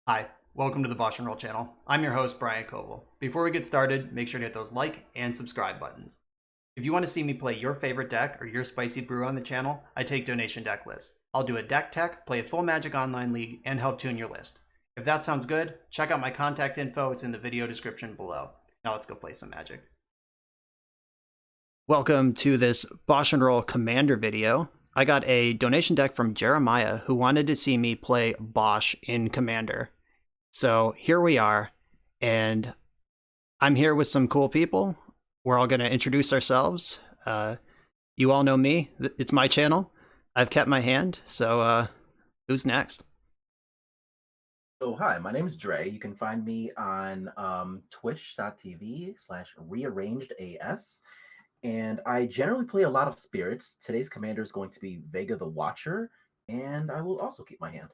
Hi, welcome to the BoshNRoll channel. I'm your host, Brian Koval. Before we get started, make sure to hit those like and subscribe buttons. If you want to see me play your favorite deck or your spicy brew on the channel, I take donation deck lists. I'll do a deck tech, play a full Magic Online League, and help tune your list. If that sounds good, check out my contact info. It's in the video description below. Now let's go play some Magic. Welcome to this BoshNRoll Commander video. I got a donation deck from Jeremiah who wanted to see me play Bosh in Commander. So here we are, and I'm here with some cool people. We're all going to introduce ourselves. You all know me. It's my channel. I've kept my hand, so who's next? So hi, my name is Dre. You can find me on twitch.tv/rearrangedAS. And I generally play a lot of spirits. Today's commander is going to be Vega the Watcher, and I will also keep my hand.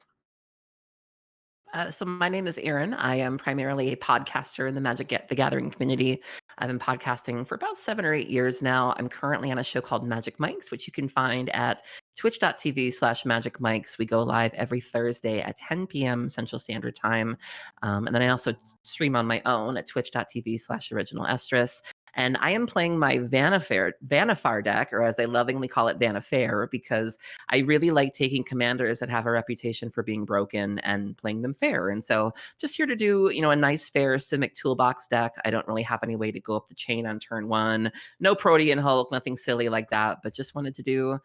So my name is Erin. I am primarily a podcaster in the the Gathering community. I've been podcasting for about 7 or 8 years now. I'm currently on a show called Magic Mics, which you can find at twitch.tv/Magic Mics. We go live every Thursday at 10 p.m. Central Standard Time. And then I also stream on my own at twitch.tv/Original Estrus. And I am playing my Vannifar deck, or as I lovingly call it, Vannifar, because I really like taking commanders that have a reputation for being broken and playing them fair. And so just here to do, a nice, fair Simic toolbox deck. I don't really have any way to go up the chain on turn one. No Protean Hulk, nothing silly like that, but just wanted to do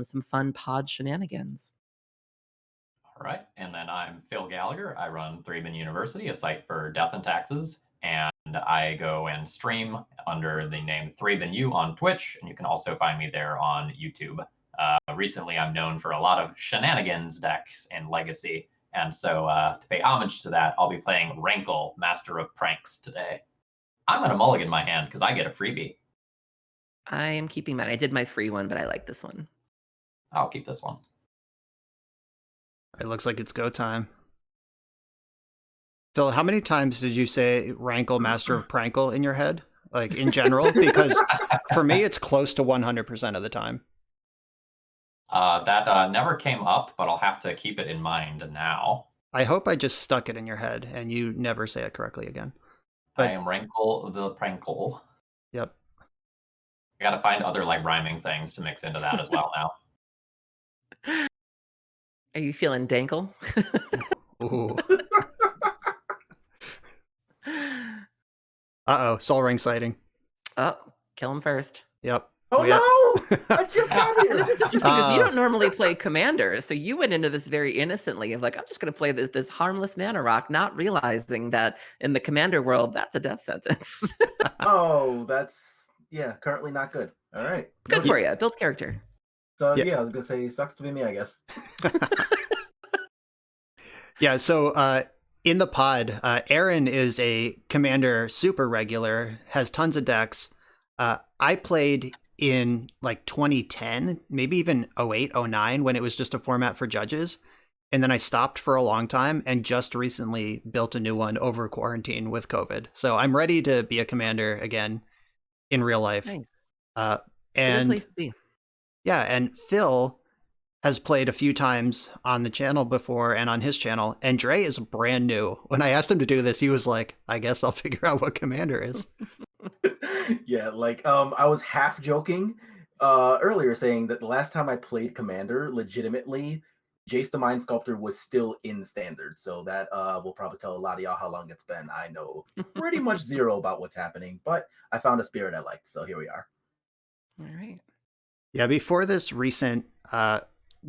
some fun pod shenanigans. All right. And then I'm Phil Gallagher. I run Threeman University, a site for death and taxes. And I go and stream under the name Threeman U on Twitch. And you can also find me there on YouTube. Recently, I'm known for a lot of shenanigans decks in Legacy. And so to pay homage to that, I'll be playing Rankle, Master of Pranks today. I'm going to mulligan my hand because I get a freebie. I am keeping mine. I did my free one, but I like this one. I'll keep this one. It looks like it's go time. Phil, how many times did you say Rankle, Master of Prankle in your head? Like, in general? Because for me, it's close to 100% of the time. That never came up, but I'll have to keep it in mind now. I hope I just stuck it in your head and you never say it correctly again. But I am Rankle the Prankle. Yep. I gotta find other rhyming things to mix into that as well now. Are you feeling dankle? Ooh. Uh-oh, Sol Ring sighting. Oh, kill him first. Yep. Oh no! I just got here. This is interesting because you don't normally play Commander, so you went into this very innocently of I'm just going to play this harmless mana rock, not realizing that in the Commander world, that's a death sentence. Oh, that's currently not good. All right, Good for you. Build character. So I was gonna say, sucks to be me, I guess. Yeah. So in the pod, Erin is a Commander super regular, has tons of decks. I played in 2010, maybe even 08, 09, when it was just a format for judges. And then I stopped for a long time and just recently built a new one over quarantine with COVID. So I'm ready to be a commander again in real life. Nice. And it's a good place to be. Yeah, and Phil has played a few times on the channel before and on his channel, and Dre is brand new. When I asked him to do this, he was like, I guess I'll figure out what commander is. Yeah, I was half joking earlier saying that the last time I played Commander, legitimately, Jace the Mind Sculptor was still in Standard. So that will probably tell a lot of y'all how long it's been. I know pretty much zero about what's happening, but I found a spirit I liked, so here we are. All right. Yeah, before this recent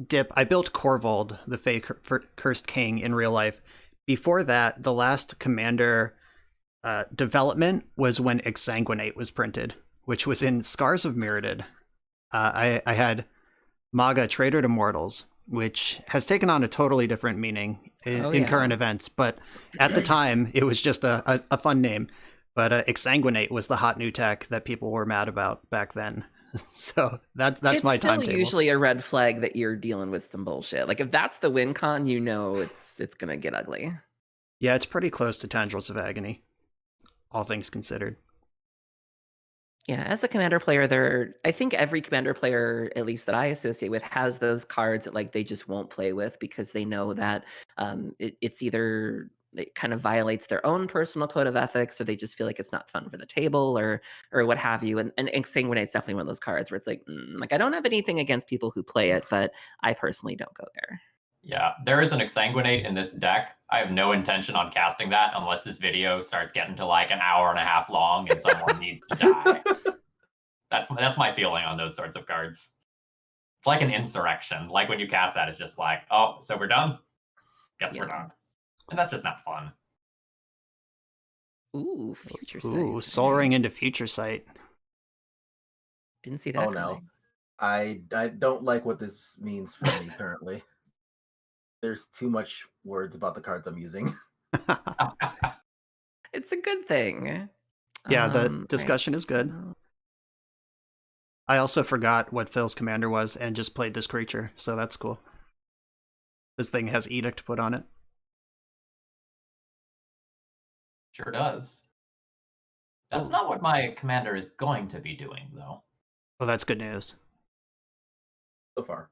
dip, I built Corvold, the Fey Cursed King, in real life. Before that, the last commander development was when Exsanguinate was printed, which was in Scars of Mirrodin. I had Maga, Traitor to Mortals, which has taken on a totally different meaning in current events. But at the time, it was just a fun name. But Exsanguinate was the hot new tech that people were mad about back then. So that's my timetable. It's still usually a red flag that you're dealing with some bullshit. If that's the win con, it's gonna get ugly. Yeah, it's pretty close to Tendrils of Agony, all things considered. Yeah, as a commander player, I think every commander player, at least that I associate with, has those cards that they just won't play with because they know that it's either it kind of violates their own personal code of ethics, or they just feel like it's not fun for the table, or what have you. And Exsanguinate is definitely one of those cards where it's like I don't have anything against people who play it, but I personally don't go there. Yeah, there is an Exsanguinate in this deck. I have no intention on casting that unless this video starts getting to like an hour and a half long and someone needs to die. That's my feeling on those sorts of cards. It's like an insurrection. Like when you cast that, it's just like, oh, so we're done? Guess we're done. And that's just not fun. Ooh, Future Sight. Ooh, Soul Ring into Future Sight. Didn't see that Oh, no. I don't like what this means for me currently. There's too much words about the cards I'm using. It's a good thing. Yeah, the discussion is good. I also forgot what Phil's commander was and just played this creature, so that's cool. This thing has Edict put on it. Sure does. That's not what my commander is going to be doing, though. Well, that's good news. So far.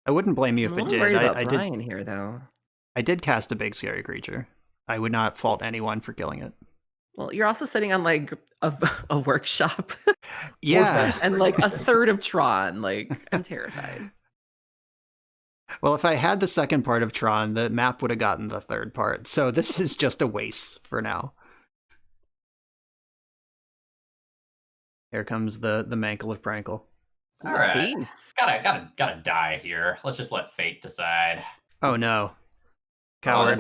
I wouldn't blame you if it did. I did here, though. I did cast a big scary creature. I would not fault anyone for killing it. Well, you're also sitting on like a workshop. Yeah. And like a third of Tron. Like, I'm terrified. Well, if I had the second part of Tron, the map would have gotten the third part. So this is just a waste for now. Here comes the Mankle of Prankle. All right. Gotta die here. Let's just let fate decide. Oh no. Coward.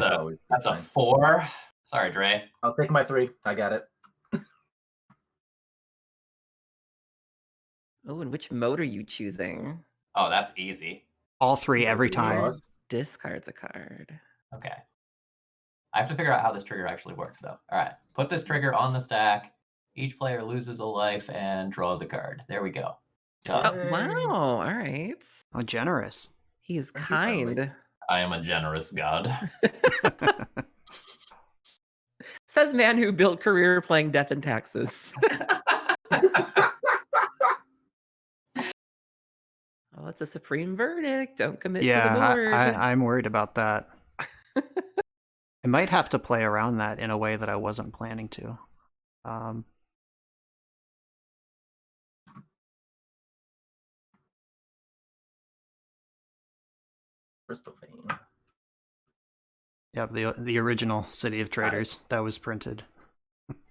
That's a 4. Sorry, Dre. I'll take my 3. I got it. Oh, and which mode are you choosing? Oh, that's easy. All 3 every time. Discards a card. Okay. I have to figure out how this trigger actually works, though. All right. Put this trigger on the stack. Each player loses a life and draws a card. There we go. Oh, wow. All right. Oh, generous. He is kind. I am a generous god. Says man who built career playing Death and Taxes. Oh, it's a supreme verdict. Don't commit to the board. I'm worried about that. I might have to play around that in a way that I wasn't planning to. Crystal Vein. Yep, the original City of Traders that was printed.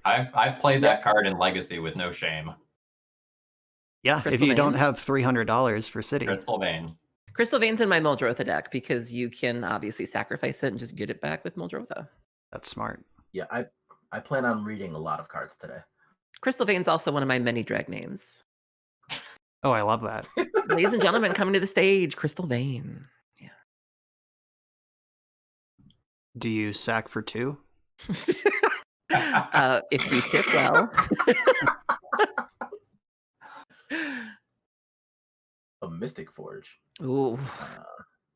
I've played that card in Legacy with no shame. Yeah, Crystal if you Vein? don't have $300 for City. Crystal Vein. Crystal Vein's in my Muldrotha deck because you can obviously sacrifice it and just get it back with Muldrotha. That's smart. Yeah, I plan on reading a lot of cards today. Crystal Vein's also one of my many drag names. Oh, I love that. Ladies and gentlemen, coming to the stage, Crystal Vein. Yeah. Do you sack for 2? If you tip well. A Mystic Forge. Ooh.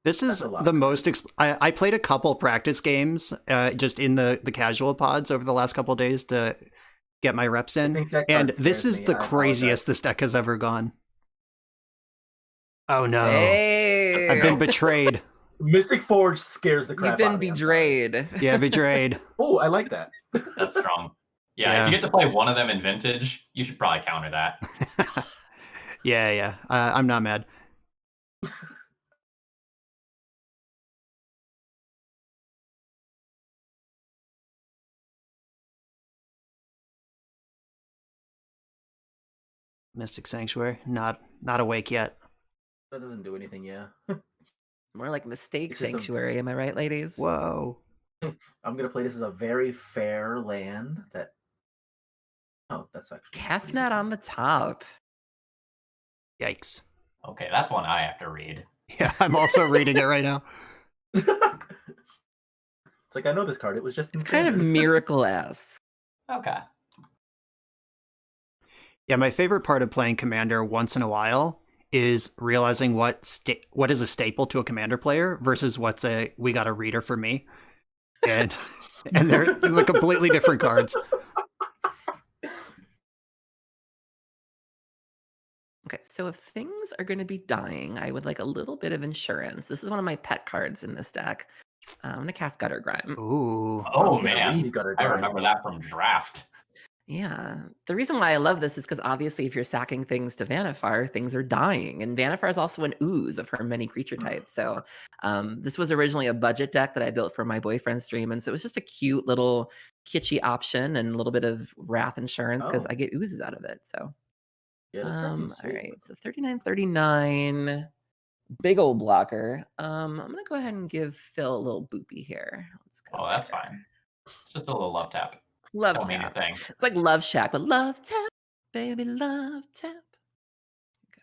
This is the most... I played a couple practice games just in the casual pods over the last couple of days to get my reps in. And this is the craziest this deck has ever gone. Oh no. Hey. I've been betrayed. Mystic Forge scares the crap You've been out of me. betrayed. Yeah, betrayed. Oh, I like that. That's strong. Yeah, if you get to play one of them in Vintage, you should probably counter that. Yeah. I'm not mad. Mystic Sanctuary, not awake yet. That doesn't do anything, yeah. More like Mistake It's just Sanctuary, am I right, ladies? Whoa. I'm gonna play this as a very fair land that... Oh, that's actually... Kefnet on the top. Yikes. Okay, that's one I have to read. Yeah, I'm also reading it right now. It's like, I know this card. It was just... It's kind of Miracle-esque. Okay. Yeah, my favorite part of playing Commander once in a while is realizing what is a staple to a Commander player versus what's we got a reader for me. And they're like completely different cards. Okay, so if things are going to be dying, I would like a little bit of insurance. This is one of my pet cards in this deck. I'm going to cast Gutter Grime. Ooh. Oh, I'm gonna man. read Gutter I Grime. remember that from draft. Yeah. The reason why I love this is because obviously if you're sacking things to Vanifire, things are dying. And Vanifire is also an ooze of her many creature types. So this was originally a budget deck that I built for my boyfriend's stream. And so it was just a cute little kitschy option and a little bit of Wrath Insurance because Oh. I get oozes out of it. So Yeah, this card seems all sweet. right. So 39.39. Big old blocker. I'm gonna go ahead and give Phil a little boopy here. Let's go. Oh, that's there. fine. It's just a little love tap. Love Don't mean tap. anything. It's like Love Shack, but love tap, baby, love tap. Go.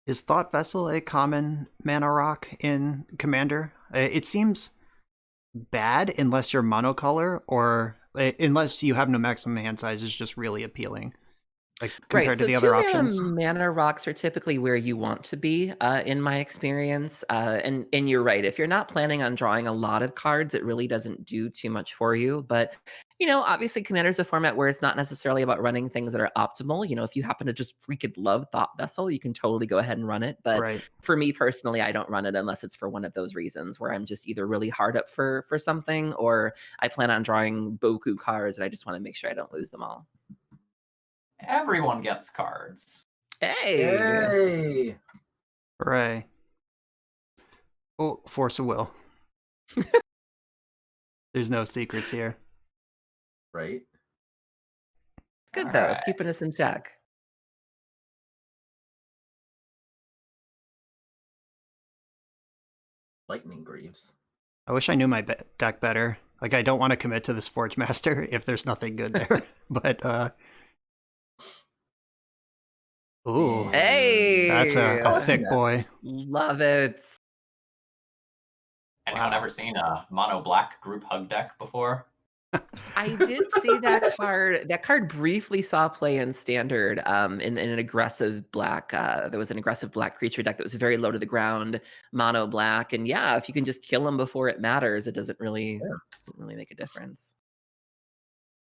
Is Thought Vessel a common mana rock in Commander? It seems bad unless you're monocolor, or unless you have no maximum hand size, is just really appealing. Like compared to the other options. Mana rocks are typically where you want to be, in my experience. And you're right. If you're not planning on drawing a lot of cards, it really doesn't do too much for you. But obviously, Commander's a format where it's not necessarily about running things that are optimal. If you happen to just freaking love Thought Vessel, you can totally go ahead and run it. But Right. for me personally, I don't run it unless it's for one of those reasons where I'm just either really hard up for something, or I plan on drawing Boku cards and I just want to make sure I don't lose them all. Everyone gets cards. Hey. Yay! Hooray. Oh, Force of Will. There's no secrets here. Right? It's good All though. It's right. keeping us in check. Lightning Greaves. I wish I knew my deck better. Like, I don't want to commit to this Forge Master if there's nothing good there. But, ooh. Hey! That's a thick boy. Love it. Anyone Wow. ever seen a mono black group hug deck before? I did see that card. That card briefly saw play in Standard in an aggressive black. There was an aggressive black creature deck that was very low to the ground, mono black. And yeah, if you can just kill them before it matters, it doesn't really make a difference.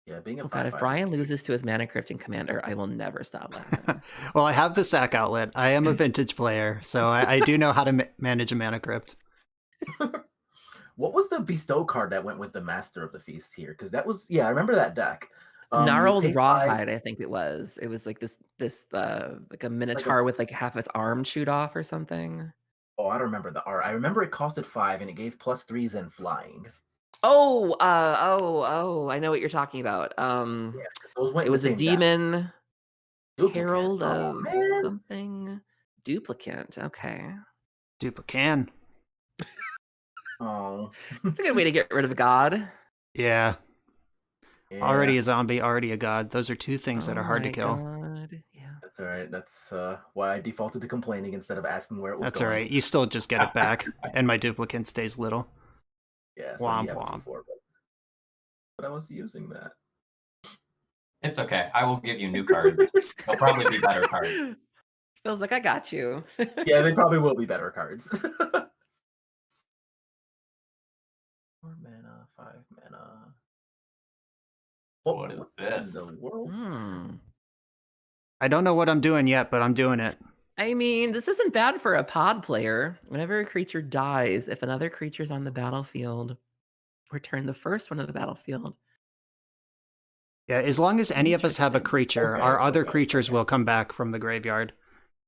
Yeah, being a Oh god, if 5/5 Brian loses to his Mana Crypt in Commander, I will never stop laughing. Well, I have the sack outlet. I am a vintage player, so I do know how to manage a Mana Crypt. What was the bestow card that went with the Master of the Feast here? Because that was, I remember that deck. Gnarled paid Rawhide, I think it was. It was like this like a minotaur with like half its arm chewed off or something. Oh, I don't remember the art. I remember it costed 5 and it gave +3s and flying. Oh, I know what you're talking about. Those went It in was the a same deck. demon Duplicate. herald Oh, of man. something. Duplicant. Okay. Duplican. Oh. It's a good way to get rid of a god. Yeah. Yeah, Already a zombie, already a god. Those are two things that Oh are hard to my kill. God. Yeah. that's all right. That's why I defaulted to complaining instead of asking where it was That's going. all right. You still just get it back, and my duplicant stays little. Yeah, so Womp you have womp. it before, but I was using that. It's okay. I will give you new cards. They'll probably be better cards. Feels like I got you. Yeah, they probably will be better cards. 4 mana, 5 mana. What is in this? the world? I don't know what I'm doing yet, but I'm doing it. I mean, this isn't bad for a pod player. Whenever a creature dies, if another creature's on the battlefield, return the first one to the battlefield. Yeah, as long as any of us have a Interesting. creature, Okay, our other okay, creatures okay. will come back from the graveyard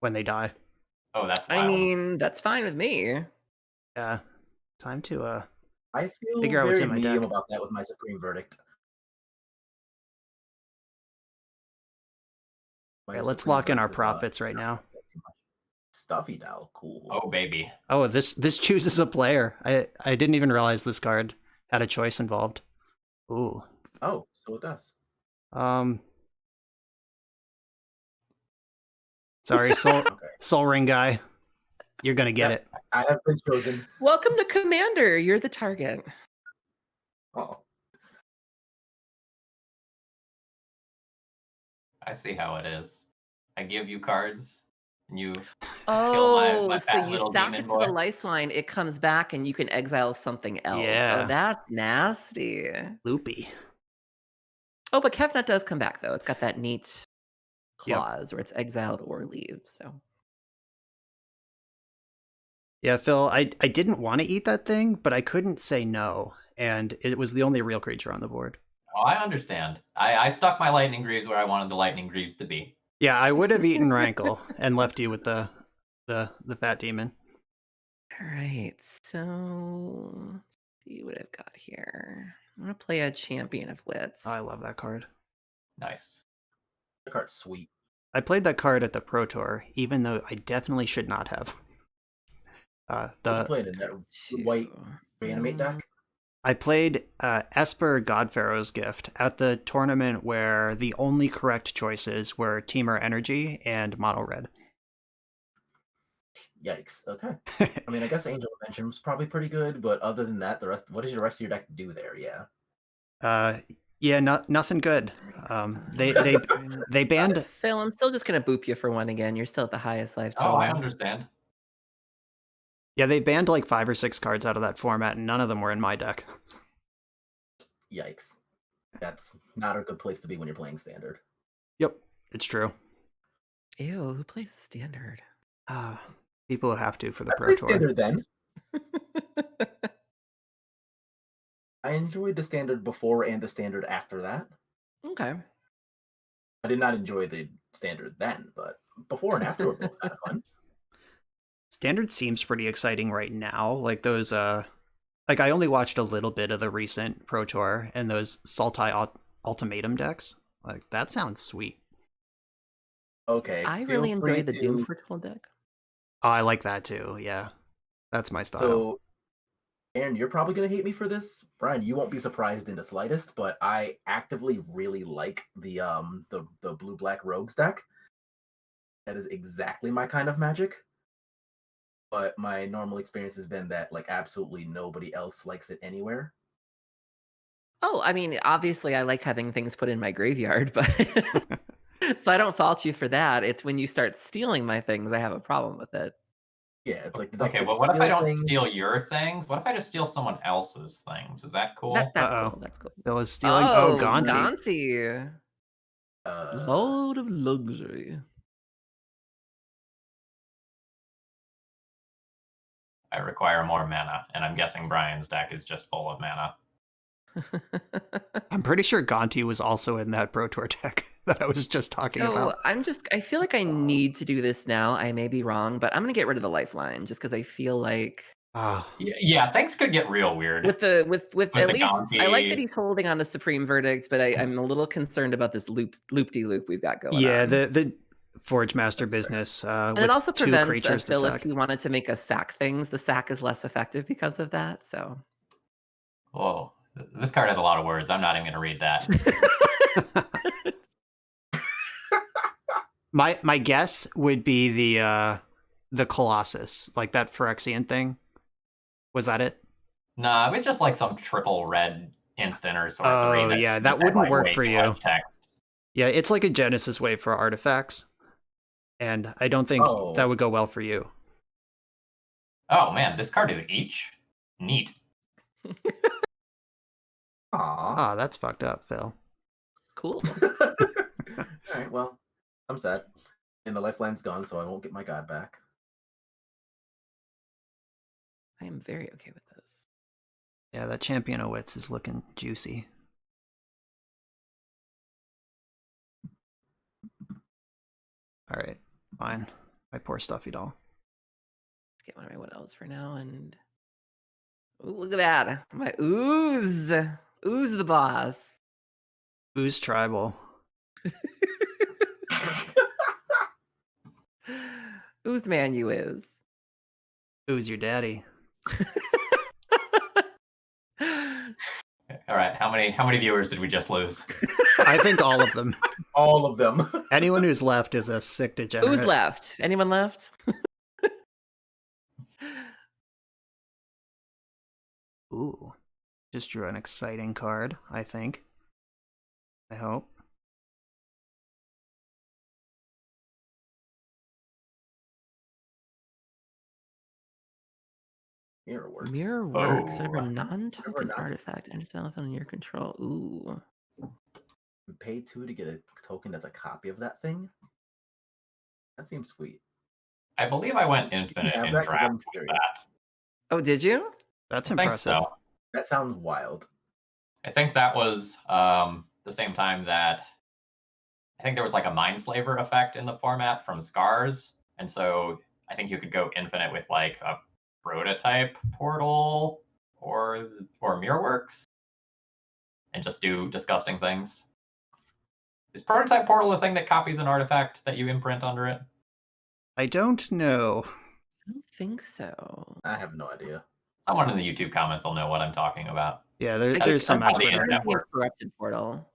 when they die. Oh, that's wild. I mean, that's fine with me. Yeah. Time to I feel figure out what's very in my medium deck. about that with my Supreme Verdict. My Okay, let's Supreme lock in our Verdict is, profits right now. Stuffy Doll, cool. Oh, baby. Oh, this chooses a player. I didn't even realize this card had a choice involved. Ooh. Oh, so it does. Sorry, Okay. Soul Ring guy. You're gonna get it. I have been chosen. Welcome to Commander. You're the target. Oh. I see how it is. I give you cards, and you kill Oh, my so fat you little stack demon it to the boy. lifeline, it comes back, and you can exile something else. Oh, Yeah. that's nasty. Loopy. Oh, but Kevnet does come back, though. It's got that neat Yep. clause where it's exiled or leaves. So Yeah, Phil, I didn't want to eat that thing, but I couldn't say no, and it was the only real creature on the board. Oh, I understand. I stuck my lightning greaves where I wanted the lightning greaves to be. Yeah, I would have eaten Rankle and left you with the fat demon. all right, so let's see what I've got here. I'm gonna play a Champion of Wits. Oh, I love that card. Nice. The card's sweet. I played that card at the Pro Tour, even though I definitely should not have. You played in that white reanimate deck. I played Esper Godpharaoh's Gift at the tournament where the only correct choices were Temur Energy and Mono Red. Yikes. Okay. I mean, I guess Angel Dimension was probably pretty good, but other than that, what does the rest of your deck do there? Yeah. Yeah, nothing good. They banned. Phil, I'm still just gonna boop you for one again. You're still at the highest life total. Oh, I understand. Yeah, they banned like 5 or 6 cards out of that format, and none of them were in my deck. Yikes. That's not a good place to be when you're playing Standard. Yep, it's true. Ew, who plays Standard? People who have to for the I Pro played Tour. Standard then. I enjoyed the Standard before and the Standard after that. Okay. I did not enjoy the Standard then, but before and after were both kind of fun. Standard seems pretty exciting right now. Like those, like I only watched a little bit of the recent Pro Tour and those Sultai Ultimatum decks. Like that sounds sweet. Okay. I feel really free enjoyed the to- Doom Foretold deck. Oh, I like that too. Yeah, that's my style. So, Aaron, you're probably going to hate me for this. Brian, you won't be surprised in the slightest, but I actively really like the blue-black rogues deck. That is exactly my kind of Magic. But my normal experience has been that like absolutely nobody else likes it anywhere. Oh, I mean, obviously I like having things put in my graveyard, but so I don't fault you for that. It's when you start stealing my things, I have a problem with it. Yeah, it's like Okay, but what if I don't steal your things? What if I just steal someone else's things? Is that cool? That's Uh-oh. cool. That's cool. Bill is stealing. Oh, Gonti. Gonti. Lord of luxury. I require more mana, and I'm guessing Brian's deck is just full of mana. I'm pretty sure Gonti was also in that Pro Tour deck that I was just talking about. I feel like I need to do this now. I may be wrong, but I'm gonna get rid of the lifeline just because I feel like Yeah, things could get real weird. with at least Gonti. I like that he's holding on to Supreme Verdict, but I'm a little concerned about this loop-de-loop we've got going on. Yeah, the Forge Master business. And with it also 2 prevents creatures to Phil if sack. he wanted to make us sack things. The sack is less effective because of that. So Whoa, this card has a lot of words. I'm not even going to read that. My guess would be the Colossus, like that Phyrexian thing. Was that it? No, it was just like some triple red instant or sorcery. Oh, yeah, that wouldn't work for you. Yeah, it's like a Genesis wave for artifacts. And I don't think that would go well for you. Oh, man, this card is each? Neat. Aww. That's fucked up, Phil. Cool. All right, well, I'm sad. And the lifeline's gone, so I won't get my god back. I am very okay with this. Yeah, that Champion of Wits is looking juicy. All right, fine. My poor stuffy doll. Let's get one of my what else for now, and ooh, look at that, my ooze the boss. Ooze tribal. Ooze man, you is. Ooze your daddy. All right, how many viewers did we just lose? I think all of them. All of them. Anyone who's left is a sick degenerate. Who's left? Anyone left? Ooh. Just drew an exciting card, I think. I hope. Mirror works. Mirror works. Whatever Oh. non-token non- artifact enters the battlefield in your control. Ooh. You pay 2 to get a token that's a copy of that thing. That seems sweet. I believe I went infinite have in that 'cause I'm draft with curious. that. Oh, did you? That's I think impressive. so. That sounds wild. I think that was the same time that I think there was like a Mindslaver effect in the format from Scars, and so I think you could go infinite with like a prototype portal or Mirrorworks, and just do disgusting things. Is prototype portal a thing that copies an artifact that you imprint under it? I don't know. I don't think so. I have no idea. Someone in the YouTube comments will know what I'm talking about. Yeah, I there's some how the expert on internet it. be a works. corrupted portal.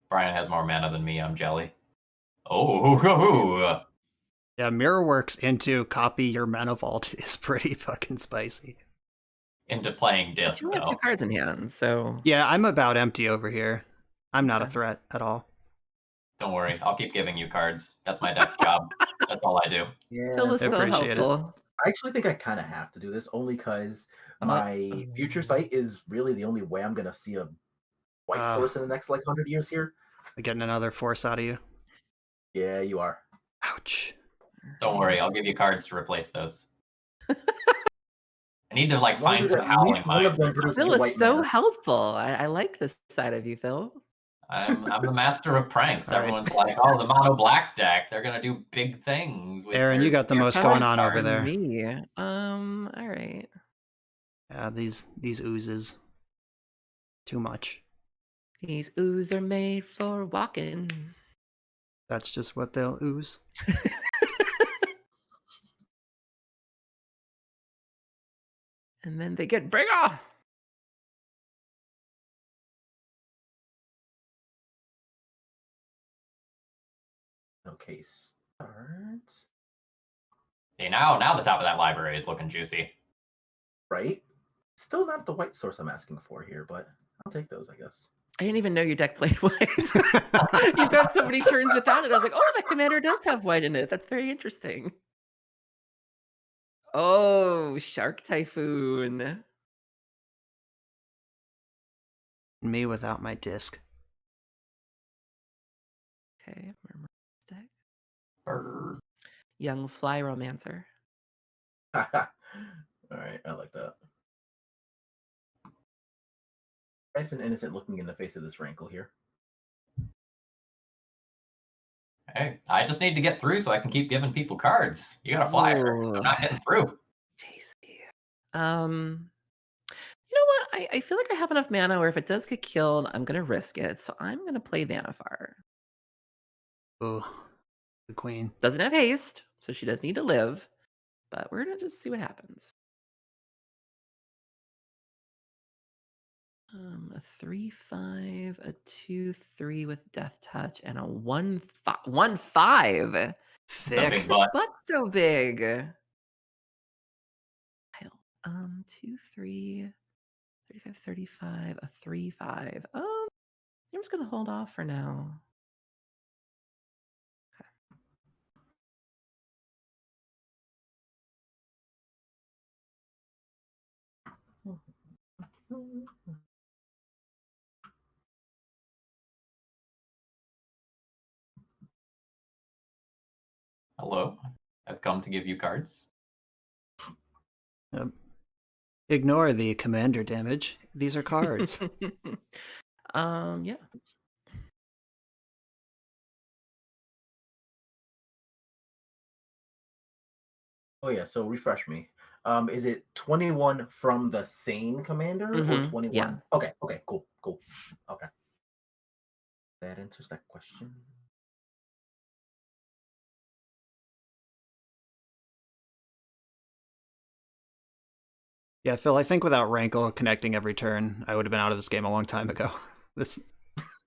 Brian has more mana than me. I'm jelly. Oh, Yeah, Mirrorworks into copy your mana vault is pretty fucking spicy. into playing But disc you have 2 though. cards in hand, so Yeah, I'm about empty over here. I'm not a Okay. threat at all. Don't worry, I'll keep giving you cards. That's my deck's job. That's all I do. Yeah. Phil is I so appreciate it. helpful. I actually think I kind of have to do this only because Uh, my future sight is really the only way I'm going to see a white source in the next like 100 years here. I'm getting another force out of you. Yeah, you are. Ouch. Don't worry, I'll give you cards to replace those. I need to like As long find as some at howling least one of minds. or them produces something. Phil is white so mana. helpful. I like this side of you, Phil. I'm the master of pranks. All right. Everyone's like, "Oh, the mono black deck. They're gonna do big things." With Erin, their you got the most scarecrow going on over cards." there. Me. All right. Yeah, these oozes. Too much. These ooze are made for walking. That's just what they'll ooze. And then they get bigger. Okay, start. See now the top of that library is looking juicy. Right? Still not the white source I'm asking for here, but I'll take those, I guess. I didn't even know your deck played white. You've got so many turns without it. I was like, oh, that commander does have white in it. That's very interesting. Oh, Shark Typhoon. Me without my disc. Okay, Murmur deck. Brr. Young Fly Romancer. All right, I like that. Nice and innocent looking in the face of this rankle here. Hey, I just need to get through so I can keep giving people cards. You got a flyer. Ooh. I'm not getting through. Tasty. You know what? I feel like I have enough mana where if it does get killed, I'm gonna risk it. So I'm gonna play Vanifar. Ooh, the queen. Doesn't have haste, so she does need to live. But we're gonna just see what happens. A 3/5, a 2/3 with Death Touch, and a 1/5. The Thick. big His butt. butt's so big. 2/3, 35, 35, a 3/5. I'm just gonna hold off for now. Hello, I've come to give you cards. Ignore the commander damage. These are cards. Yeah. Oh yeah, so refresh me. Is it 21 from the same commander or Mhm, 21? yeah. Okay, cool. Okay. That answers that question. Yeah, Phil, I think without Rankle connecting every turn, I would have been out of this game a long time ago. This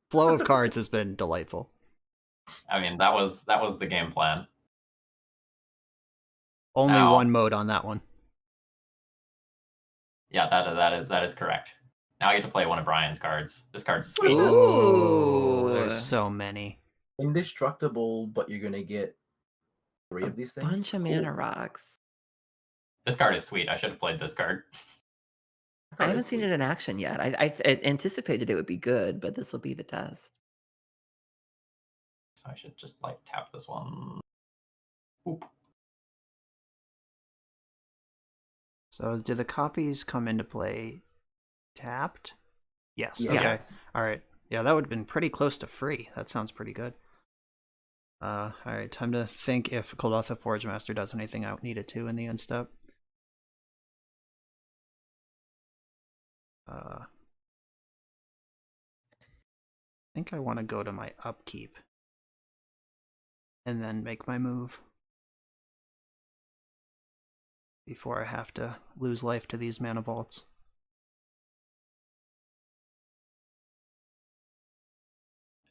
flow of cards has been delightful. I mean, that was the game plan. Only Now- one mode on that one. Yeah, that is correct. Now I get to play one of Brian's cards. This card's sweet. Ooh. There's so many. Indestructible, but you're gonna get 3 of these things. Bunch of mana rocks. This card is sweet. I should have played this card. I haven't seen it in action yet. I anticipated it would be good, but this will be the test. So I should just like tap this one. Oop. So do the copies come into play tapped? Yes. Yeah. Okay. Yes. All right. Yeah, that would have been pretty close to free. That sounds pretty good. All right, time to think if Golem Forge Master does anything I need it to in the end step. I think I want to go to my upkeep and then make my move before I have to lose life to these mana vaults.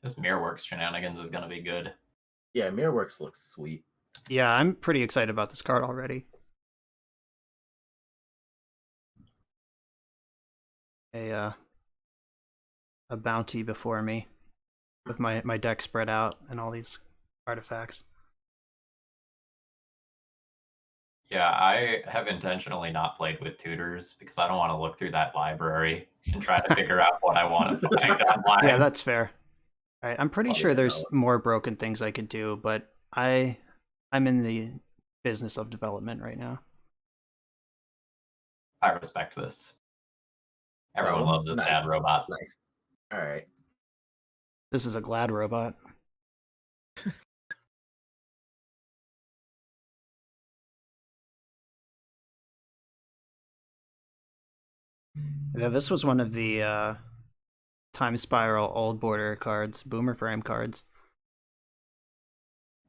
This Mirrorworks shenanigans is going to be good. Yeah, Mirrorworks looks sweet. Yeah, I'm pretty excited about this card already. A bounty before me with my deck spread out and all these artifacts. Yeah, I have intentionally not played with tutors because I don't want to look through that library and try to figure out what I want to find online. Yeah, that's fair. All right, I'm pretty Oh, sure yeah, there's no. more broken things I could do, but I'm in the business of development right now. I respect this. Everyone loves this nice. ad robot. Nice. All right. This is a Glad robot. Yeah, this was one of the Time Spiral Old Border cards, Boomer Frame cards.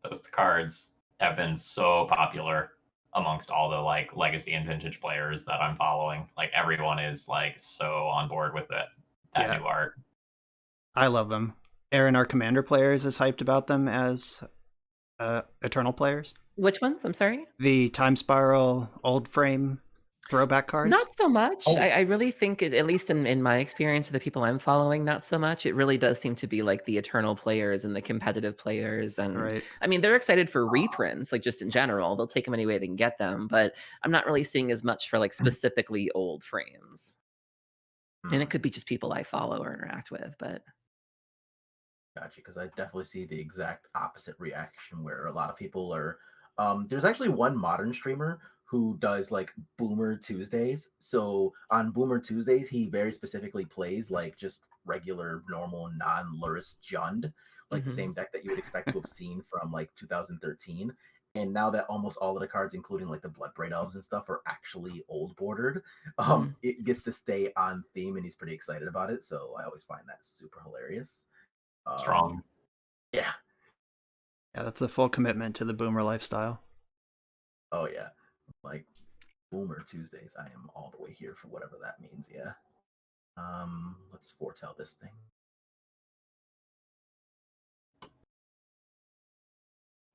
Those cards have been so popular amongst all the like legacy and vintage players that I'm following. Like everyone is like so on board with that Yeah. new art. I love them. Erin, our commander players, is hyped about them as Eternal players. Which ones? I'm sorry. The Time Spiral Old Frame throwback cards. Not so much. Oh. I really think, at least in my experience with the people I'm following, not so much. It really does seem to be like the eternal players and the competitive players. And Right. I mean, they're excited for reprints, like just in general. They'll take them any way they can get them. But I'm not really seeing as much for like specifically old frames. And it could be just people I follow or interact with. But Gotcha, because I definitely see the exact opposite reaction where a lot of people are. There's actually one modern streamer who does like Boomer Tuesdays. So on Boomer Tuesdays, he very specifically plays like just regular, normal, non-Luris Jund, like the same deck that you would expect to have seen from like 2013. And now that almost all of the cards, including like the Bloodbraid Elves and stuff, are actually old bordered, it gets to stay on theme, and he's pretty excited about it. So I always find that super hilarious. Strong. Yeah. Yeah, that's the full commitment to the Boomer lifestyle. Oh yeah. Like Boomer Tuesdays, I am all the way here for whatever that means. Yeah. Let's foretell this thing.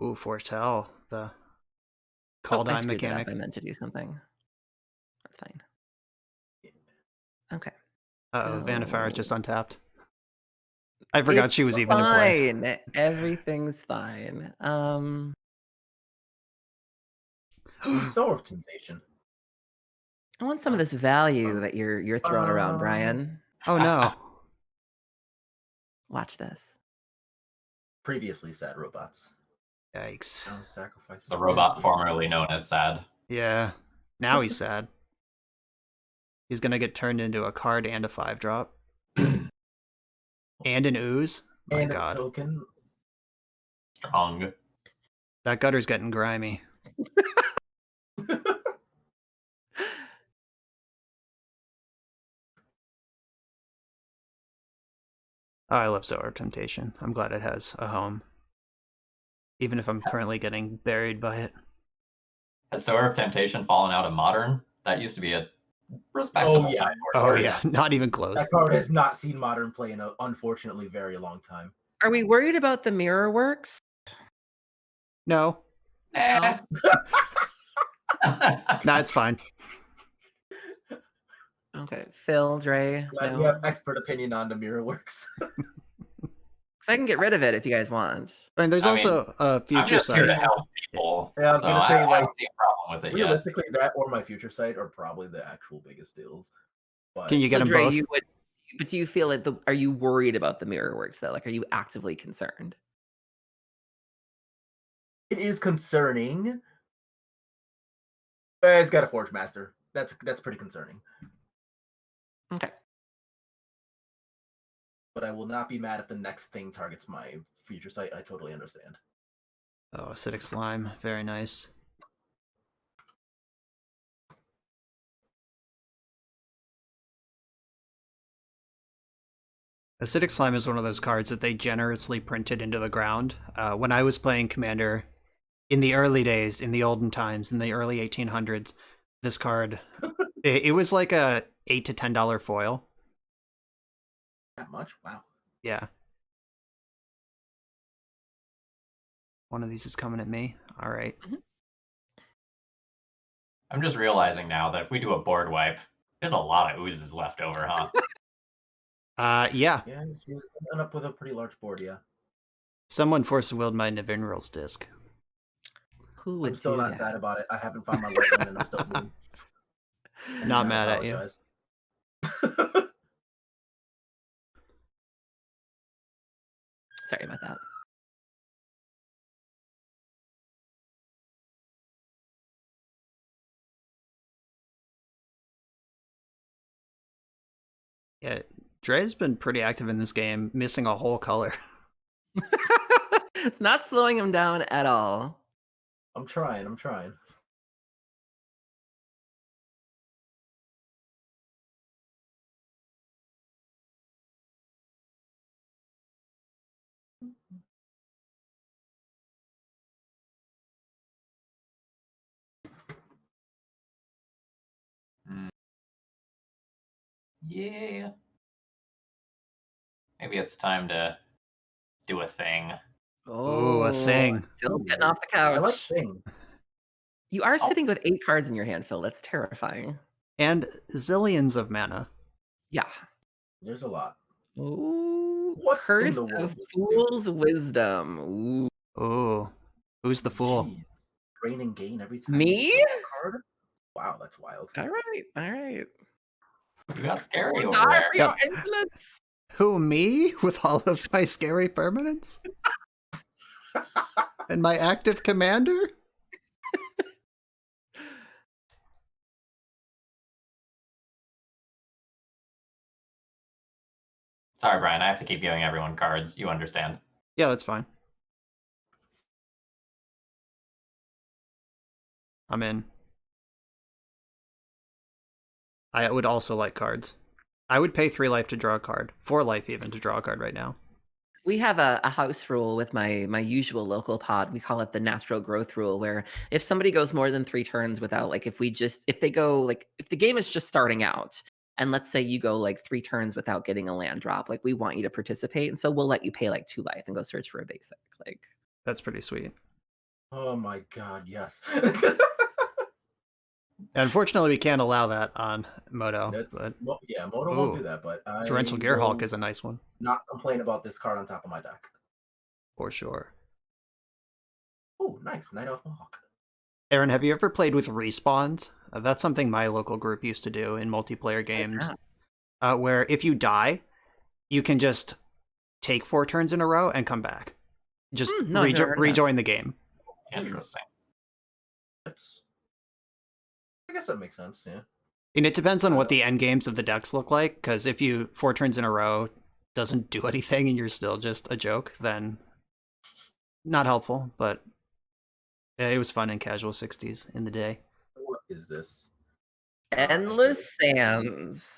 Ooh, foretell the call I die screwed that up. mechanic. I meant to do something. That's fine. Okay. Vannifar is just untapped. I forgot It's she was even in play. fine. Everything's fine. Soul of Temptation. I want some of this value that you're throwing around, Brian. Oh no. Watch this. Previously sad robots. Yikes. Now sacrifice. The robot formerly known as Sad. Yeah. Now he's sad. He's gonna get turned into a card and a 5-drop. And an ooze. My and god. a token. Strong. That gutter's getting grimy. Oh, I love Solar Temptation. I'm glad it has a home. Even if I'm currently getting buried by it. Has Sower of Temptation fallen out of Modern? That used to be a respectable Oh, yeah. sideboard Oh card. yeah, not even close. That card has not seen Modern play in a unfortunately very long time. Are we worried about the mirror works? No. Eh. No, it's fine. Okay, Phil, Dre. Glad No. we have expert opinion on the mirror works. Because I can get rid of it if you guys want. I mean, there's I mean, also a I'm future just here to side. help people. Yeah, I was So gonna say, I like, don't see a problem with it yet. realistically, that or my future site are probably the actual biggest deals. But Can you get So them Dre, both? you would, but do you feel like are you worried about the mirror works though? Like, are you actively concerned? it is concerning. It's got a Forge Master. That's pretty concerning. Okay. But I will not be mad if the next thing targets my future site. I totally understand. Oh, acidic slime. Very nice. Acidic slime is one of those cards that they generously printed into the ground. When I was playing Commander in the early days, in the olden times, in the early 1800s, this card, it was like a $8 to $10 foil. That much? Wow. Yeah. One of these is coming at me. All right. I'm just realizing now that if we do a board wipe, there's a lot of oozes left over, huh? Yeah. Yeah, she's ended up with a pretty large board, yeah. Someone force willed my Navinrel's disc. Who would I'm still do not that? sad about it. I haven't found my white one and I'm still moving. Not mad at you. Apologize. Sorry about that. Yeah, Dre's been pretty active in this game, missing a whole color. It's not slowing him down at all. I'm trying. Yeah. Maybe it's time to do a thing. Ooh, a thing. Phil getting off the couch. I like things. You are sitting with 8 cards in your hand, Phil. That's terrifying. And zillions of mana. Yeah. There's a lot. Ooh. What in Curse the world of is Fool's Wisdom. Ooh. Ooh. Who's the fool? Jeez. Drain and gain every time. Me? you draw a card? Wow, that's wild. All right. You got scary over Die there. for your insolence. Who, me? With all of my scary permanents? And my active commander? Sorry, Brian. I have to keep giving everyone cards. You understand. Yeah, that's fine. I'm in. I would also like cards. I would pay 3 life to draw a card. 4 life even to draw a card right now. We have a house rule with my usual local pod. We call it the natural growth rule, where if somebody goes more than 3 turns without, like, if they go, like, if the game is just starting out, and let's say you go like 3 turns without getting a land drop, like, we want you to participate, and so we'll let you pay like 2 life and go search for a basic. Like, That's pretty sweet. Oh my god, yes. Unfortunately, we can't allow that on Moto. But yeah, Moto won't do that, but I Torrential Gearhulk will is a nice one. not complain about this card on top of my deck. For sure. Oh, nice. Night Elf Mohawk. Erin, have you ever played with respawns? That's something my local group used to do in multiplayer games. Where if you die, you can just take 4 turns in a row and come back. Just rejoin the game. Interesting. I guess that makes sense, yeah. And it depends on what the end games of the decks look like, because if you 4 turns in a row doesn't do anything and you're still just a joke, then not helpful, but yeah, it was fun in casual 60s in the day. What is this? Endless Sands.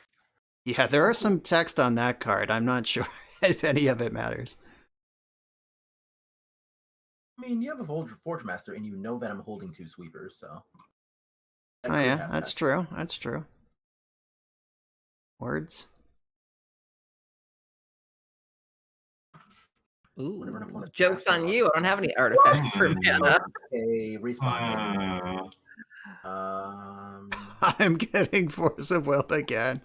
Yeah, there are some text on that card. I'm not sure if any of it matters. I mean, you have a Forge Master, and you know that I'm holding 2 sweepers, so... Oh yeah, that's true. That's true. Words. Ooh, joke's on you. I don't have any artifacts for mana. Okay, respawn. I'm getting Force of Will again.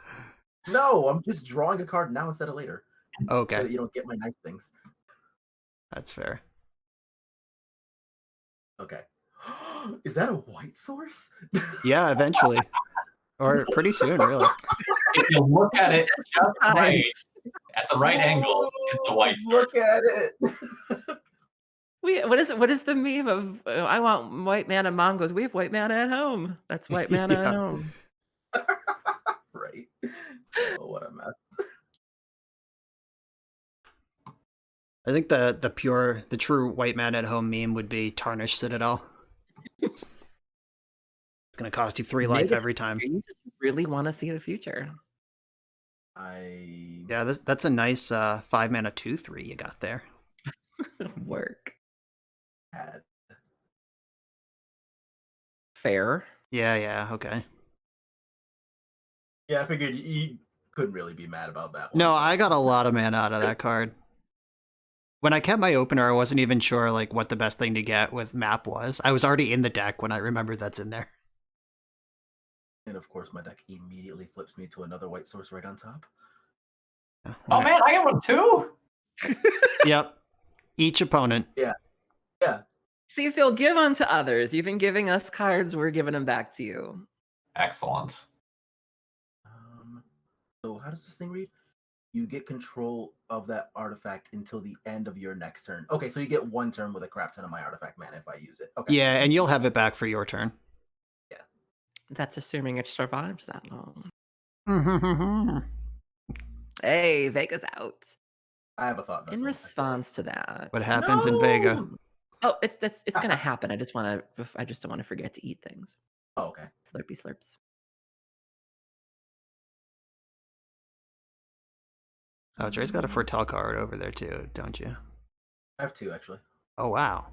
No, I'm just drawing a card now instead of later. Okay. So that you don't get my nice things. That's fair. Okay. Is that a white source? Yeah, eventually. Or pretty soon, really. If you look at it just right, at the right angle, it's a white source. Look at it. What is the meme of I want white man and mom goes, we have white man at home. That's white man at Yeah. home. Right. Oh, what a mess. I think the true white man at home meme would be Tarnished Citadel. It's gonna cost you 3 life every time. You just really want to see the future. Yeah, that's a nice 5-mana 2/3 you got there. Work. Had. Fair. Yeah, okay. Yeah, I figured you couldn't really be mad about that one. No, I got a lot of mana out of that card. When I kept my opener, I wasn't even sure like what the best thing to get with map was. I was already in the deck when I remembered that's in there. And of course, my deck immediately flips me to another white source right on top. Oh man, I got one too. Yep. Each opponent. Yeah. See, Phil, give unto others. You've been giving us cards, we're giving them back to you. Excellent. So how does this thing read? You get control of that artifact until the end of your next turn. Okay, so you get 1 turn with a crap ton of my artifact mana if I use it. Okay. Yeah, and you'll have it back for your turn. That's assuming it survives that long. Hey, Vega's out. I have a thought. In response to that, What happens in Vega? Oh, it's gonna happen. I just don't want to forget to eat things. Oh, okay. Slurpy slurps. Oh, Dre's got a Foretell card over there too, don't you? I have 2 actually. Oh wow.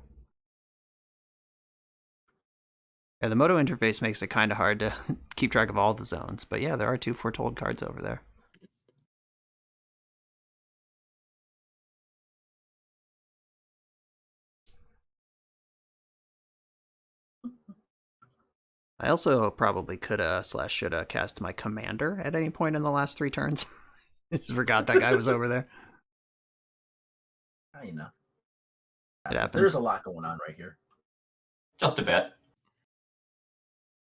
Yeah, the Moto interface makes it kind of hard to keep track of all the zones, but yeah, there are 2 Foretold cards over there. I also probably coulda / shoulda cast my commander at any point in the last 3 turns. Just forgot that guy was over there. You know. It happens. There's a lot going on right here. Just a bit.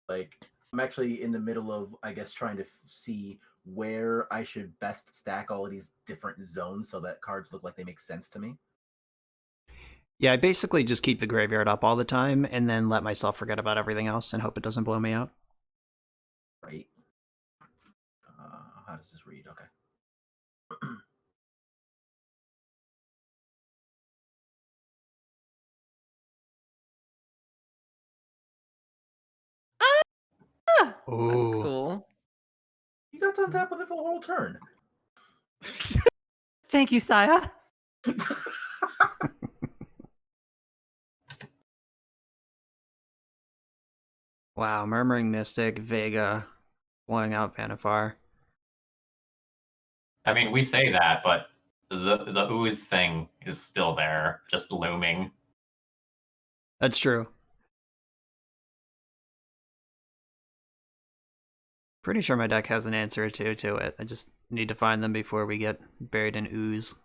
Like, I'm actually in the middle of, I guess, trying to see where I should best stack all of these different zones so that cards look like they make sense to me. Yeah, I basically just keep the graveyard up all the time and then let myself forget about everything else and hope it doesn't blow me out. Right. How does this read? Okay. That's Ooh. cool. You got to untap with it for a whole turn. Thank you, Saya. Wow, Murmuring Mystic, Vega, blowing out Vanifar. I mean, we say that, but the ooze thing is still there, just looming. That's true. Pretty sure my deck has an answer or 2 to it. I just need to find them before we get buried in ooze.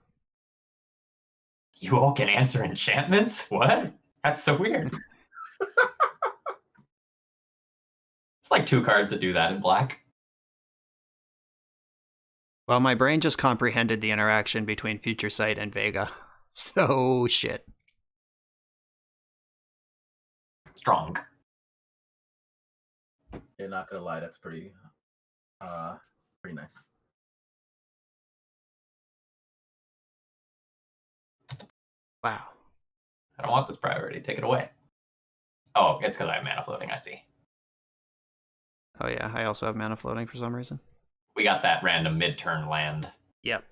You all can answer enchantments? What? That's so weird. It's like 2 cards that do that in black. Well, my brain just comprehended the interaction between Future Sight and Vega. So, shit. Strong. Yeah, not gonna lie, that's pretty nice. Wow. I don't want this priority. Take it away. Oh, it's because I have mana floating, I see. Oh yeah, I also have mana floating for some reason. We got that random mid-turn land. Yep.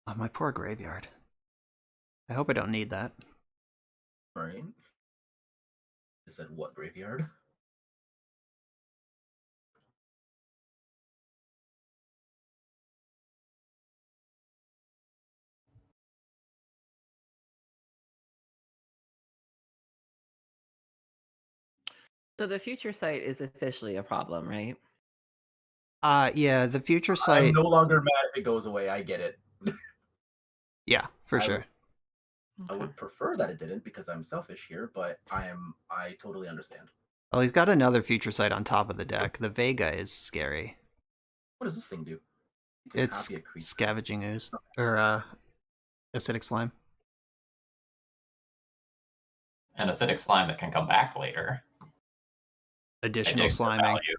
Oh, my poor graveyard. I hope I don't need that. Right. I said what graveyard? So the future site is officially a problem, right? Yeah, the future I'm sight. no longer mad if it goes away. I get it. Yeah, for I sure. I Okay. would prefer that it didn't because I'm selfish here, but I totally understand. Well, he's got another future sight on top of the deck. The Vega is scary. What does this thing do? It's a It's copy of creature. scavenging ooze or acidic slime. An acidic slime that can come back later. I Additional dig the sliming. value.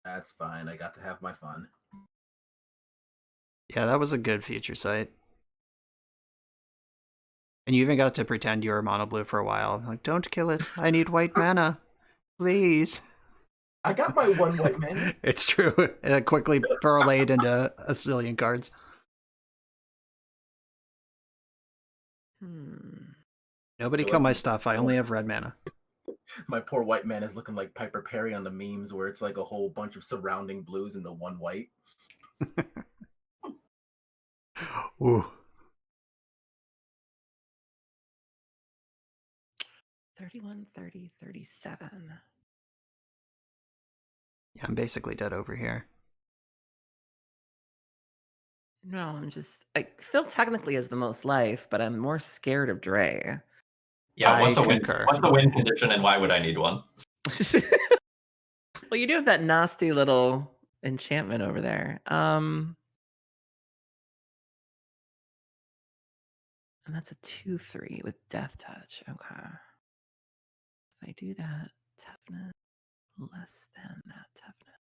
That's fine. I got to have my fun. Yeah, that was a good future sight. And you even got to pretend you were mono blue for a while. Like, don't kill it. I need white mana. Please. I got my one white man. It's true. It quickly parlayed into a zillion cards. Nobody So kill my like- stuff. I only have red mana. My poor white man is looking like Piper Perry on the memes where it's like a whole bunch of surrounding blues and the one white. Ooh. 31, 30, 37. Yeah, I'm basically dead over here. No, I'm just. Phil technically has the most life, but I'm more scared of Dre. Yeah, what's I the win? concur. What's the win condition, and why would I need one? Well, you do have that nasty little enchantment over there. And that's a 2/3 with Death Touch. Okay. If I do that, toughness less than that toughness.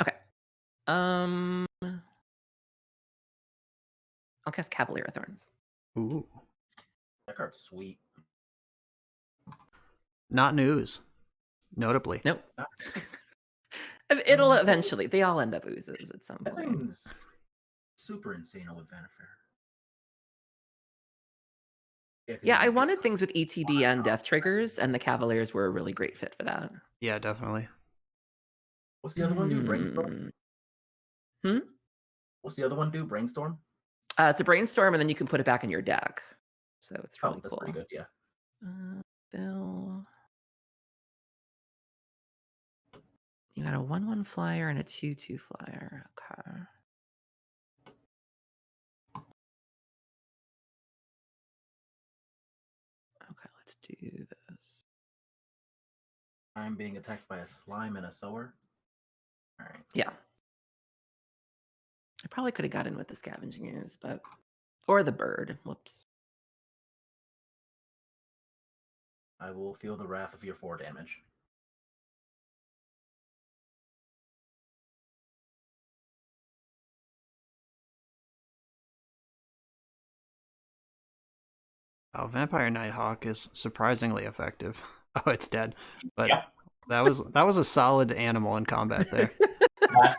Okay. I'll cast Cavalier of Thorns. Ooh. That card's sweet. Not news. Notably. Nope. It'll eventually. They all end up oozes at some That point. thing's super insane with Vanifair. Yeah, I wanted things with ETB and death triggers, and the Cavaliers were a really great fit for that. Yeah, definitely. What's the other one do? Brainstorm? What's the other one do? Brainstorm? It's a brainstorm, and then you can put it back in your deck. So it's really that's cool. pretty good, yeah. Bill. You got a 1/1 flyer and a 2/2 flyer. Okay. Okay, let's do this. I'm being attacked by a slime and a sower. All right. Yeah. I probably could have got in with the scavenging ooze, but or the bird. Whoops. I will feel the wrath of your 4 damage. Oh, Vampire Nighthawk is surprisingly effective. Oh, it's dead. But Yep. that was a solid animal in combat there.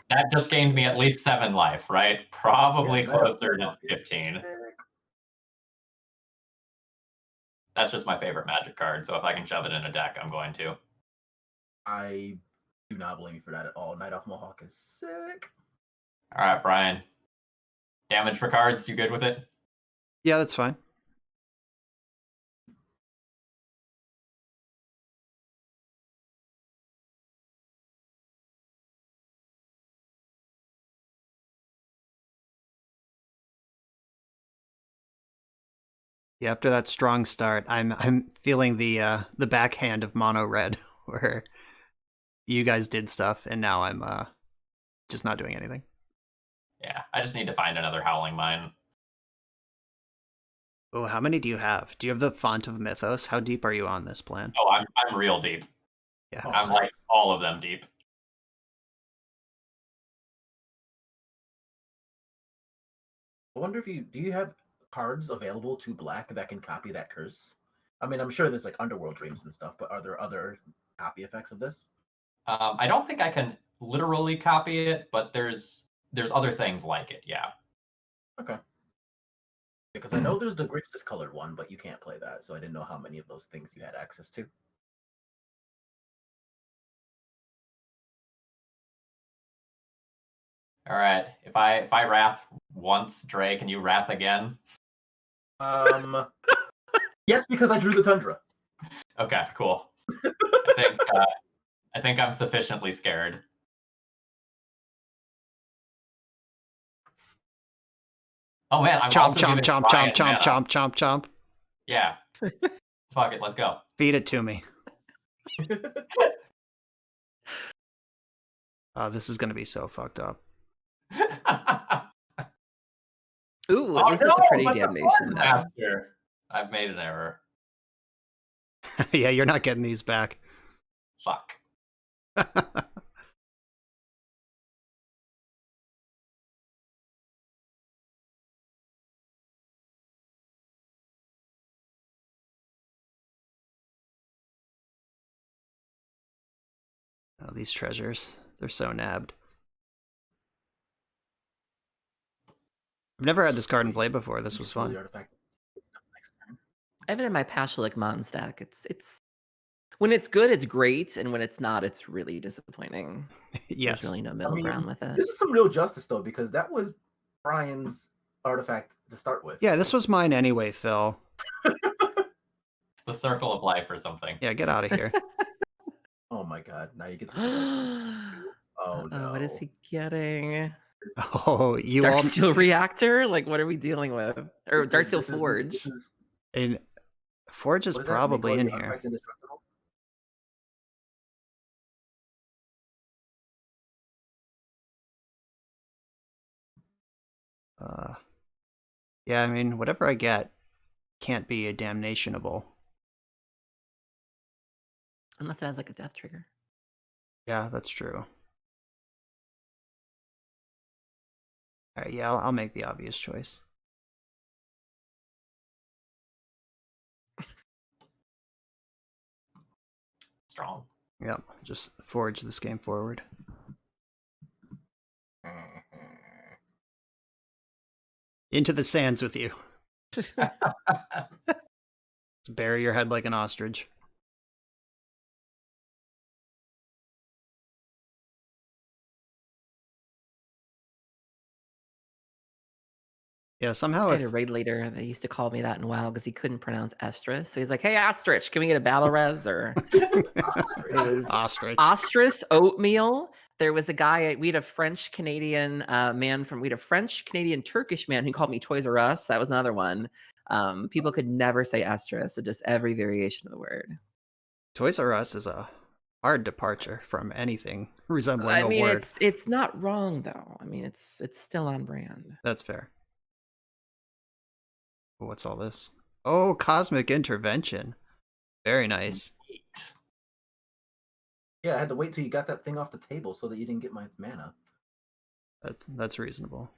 That just gained me at least 7 life, right? Probably Yeah, closer to Nighthawk is 15. sick. That's just my favorite Magic card, so if I can shove it in a deck, I'm going to. I do not blame you for that at all. Night Elf Mohawk is sick. All right, Brian. Damage for cards, you good with it? Yeah, that's fine. Yeah, after that strong start, I'm feeling the backhand of mono red where you guys did stuff and now I'm just not doing anything. Yeah, I just need to find another Howling Mine. Oh, how many do you have? Do you have the Font of Mythos? How deep are you on this plan? Oh, I'm real deep. Yeah. I'm like all of them deep. I wonder if do you have cards available to black that can copy that curse? I mean, I'm sure there's like Underworld Dreams and stuff, but are there other copy effects of this? I don't think I can literally copy it, but there's other things like it. Yeah. Okay. Because I know there's the Grixis colored one, but you can't play that, so I didn't know how many of those things you had access to. All right. If I wrath once, Dre, can you wrath again? Yes, because I drew the tundra. Okay, cool. I think I'm sufficiently scared. Oh man, I'm Chomp, also chomp, giving chomp, Ryan chomp, chomp, mana. chomp, chomp, chomp. Yeah. Fuck it, let's go. Feed it to me. Oh, this is gonna be so fucked up. Ooh, at least it's a pretty damnation. Master. I've made an error. Yeah, you're not getting these back. Fuck. Oh, these treasures. They're so nabbed. I've never had this card in play before. This was fun. I have it in my Pashalik Mon stack. It's when it's good, it's great, and when it's not, it's really disappointing. Yes. There's really no middle ground with it. This is some real justice, though, because that was Brian's artifact to start with. Yeah, this was mine anyway, Phil. It's the circle of life or something. Yeah, get out of here. Oh my god, now you get to Oh no. What is he getting? Oh, you all... Darksteel Reactor? Like, what are we dealing with? Or Darksteel Forge? And Forge is probably in here. Yeah, I mean, whatever I get can't be a damnationable. Unless it has like a death trigger. Yeah, that's true. Alright, yeah, I'll make the obvious choice. Strong. Yep, just forge this game forward. Into the sands with you. Just bury your head like an ostrich. Yeah, somehow I had a raid leader that used to call me that in WoW because he couldn't pronounce Estrus. So he's like, "Hey, Ostrich, can we get a battle res?" Or it was Ostrich. Ostrich oatmeal. There was a guy. We had a French Canadian man from. We had a French Canadian Turkish man who called me Toys R Us. That was another one. People could never say Estrus, so just every variation of the word. Toys R Us is a hard departure from anything resembling a word. I mean, it's not wrong though. I mean, it's still on brand. That's fair. What's all this? Oh, Cosmic Intervention. Very nice. Yeah, I had to wait till you got that thing off the table so that you didn't get my mana. That's reasonable.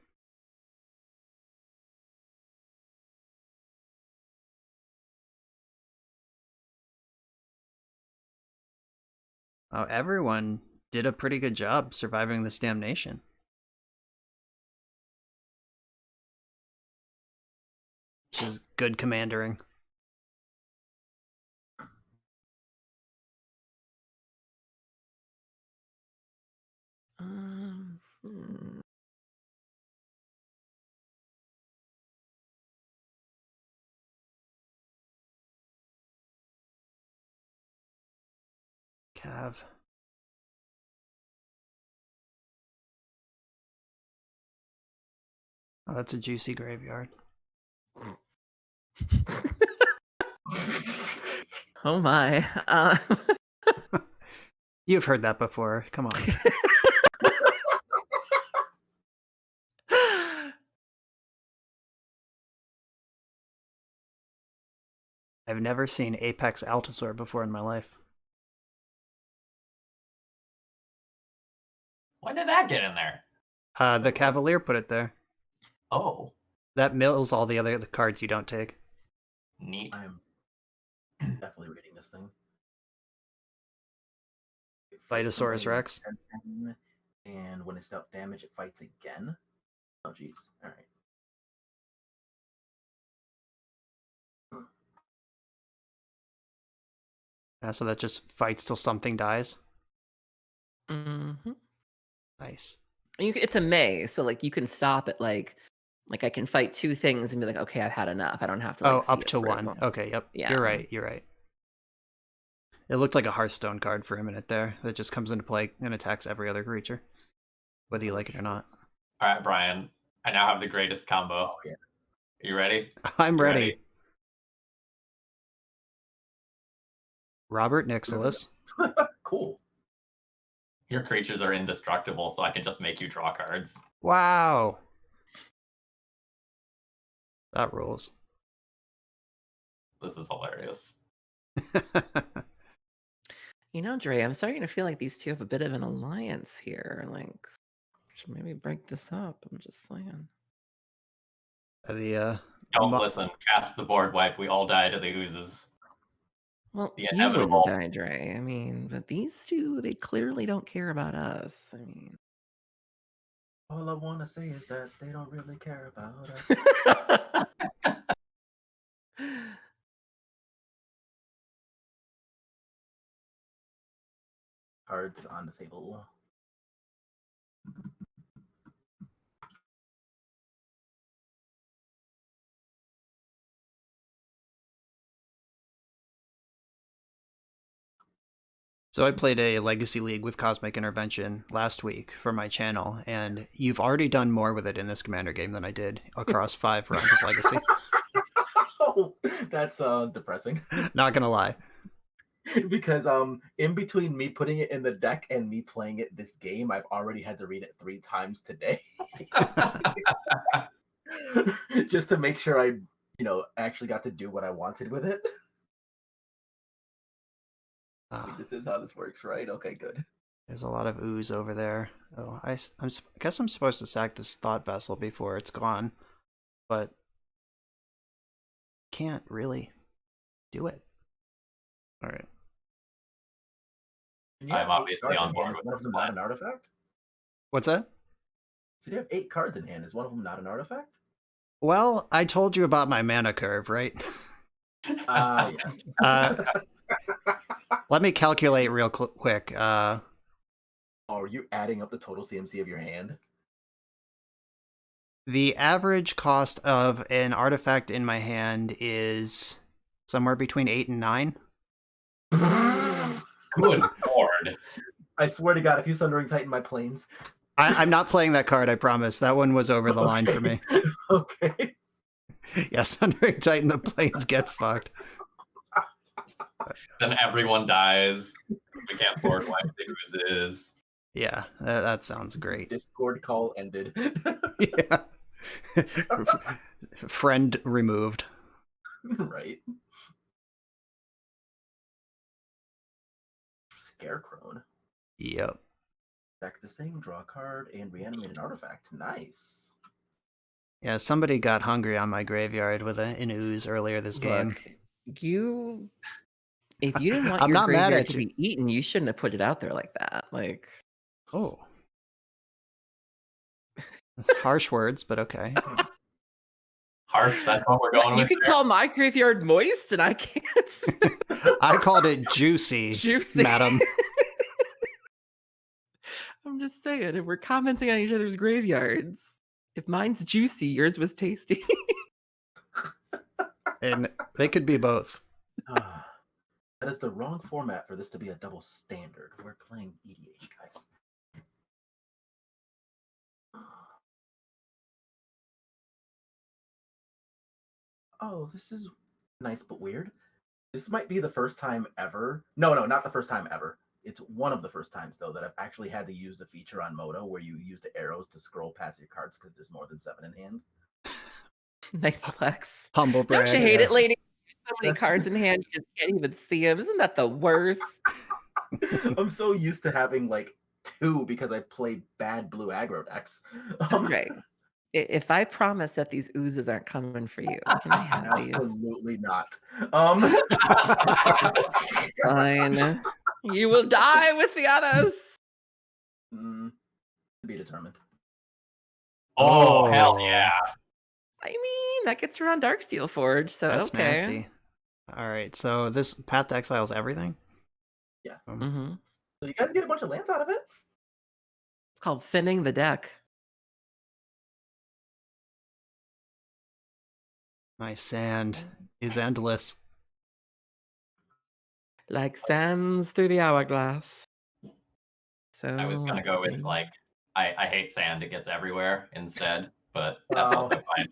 Oh, everyone did a pretty good job surviving this damnation. Which is good commandering. Cav. Oh, that's a juicy graveyard. Oh my. You've heard that before. Come on. I've never seen Apex Altasaur before in my life. When did that get in there? The Cavalier put it there. Oh. That mills all the other cards you don't take. Neat. I'm definitely reading this thing. Vitasaurus Rex. And when it's dealt damage, it fights again. Oh, jeez. All right. So that just fights till something dies? Mm-hmm. Nice. It's a May, so like you can stop at like Like I can fight 2 things and be like, okay, I've had enough. I don't have to like see up it to through. 1. Okay, yep. Yeah. You're right. It looked like a Hearthstone card for a minute there that just comes into play and attacks every other creature, whether you like it or not. All right, Brian. I now have the greatest combo. Oh, yeah. Are you ready? I'm You ready. Robert Nicholas. Cool. Your creatures are indestructible, so I can just make you draw cards. Wow. That rules. This is hilarious. You know, Dre, I'm starting to feel like these 2 have a bit of an alliance here. Like, should maybe break this up. I'm just saying. Don't listen. Cast the board wipe. We all die to the oozes. Well, The you inevitable. wouldn't die, Dre. I mean, but these 2, they clearly don't care about us. I mean, All I want to say is that they don't really care about us. Cards on the table. So I played a Legacy League with Cosmic Intervention last week for my channel, and you've already done more with it in this Commander game than I did across 5 rounds of Legacy. Oh, that's depressing. Not gonna lie. Because in between me putting it in the deck and me playing it this game, I've already had to read it 3 times today. Just to make sure I, actually got to do what I wanted with it. This is how this works, right? Okay, good. There's a lot of ooze over there. Oh, I guess I'm supposed to sack this Thought Vessel before it's gone, but can't really do it. All right. I'm obviously on board with one of them not an artifact? What's that? So you have 8 cards in hand. Is one of them not an artifact? Well, I told you about my mana curve, right? Yes. Let me calculate real quick. Are you adding up the total CMC of your hand? The average cost of an artifact in my hand is somewhere between 8 and 9. Good lord. I swear to God, if you Sundering Titan my planes. I'm not playing that card, I promise. That one was over the line for me. Okay. Yeah, Sundering Titan, the planes get fucked. Then everyone dies. We can't board wipe the oozes. Yeah, that sounds great. Discord call ended. Yeah. Friend removed. Right. Scarecrow. Yep. Sack this thing, draw a card, and reanimate an artifact. Nice. Yeah, somebody got hungry on my graveyard with an ooze earlier this game. If you didn't want your graveyard to be eaten, you shouldn't have put it out there like that. Like, oh, that's harsh words, but okay. Harsh, that's what we're going you with. You can call my graveyard moist, and I can't. I called it juicy, madam. I'm just saying, if we're commenting on each other's graveyards, if mine's juicy, yours was tasty. And they could be both. That is the wrong format for this to be a double standard. We're playing EDH, guys. Oh, this is nice but weird. This might be the first time ever. No, not the first time ever. It's one of the first times, though, that I've actually had to use the feature on Moto where you use the arrows to scroll past your cards because there's more than 7 in hand. Nice flex. Humble brag. Don't you hate it, lady? There's so many cards in hand, you just can't even see them. Isn't that the worst? I'm so used to having, 2 because I play bad blue aggro decks. Right. If I promise that these oozes aren't coming for you, can I have Absolutely not. Fine. You will die with the others. To be determined. Oh, hell yeah. I mean, that gets around Darksteel Forge, so that's okay. nasty. All right, so this Path to Exile is everything? Yeah. Mm-hmm. So you guys get a bunch of lands out of it? It's called thinning the deck. My sand is endless. Like sands through the hourglass. So I was gonna go with like I hate sand, it gets everywhere instead, but that's also fine.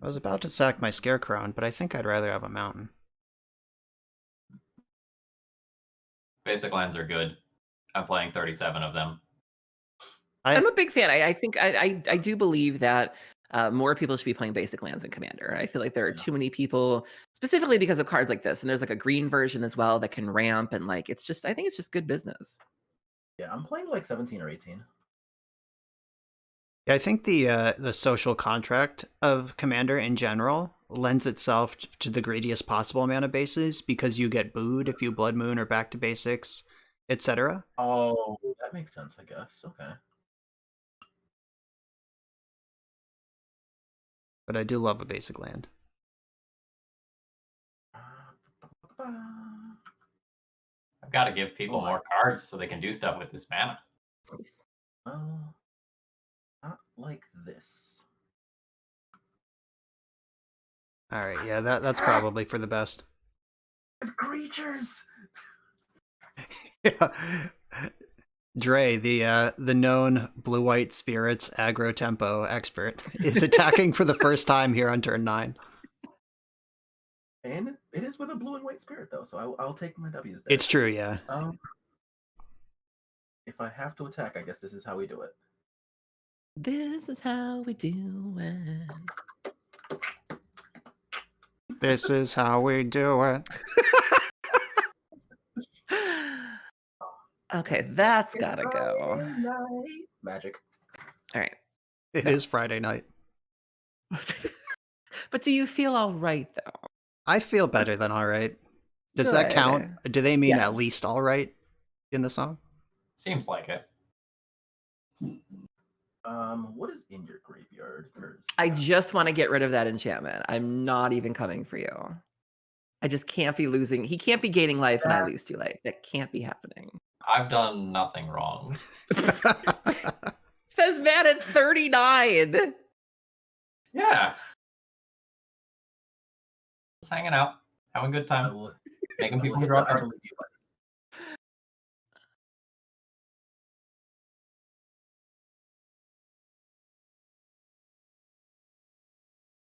I was about to sack my Scarecrow, but I think I'd rather have a mountain. Basic lands are good. I'm playing 37 of them. I'm a big fan. I think I do believe that more people should be playing basic lands in Commander. I feel like there are too many people, specifically because of cards like this. And there's like a green version as well that can ramp, and like it's just I think it's just good business. Yeah, I'm playing like 17 or 18. Yeah, I think the social contract of Commander in general lends itself to the greediest possible mana bases because you get booed if you Blood Moon or back to basics, etc. Oh, that makes sense, I guess. Okay. But I do love a basic land. I've got to give people more cards so they can do stuff with this mana. Not like this. All right, yeah, that's probably for the best. Creatures. Yeah. Dre, the known blue-white spirits aggro tempo expert, is attacking for the first time here on turn 9. And it is with a blue and white spirit, though, so I'll take my W's there. It's true, yeah. If I have to attack, I guess this is how we do it. This is how we do it. This is how we do it. Okay, that's gotta go. Magic. All right. It is Friday night. But do you feel all right, though? I feel better than all right. Does Good. that count? Do they mean Yes. at least all right in the song? Seems like it. What is in your graveyard? I just want to get rid of that enchantment. I'm not even coming for you. I just can't be losing. He can't be gaining life and I lose 2 life. That can't be happening. I've done nothing wrong. Says Matt at 39. Yeah. Just hanging out, having a good time, making people draw I cards. believe you.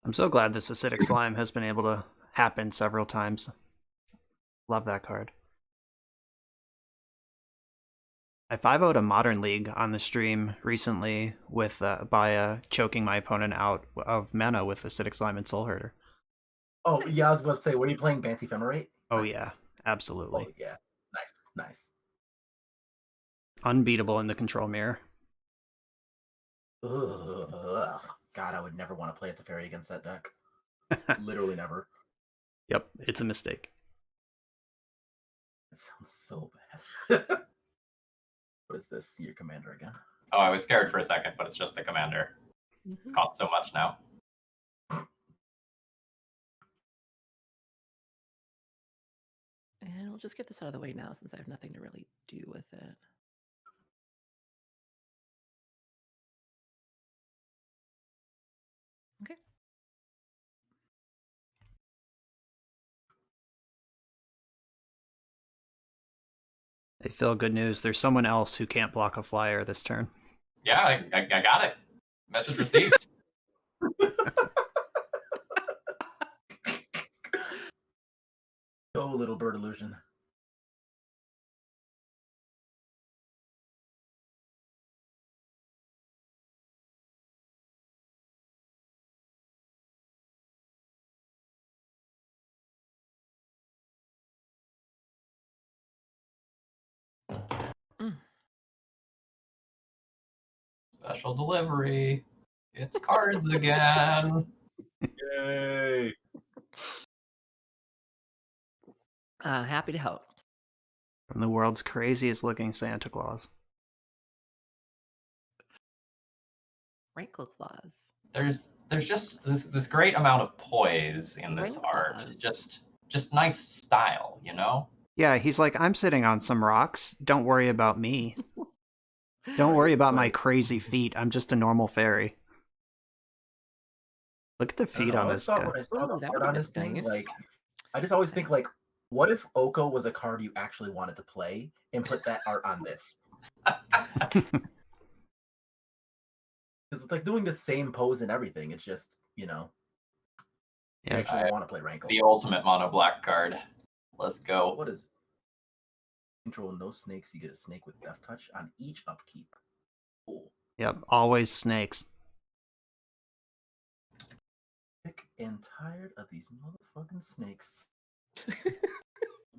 I'm so glad this acidic slime has been able to happen several times. Love that card. I 5-0'd a Modern League on the stream recently with by choking my opponent out of mana with acidic slime and Soul Herder. Oh, yeah, I was about to say, were you playing Banty Ephemerate? Oh Nice. yeah, absolutely. Oh yeah, nice. Unbeatable in the control mirror. Ugh. God, I would never want to play a Teferi against that deck. Literally never. Yep, it's a mistake. It sounds so bad. What is this? Your commander again? Oh, I was scared for a second, but it's just the commander. Mm-hmm. Costs so much now. And we'll just get this out of the way now since I have nothing to really do with it. Okay. Hey Phil, good news. There's someone else who can't block a flyer this turn. Yeah, I got it. Message received. Oh, little bird illusion. Special delivery. It's cards again. Yay! Happy to help. From the world's craziest looking Santa Claus. Rankle Claws. There's just this great amount of poise in this Rain art. claws. Just nice style, you know? Yeah, he's like, I'm sitting on some rocks. Don't worry about me. Don't worry about my Like, crazy feet. I'm just a normal fairy. Look at the I don't feet know. I on always this thought guy. when I saw Ooh, the that art would on have this been thing, nice. like, I just always think, like, what if Oko was a card you actually wanted to play and put that art on this? Because it's like doing the same pose and everything. It's just, you Yeah. actually want to play Rankle. The ultimate mono black card. Let's go. What is control no snakes? You get a snake with Death Touch on each upkeep. Cool. Yep. Always snakes. Sick and tired of these motherfucking snakes.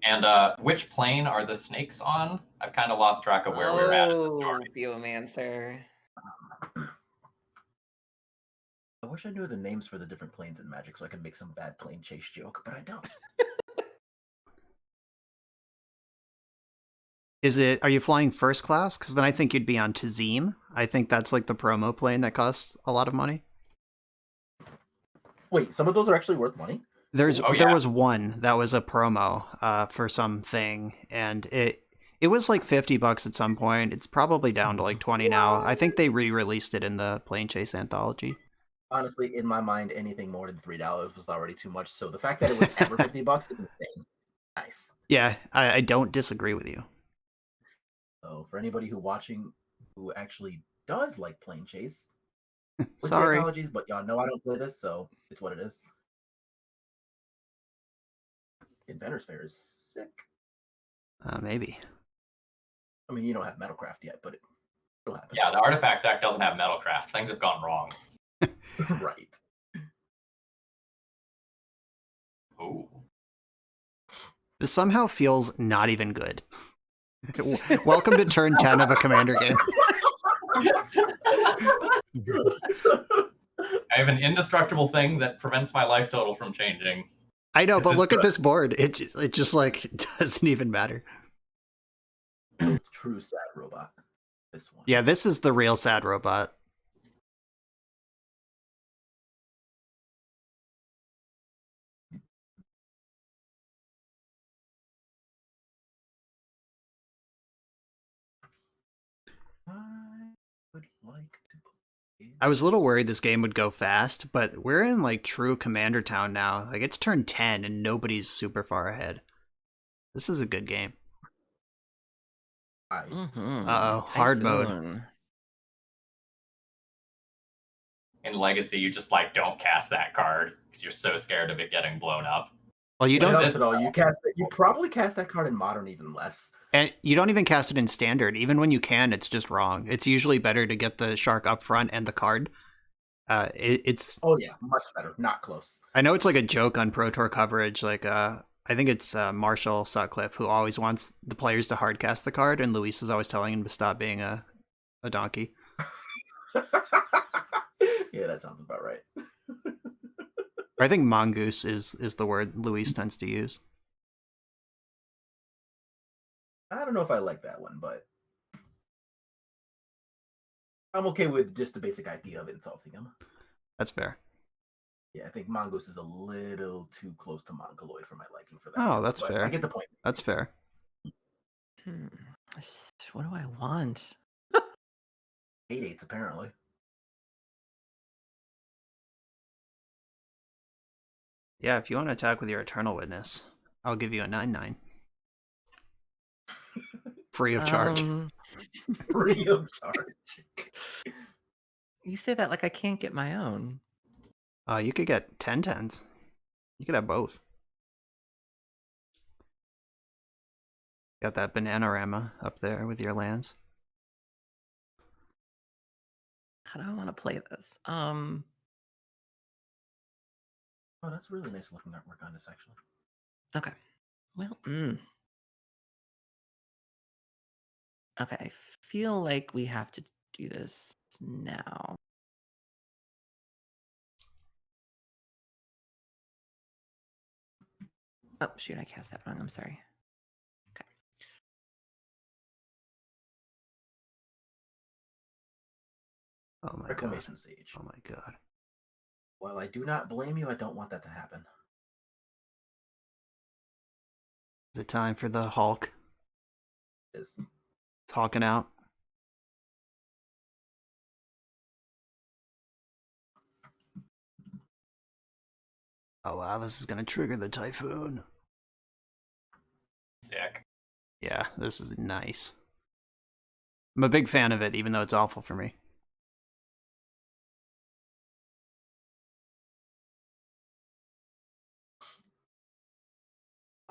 And which plane are the snakes on? I've kind of lost track of where we were at in the story. Biomancer. I wish I knew the names for the different planes in Magic so I could make some bad plane chase joke, but I don't. Are you flying first class? Because then I think you'd be on Tazim. I think that's like the promo plane that costs a lot of money. Wait, some of those are actually worth money? There yeah. was one that was a promo for something, and it was like $50 at some point. It's probably down to like 20 now. I think they re-released it in the Plane Chase anthology. Honestly, in my mind, anything more than $3 was already too much. So the fact that it was ever $50 is insane. Nice. Yeah, I don't disagree with you. So for anybody who actually does like Plane Chase, with Sorry. technologies, but y'all know I don't play this, so it's what it is. Inventor's Fair is sick. Maybe. I mean, you don't have Metalcraft yet, but it'll happen. Yeah, the artifact deck doesn't have Metalcraft. Things have gone wrong. Right. Ooh. This somehow feels not even good. Welcome to turn 10 of a Commander game. I have an indestructible thing that prevents my life total from changing. I know, but look at this board. It just like doesn't even matter. True sad robot. This one. Yeah, this is the real sad robot. I would like to play. I was a little worried this game would go fast, but we're in like true Commander Town now. Like it's turned 10 and nobody's super far ahead. This is a good game. Uh-oh, hard mode. In Legacy, you just like don't cast that card because you're so scared of it getting blown up. Well, you It don't, helps at all. You probably cast that card in Modern even less. and you don't even cast it in Standard. Even when you can, it's just wrong. It's usually better to get the shark up front and the card. It's Oh yeah, much better. Not close. I know it's like a joke on Pro Tour coverage. Like I think it's Marshall Sutcliffe who always wants the players to hard cast the card, and Luis is always telling him to stop being a donkey. Yeah, that sounds about right. I think mongoose is the word Luis tends to use. I don't know if I like that one, but I'm okay with just the basic idea of insulting him. That's fair. Yeah, I think mongoose is a little too close to mongoloid for my liking for that. Oh, that's but fair. I get the point. That's fair. What do I want? 8/8s apparently. Yeah, if you want to attack with your Eternal Witness, I'll give you a 9/9. Free of charge. Free of charge. You say that like I can't get my own. You could get 10/10s. You could have both. Got that Bananarama up there with your lands. How do I want to play this? Oh, that's really nice looking artwork on this actually. Okay. Well, okay. I feel like we have to do this now. Oh, shoot, I cast that wrong. I'm sorry. Okay. Oh my Reclamation god. Sage. Oh my god. While I do not blame you, I don't want that to happen. Is it time for the Hulk? Is It's hulking out. Oh wow, this is gonna trigger the Typhoon. Sick. Yeah, this is nice. I'm a big fan of it, even though it's awful for me.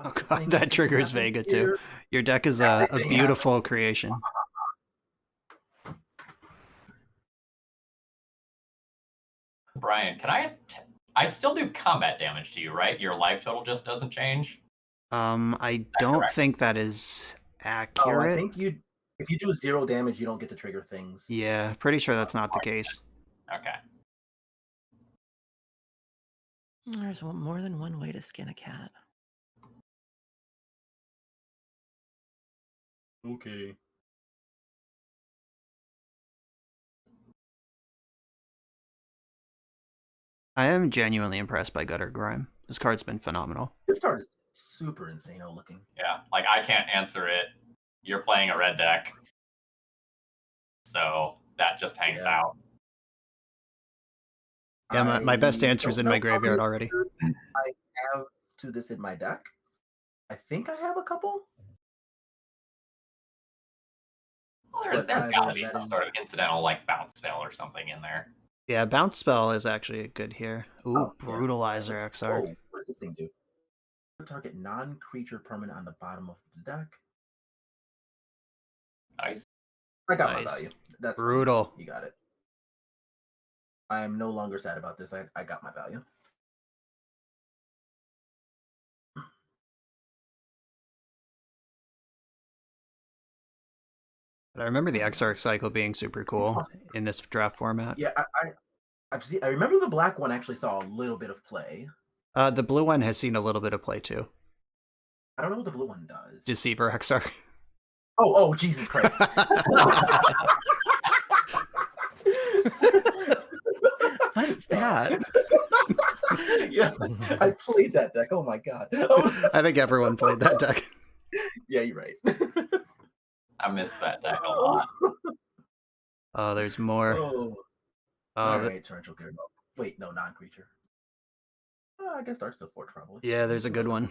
Oh god, that triggers Vega too. Your deck is a beautiful creation. Brian, I still do combat damage to you, right? Your life total just doesn't change? I don't correct? think that is Oh, I accurate. think if you do 0 damage, you don't get to trigger things. Yeah, pretty sure that's not the case. Okay. There's more than one way to skin a cat. Okay. I am genuinely impressed by Gutter Grime. This card's been phenomenal. This card is super insane looking. Yeah, like I can't answer it. You're playing a red deck. So that just hangs out. Yeah, my best answer's in my graveyard already. I have to this in my deck. I think I have a couple. Well, there's gotta be some sort of incidental like bounce spell or something in there. Yeah, bounce spell is actually good here. Ooh, Brutalizer XR. Oh, what does this thing do? Target non-creature permanent on the bottom of the deck. Nice. I got my value. That's brutal. Fine. You got it. I am no longer sad about this. I got my value. But I remember the Exarch cycle being super cool in this draft format. Yeah, I remember the black one actually saw a little bit of play. The blue one has seen a little bit of play too. I don't know what the blue one does. Deceiver Exarch. Oh, Jesus Christ. What is that? Yeah, I played that deck. Oh my god. I think everyone played that deck. Yeah, you're right. I missed that deck a lot. Oh, there's more. Alright, Torrential Gear. Wait, no, non-creature. I guess Darksteel Forge probably. Yeah, there's a good one.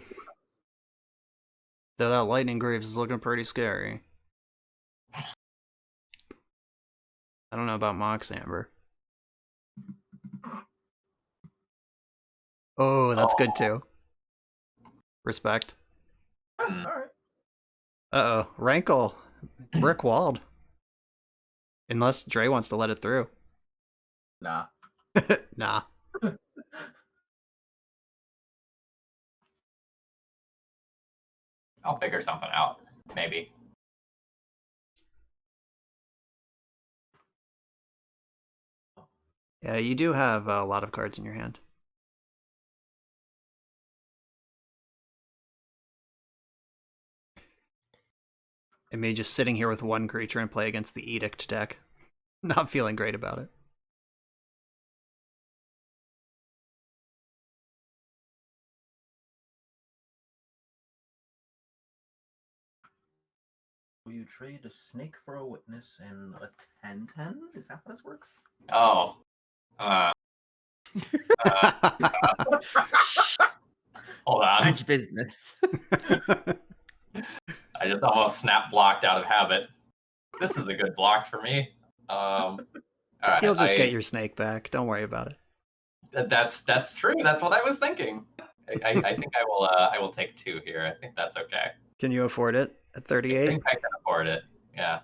Though that Lightning Greaves is looking pretty scary. I don't know about Mox Amber. Oh, that's good too. Respect. Alright. Uh-oh. Rankle. Brick walled. Unless Dre wants to let it through. Nah. Nah. I'll figure something out, maybe. Yeah, you do have a lot of cards in your hand. And me just sitting here with one creature and play against the Edict deck. Not feeling great about it. Will you trade a snake for a witness and a 10/10? Is that how this works? Oh. Hold on. Much business. I just almost snap blocked out of habit. This is a good block for me. All right, You'll just get your snake back. Don't worry about it. That's true. That's what I was thinking. I think I will take 2 here. I think that's okay. Can you afford it at 38? I think I can afford it. Yeah.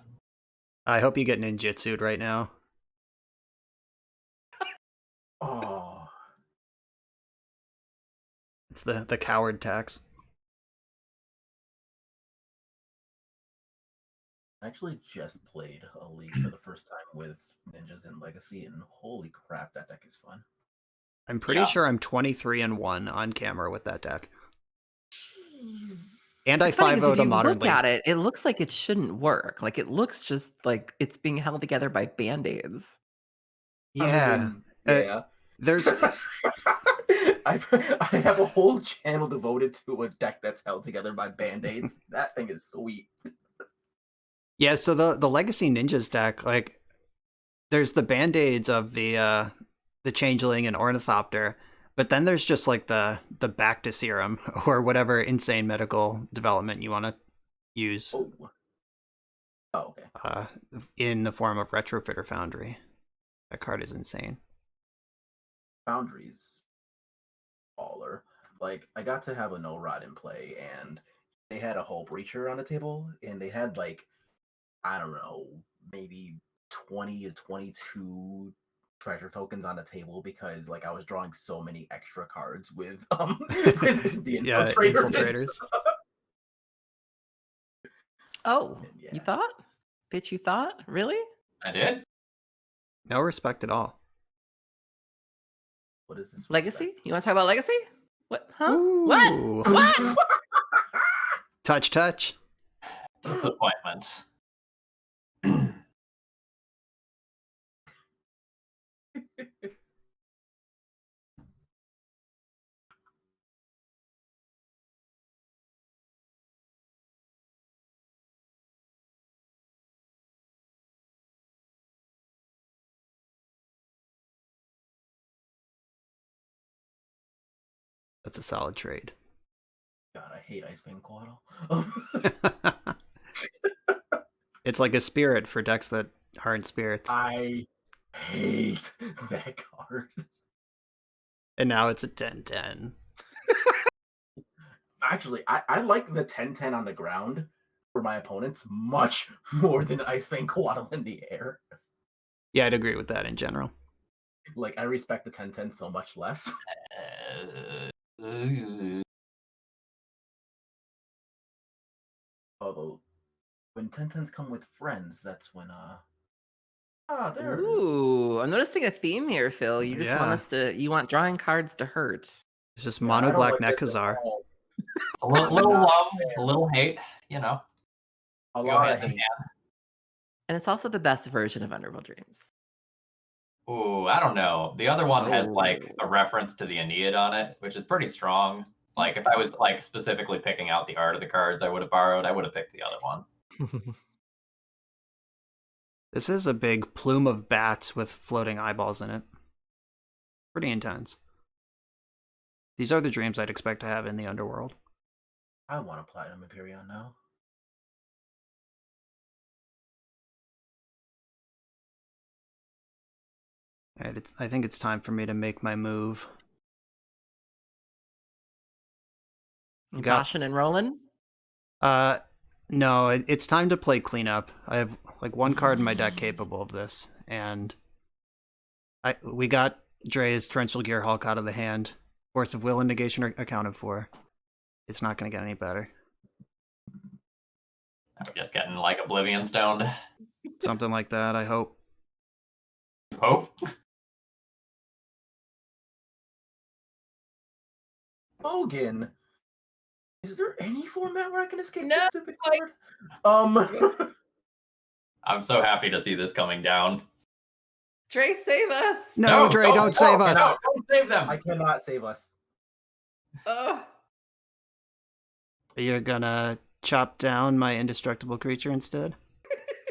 I hope you get ninjutsu'd right now. Oh. It's the coward tax. I actually just played a league for the first time with ninjas in Legacy, and holy crap, that deck is fun. I'm pretty sure I'm 23-1 on camera with that deck. And I 5-0'd a modern league. Look at it, it looks like it shouldn't work. Like it looks just like it's being held together by band-aids. Yeah. Yeah. There's I have a whole channel devoted to a deck that's held together by band-aids. That thing is sweet. Yeah, so the Legacy Ninjas deck, like, there's the band-aids of the Changeling and Ornithopter, But then there's just like the Bacta serum or whatever insane medical development you want to use. Oh, okay. In the form of Retrofitter Foundry. That card is insane. Foundries, baller. Like, I got to have a no rod in play, and they had a whole breacher on the table, and they had like, I don't know, maybe 20 to 22 treasure tokens on the table because like I was drawing so many extra cards with with the infiltrators. Oh, Yeah. you thought? Bitch, you thought? Really? I did. No respect at all. What is this? Legacy? Respect? You want to talk about Legacy? What? Huh? Ooh. What? What? Touch. Disappointment. That's a solid trade. God, I hate Ice Vein Coatl. It's like a spirit for decks that aren't spirits. I hate that card. And now it's a 10/10. Actually, I like the 10/10 on the ground for my opponents much more than Ice Vein Coatl in the air. Yeah, I'd agree with that in general. Like, I respect the 10/10 so much less. Although, when 10/10s come with friends, that's when, there it is. Ooh, I'm noticing a theme here, Phil. You just want you want drawing cards to hurt. It's just Yeah, mono I don't black like this at Nekazar. all. A little love, a little hate, you know. A Go lot of hand in hate. And it's also the best version of Underworld Dreams. Ooh, I don't know. The other one has like Oh. a reference to the Aeneid on it, which is pretty strong. Like if I was like specifically picking out the art of the cards I would have borrowed, I would have picked the other one. This is a big plume of bats with floating eyeballs in it. Pretty intense. These are the dreams I'd expect to have in the underworld. I want a Platinum Imperion now. All right, I think it's time for me to make my move. Boshing and rolling? No, it's time to play cleanup. I have like one card in my deck capable of this, and we got Dre's Torrential Gear Hulk out of the hand. Force of Will and Negation are accounted for. It's not going to get any better. I'm just getting like Oblivion stoned. Something like that, I hope. Hope. Logan, is there any format where I can escape No, this stupid card? I'm so happy to see this coming down. Dre, save us! No, Dre, don't save us! No, don't save them! I cannot save us. You're gonna chop down my indestructible creature instead?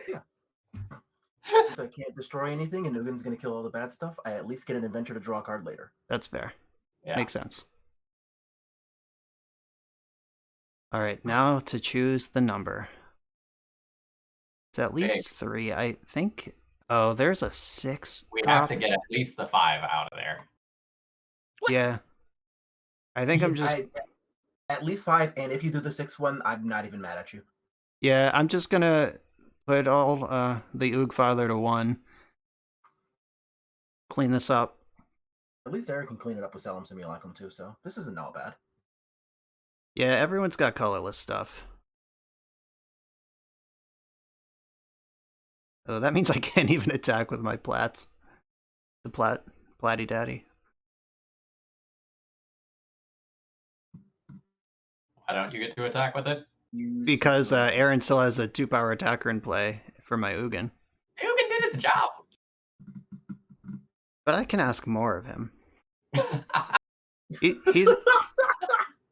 Yeah. Since I can't destroy anything and Nugan's gonna kill all the bad stuff, I at least get an adventure to draw a card later. That's fair. Yeah. Makes sense. All right, now to choose the number. It's at least 3, I think. Oh, there's a 6. We have to get at least the 5 out of there. What? Yeah. I think I'm just... At least 5, and if you do the 6th one, I'm not even mad at you. Yeah, I'm just gonna put all the Oog Father to 1. Clean this up. At least Erin can clean it up with Salem Simulacrum too, so this isn't all bad. Yeah, everyone's got colorless stuff. Oh, that means I can't even attack with my plats. The Platty Daddy. Why don't you get to attack with it? Because Erin still has a 2-power attacker in play for my Ugin. Ugin did its job. But I can ask more of him.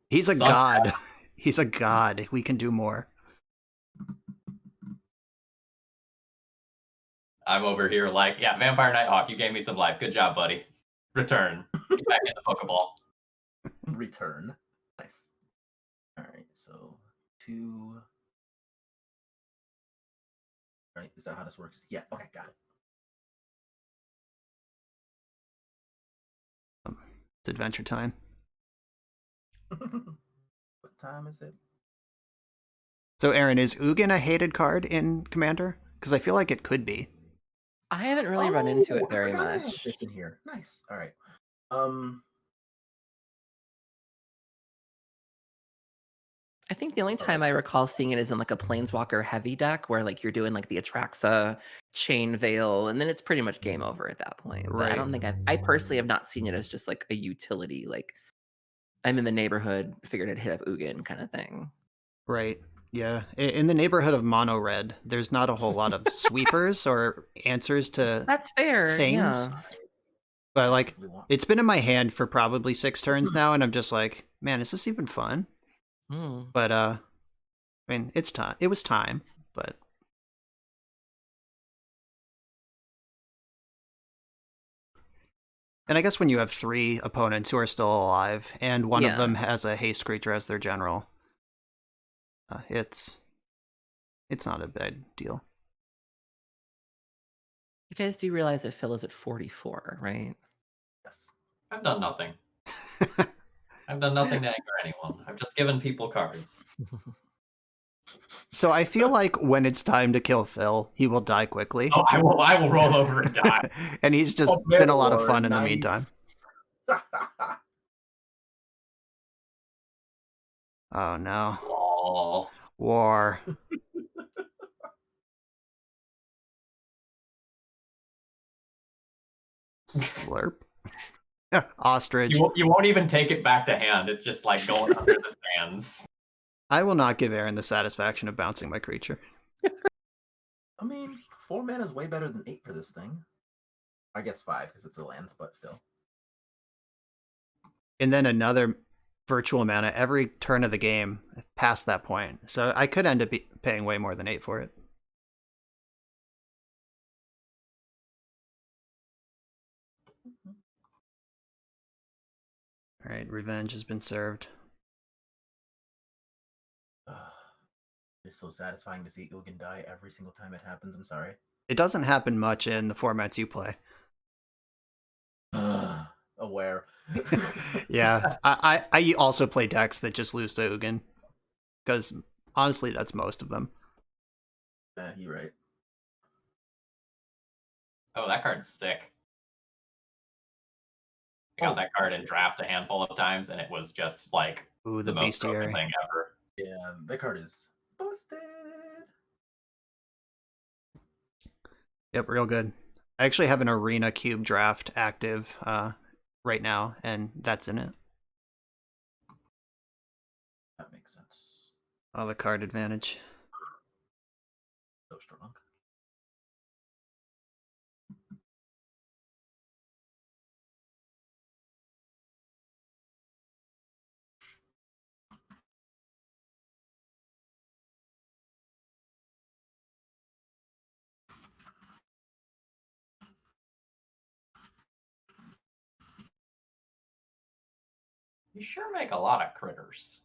He's a god. He's a god. We can do more. I'm over here like, yeah, Vampire Nighthawk, you gave me some life. Good job, buddy. Return. Get back in the Pokeball. Return. Nice. All right, so 2. Right, is that how this works? Yeah. Okay, got it. It's adventure time. What time is it? So, Erin, is Ugin a hated card in Commander? Because I feel like it could be. I haven't really run into it I very forgot I have much. this in here. Nice. All right. I think the only time I recall seeing it is in like a Planeswalker heavy deck where like you're doing like the Atraxa Chain Veil, and then it's pretty much game over at that point. But I don't think I personally have not seen it as just like a utility, like I'm in the neighborhood, figured I'd hit up Ugin kind of thing. Right. Yeah. In the neighborhood of Mono Red, there's not a whole lot of sweepers or answers to That's fair. things. Yeah. But like, it's been in my hand for probably 6 turns now, and I'm just like, man, is this even fun? But I mean, it's time. It was time, but and I guess when you have 3 opponents who are still alive, and one of them has a haste creature as their general, it's not a bad deal. You guys do realize that Phil is at 44, right? Yes. I've done nothing. I've done nothing to anger anyone. I've just given people cards. So I feel like when it's time to kill Phil, he will die quickly. Oh, I will roll over and die. And he's just been a lot of fun in the meantime. Oh no. Oh. War. Slurp. Ostrich. You won't even take it back to hand. It's just like going under the sands. I will not give Erin the satisfaction of bouncing my creature. I mean, 4 mana is way better than 8 for this thing. I guess 5 because it's a land, but still. And then another virtual mana every turn of the game past that point. So I could end up paying way more than 8 for it. All right, revenge has been served. It's so satisfying to see Ugin die every single time it happens. I'm sorry. It doesn't happen much in the formats you play. Aware. Yeah, I also play decks that just lose to Ugin. Because honestly, that's most of them. Yeah, you're right. Oh, that card's sick. I got that card in draft a handful of times, and it was just like the most broken bestiary thing ever. Yeah, that card is busted. Yep, real good. I actually have an Arena Cube draft active right now, and that's in it. That makes sense. Oh, the card advantage. So strong. You sure make a lot of critters.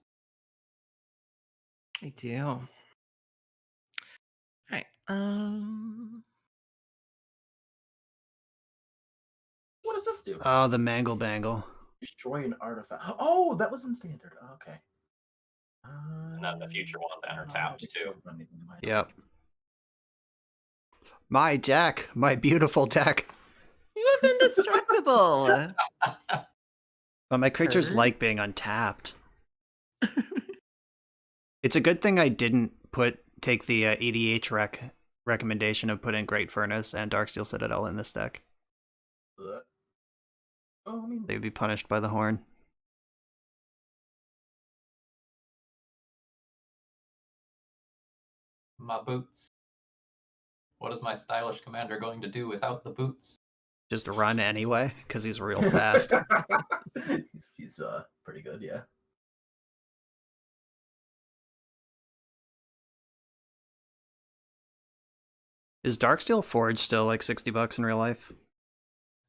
I do. All right. What does this do? Oh, the Mangle Bangle. Destroy an artifact. Oh, that was in standard. Okay. And then the future ones enter tapped too. Yep. My deck. My beautiful deck. You have Indestructible. But my creatures like being untapped. It's a good thing I didn't take the EDH recommendation of putting Great Furnace and Darksteel Citadel in this deck. Oh, I mean, They'd be punished by the Horn. My boots. What is my stylish commander going to do without the boots? Just run anyway, because he's real fast. he's pretty good, yeah. Is Darksteel Forge still like $60 in real life?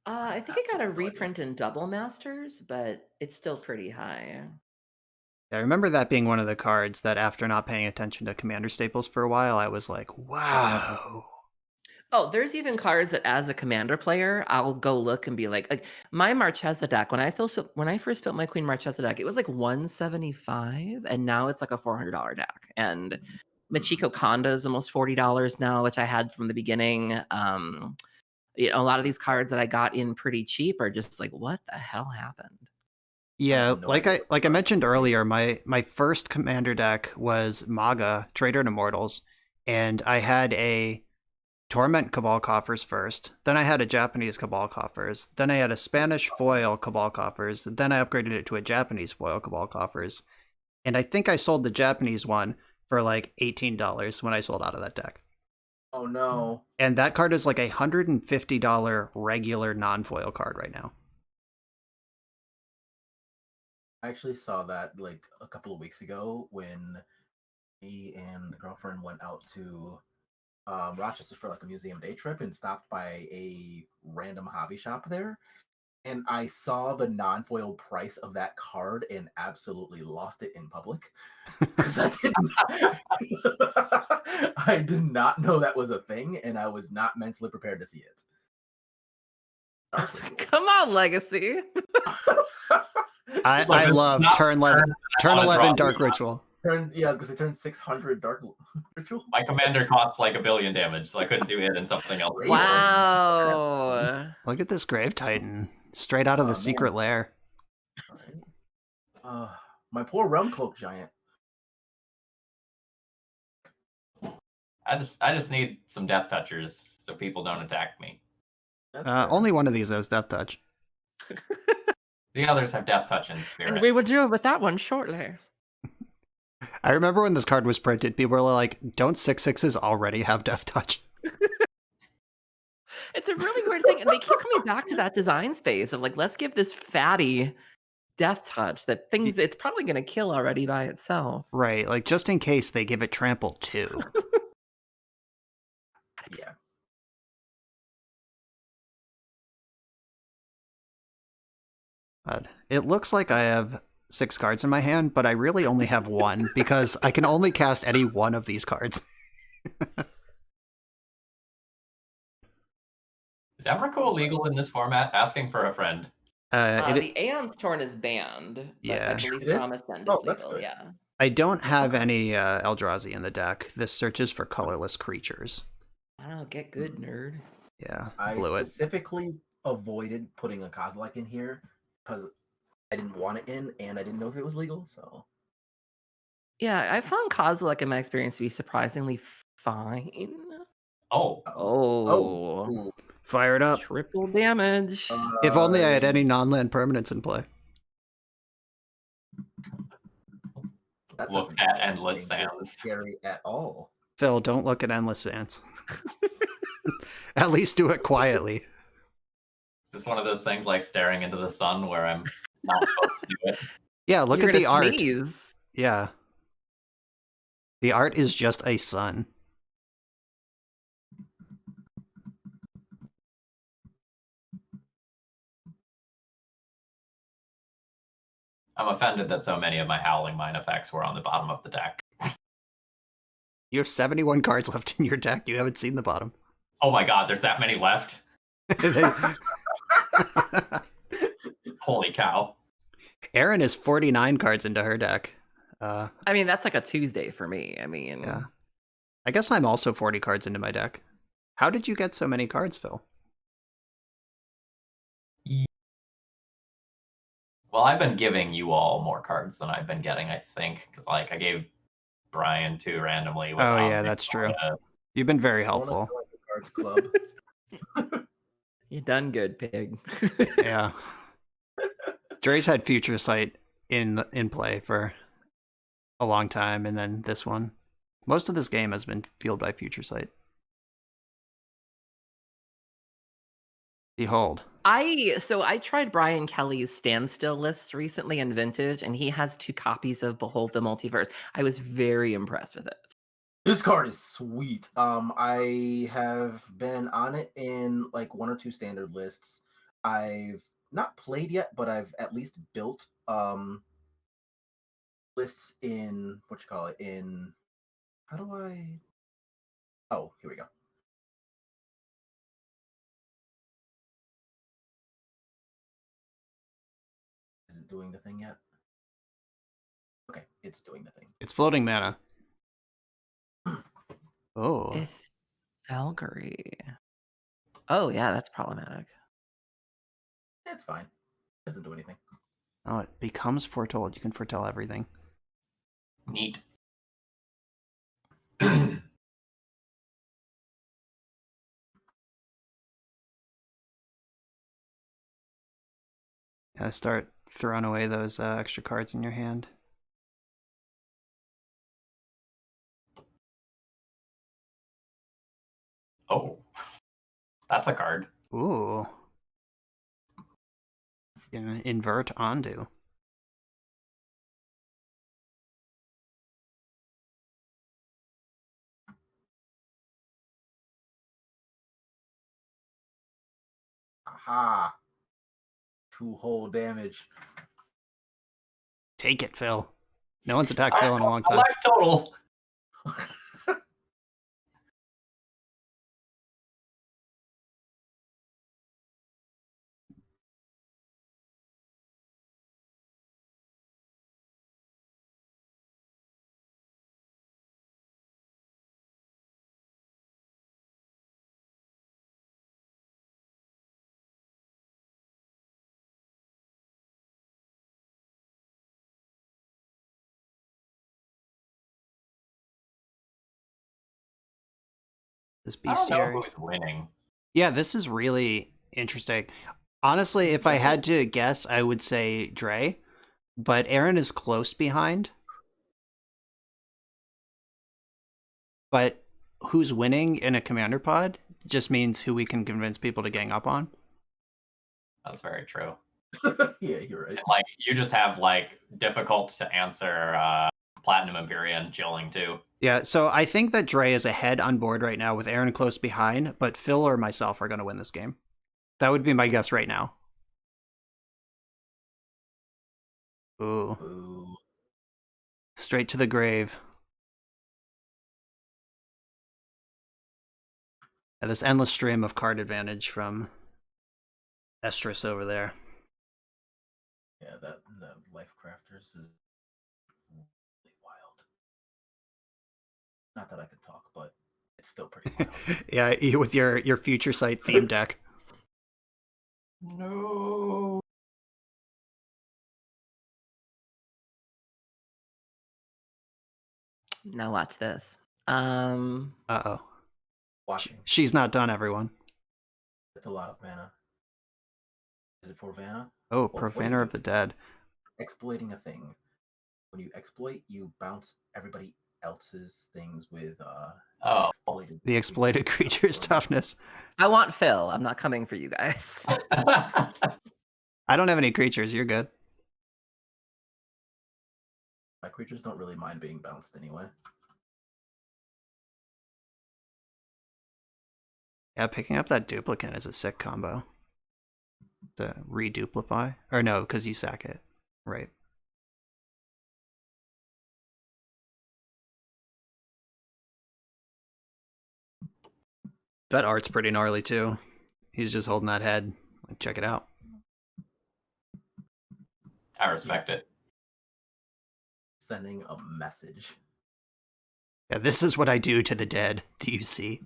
I think it got a reprint in Double Masters, but it's still pretty high. I remember that being one of the cards that after not paying attention to Commander staples for a while, I was like, wow. Oh, there's even cards that as a Commander player, I'll go look and be like my Marchesa deck, when I first built my Queen Marchesa deck, it was like 175, and now it's like a $400 deck. And Machiko Kondo is almost $40 now, which I had from the beginning. A lot of these cards that I got in pretty cheap are just like, what the hell happened? Yeah, no like idea. I mentioned earlier, my first Commander deck was Maga, Trader in Immortals, and I had a Torment Cabal Coffers first, then I had a Japanese Cabal Coffers, then I had a Spanish foil Cabal Coffers, then I upgraded it to a Japanese foil Cabal Coffers, and I think I sold the Japanese one for like $18 when I sold out of that deck. Oh no. And that card is like a $150 regular non-foil card right now. I actually saw that like a couple of weeks ago when me and the girlfriend went out to Rochester for like a museum day trip and stopped by a random hobby shop there. And I saw the non-foil price of that card and absolutely lost it in public. Because I did not know that was a thing, and I was not mentally prepared to see it. Come on, Legacy. I love turn 11 Dark Ritual. I was gonna say turn 600 Dark Ritual. My commander costs like 1 billion damage, so I couldn't do it in something else. Wow. Look at this Grave Titan. Straight out of the secret lair. My poor Realm Cloak Giant. I just need some Death Touchers so people don't attack me. Only one of these has Death Touch. The others have Death Touch and Spirit. And we will deal with that one shortly. I remember when this card was printed, people were like, don't 6/6s already have Death Touch? It's a really weird thing. And they keep coming back to that design space of like, let's give this fatty Death Touch that things it's probably going to kill already by itself. Right, like just in case they give it trample too. Yeah. It looks like I have 6 cards in my hand, but I really only have 1 because I can only cast any one of these cards. Is Emrakul illegal in this format? Asking for a friend. The Aeon's Torn is banned. Yeah. I believe It is? Promised End Oh, is that's legal, good. yeah. I don't have any Eldrazi in the deck. This searches for colorless creatures. Oh, get good, nerd. Yeah, I blew it. specifically avoided putting a Kozilek in here because I didn't want it in and I didn't know if it was legal, so. Yeah, I found Kozilek in my experience to be surprisingly fine. Oh. Fire it up. Triple damage. If only I had any non-land permanents in play. Looks at Endless Sands. Scary at all. Phil, don't look at Endless Sands. At least do it quietly. Is this one of those things like staring into the sun where I'm not supposed to do it? Yeah, look You're at the gonna art. sneeze. Yeah. The art is just a sun. I'm offended that so many of my Howling Mine effects were on the bottom of the deck. You have 71 cards left in your deck. You haven't seen the bottom. Oh my god, there's that many left? Holy cow. Erin is 49 cards into her deck. I mean, that's like a Tuesday for me. I mean, Yeah. I guess I'm also 40 cards into my deck. How did you get so many cards, Phil? Well, I've been giving you all more cards than I've been getting, I think. Because, like, I gave Brian 2 randomly. Oh, yeah, that's true. You've been very helpful. Cards Club. You done good, pig. Yeah. Dre's had Future Sight in play for a long time, and then this one. Most of this game has been fueled by Future Sight. Behold. I tried Brian Kelly's standstill list recently in Vintage, and he has 2 copies of Behold the Multiverse. I was very impressed with it. This card is sweet. I have been on it in like 1 or 2 standard lists. I've not played yet, but I've at least built lists in in how do I? Oh, here we go. Is it doing the thing yet? Okay, it's doing the thing. It's floating mana. Oh. If Valkyrie. Oh yeah, that's problematic. It's fine. Doesn't do anything. Oh, it becomes foretold. You can foretell everything. Neat. Yeah, start throwing away those extra cards in your hand. Oh, that's a card. Ooh. Invert onto. Aha! 2 whole damage. Take it, Phil. No one's attacked Phil in a long A time. life total. This I don't know bestiary. who's winning. Yeah, this is really interesting. Honestly, if I had to guess, I would say Dre, but Erin is close behind. But who's winning in a commander pod just means who we can convince people to gang up on. That's very true. Yeah, you're right. And, like, you just have like difficult to answer Platinum Empyrean chilling too. Yeah, so I think that Dre is ahead on board right now with Erin close behind, but Phil or myself are going to win this game. That would be my guess right now. Ooh. Ooh. Straight to the grave. Yeah, this endless stream of card advantage from Estrus over there. Yeah, that Life Crafters is really wild. Not that I could talk, but it's still pretty wild. Yeah, with your future sight theme deck. No. Now watch this. Uh-oh. Watching. She's not done, everyone. It's a lot of mana. Is it for Vanna? Oh, Well, Profaner of the Dead. Exploiting a thing. When you exploit, you bounce everybody else's things with exploited. The exploited creature's toughness. I want Phil. I'm not coming for you guys. I don't have any creatures. You're good. My creatures don't really mind being bounced anyway. Yeah, picking up that duplicate is a sick combo. To reduplify? Or no, because you sack it. Right. That art's pretty gnarly too. He's just holding that head. Like, check it out. I respect it. Sending a message. Yeah, this is what I do to the dead. Do you see?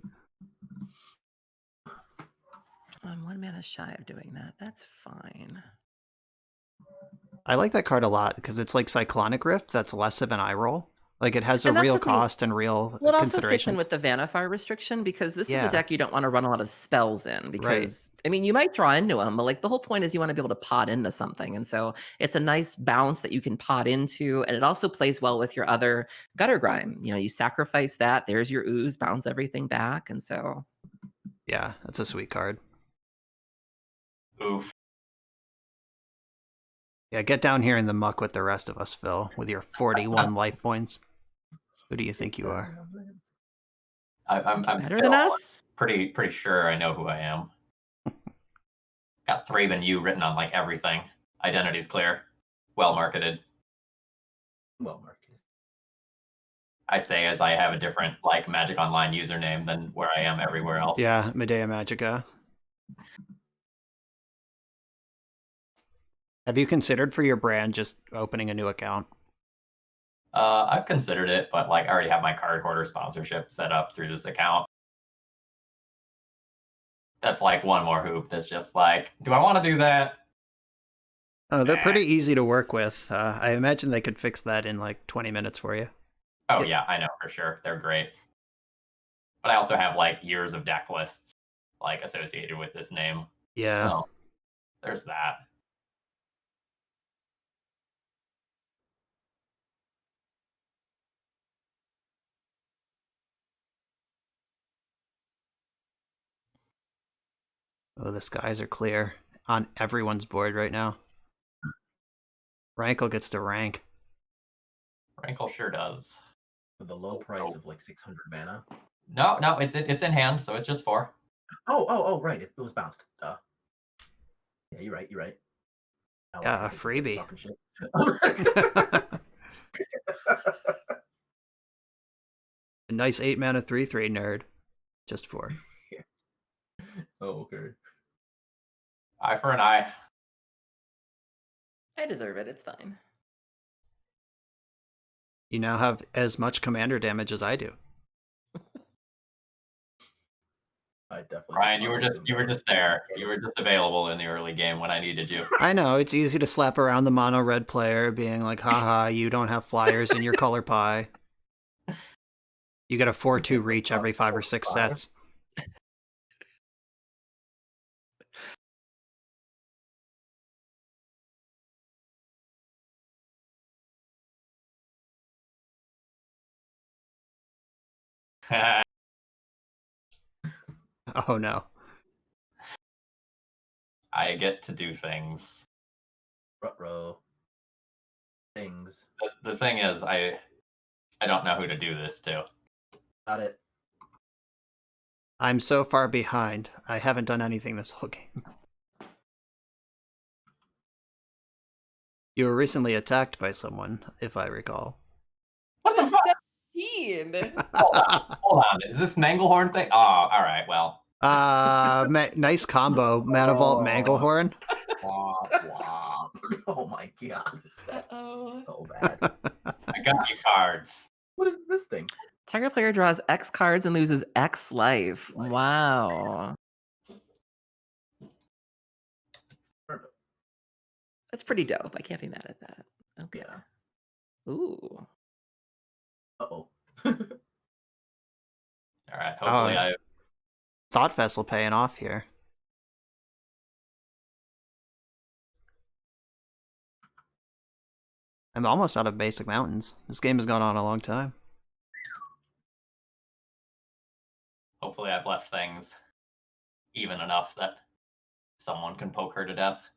I'm 1 mana shy of doing that. That's fine. I like that card a lot because it's like Cyclonic Rift. That's less of an eye roll. Like it has a And that's real the thing. cost and real Well, it also fits in considerations. with the Vanifire restriction because this is Yeah. a deck you don't want to run a lot of spells in because, I mean, you might draw into them, but like the whole point is you want to be able to pot into something. And so it's a nice bounce that you can pot into. And it also plays well with your other Gutter Grime. You know, you sacrifice that, there's your ooze, bounce everything back. And so. Yeah, that's a sweet card. Oof. Yeah, get down here in the muck with the rest of us, Phil, with your 41 life points. Who do you think you are? I'm Better than Phil. us? Pretty sure I know who I am. Got 3 and U written on like everything. Identity's clear. Well marketed. Well marketed. I say as I have a different like Magic Online username than where I am everywhere else. Yeah, Medea Magica. Have you considered for your brand just opening a new account? I've considered it, but like I already have my card hoarder sponsorship set up through this account. That's like one more hoop that's just like, do I want to do that? Oh, they're pretty easy to work with. I imagine they could fix that in like 20 minutes for you. Oh yeah, I know for sure. They're great. But I also have like years of deck lists like associated with this name. Yeah. So there's that. Oh, the skies are clear on everyone's board right now. Rankle gets to rank. Rankle sure does. For the low price of like 600 mana. No, it's in hand, so it's just 4. Oh, right. It was bounced. Yeah, you're right. Now Yeah, I a can freebie. talking shit. A nice 8 mana 3/3 nerd. Just 4. Oh, okay. Eye for an eye. I deserve it. It's fine. You now have as much commander damage as I do. I definitely. Ryan, you were just there. You were just available in the early game when I needed you. I know, it's easy to slap around the mono red player being like, haha, you don't have flyers in your color pie. You get a 4/2 reach every 5 or 6 sets. Oh no. I get to do things. Ruh-roh. Things. The thing is, I don't know who to do this to. Got it. I'm so far behind. I haven't done anything this whole game. You were recently attacked by someone, if I recall. What the fuck? 17. Hold on. Is this Manglehorn thing? Oh, all right. Well. Nice combo. Mana Vault Manglehorn. Womp, womp. Oh my god. Uh-oh. So bad. I got you cards. What is this thing? Target player draws X cards and loses X life. Wow. That's pretty dope. I can't be mad at that. Okay. Yeah. Ooh. Uh-oh. All right. Hopefully, I. Thought Vessel paying off here. I'm almost out of basic mountains. This game has gone on a long time. Hopefully, I've left things even enough that someone can poke her to death.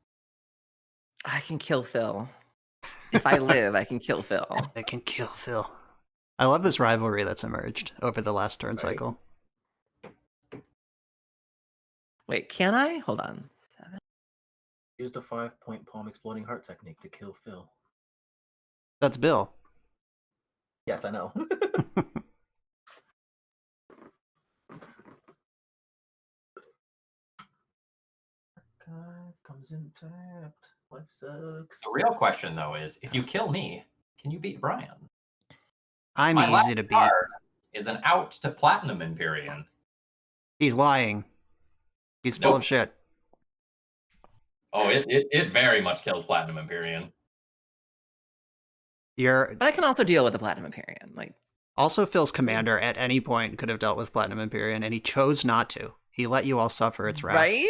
I can kill Phil. If I live, I can kill Phil. I can kill Phil. I love this rivalry that's emerged over the last turn cycle. Wait, can I? Hold on. 7. Use the 5-point palm exploding heart technique to kill Phil. That's Bill. Yes, I know. Comes in tapped. Life sucks. The real question, though, is if you kill me, can you beat Brian? I'm My easy last to beat. card is an out to Platinum Empyrean. He's lying. He's full of shit. Oh, it very much kills Platinum Empyrean. You're But I can also deal with the Platinum Empyrean. Like, also Phil's commander at any point could have dealt with Platinum Empyrean, and he chose not to. He let you all suffer its wrath. right?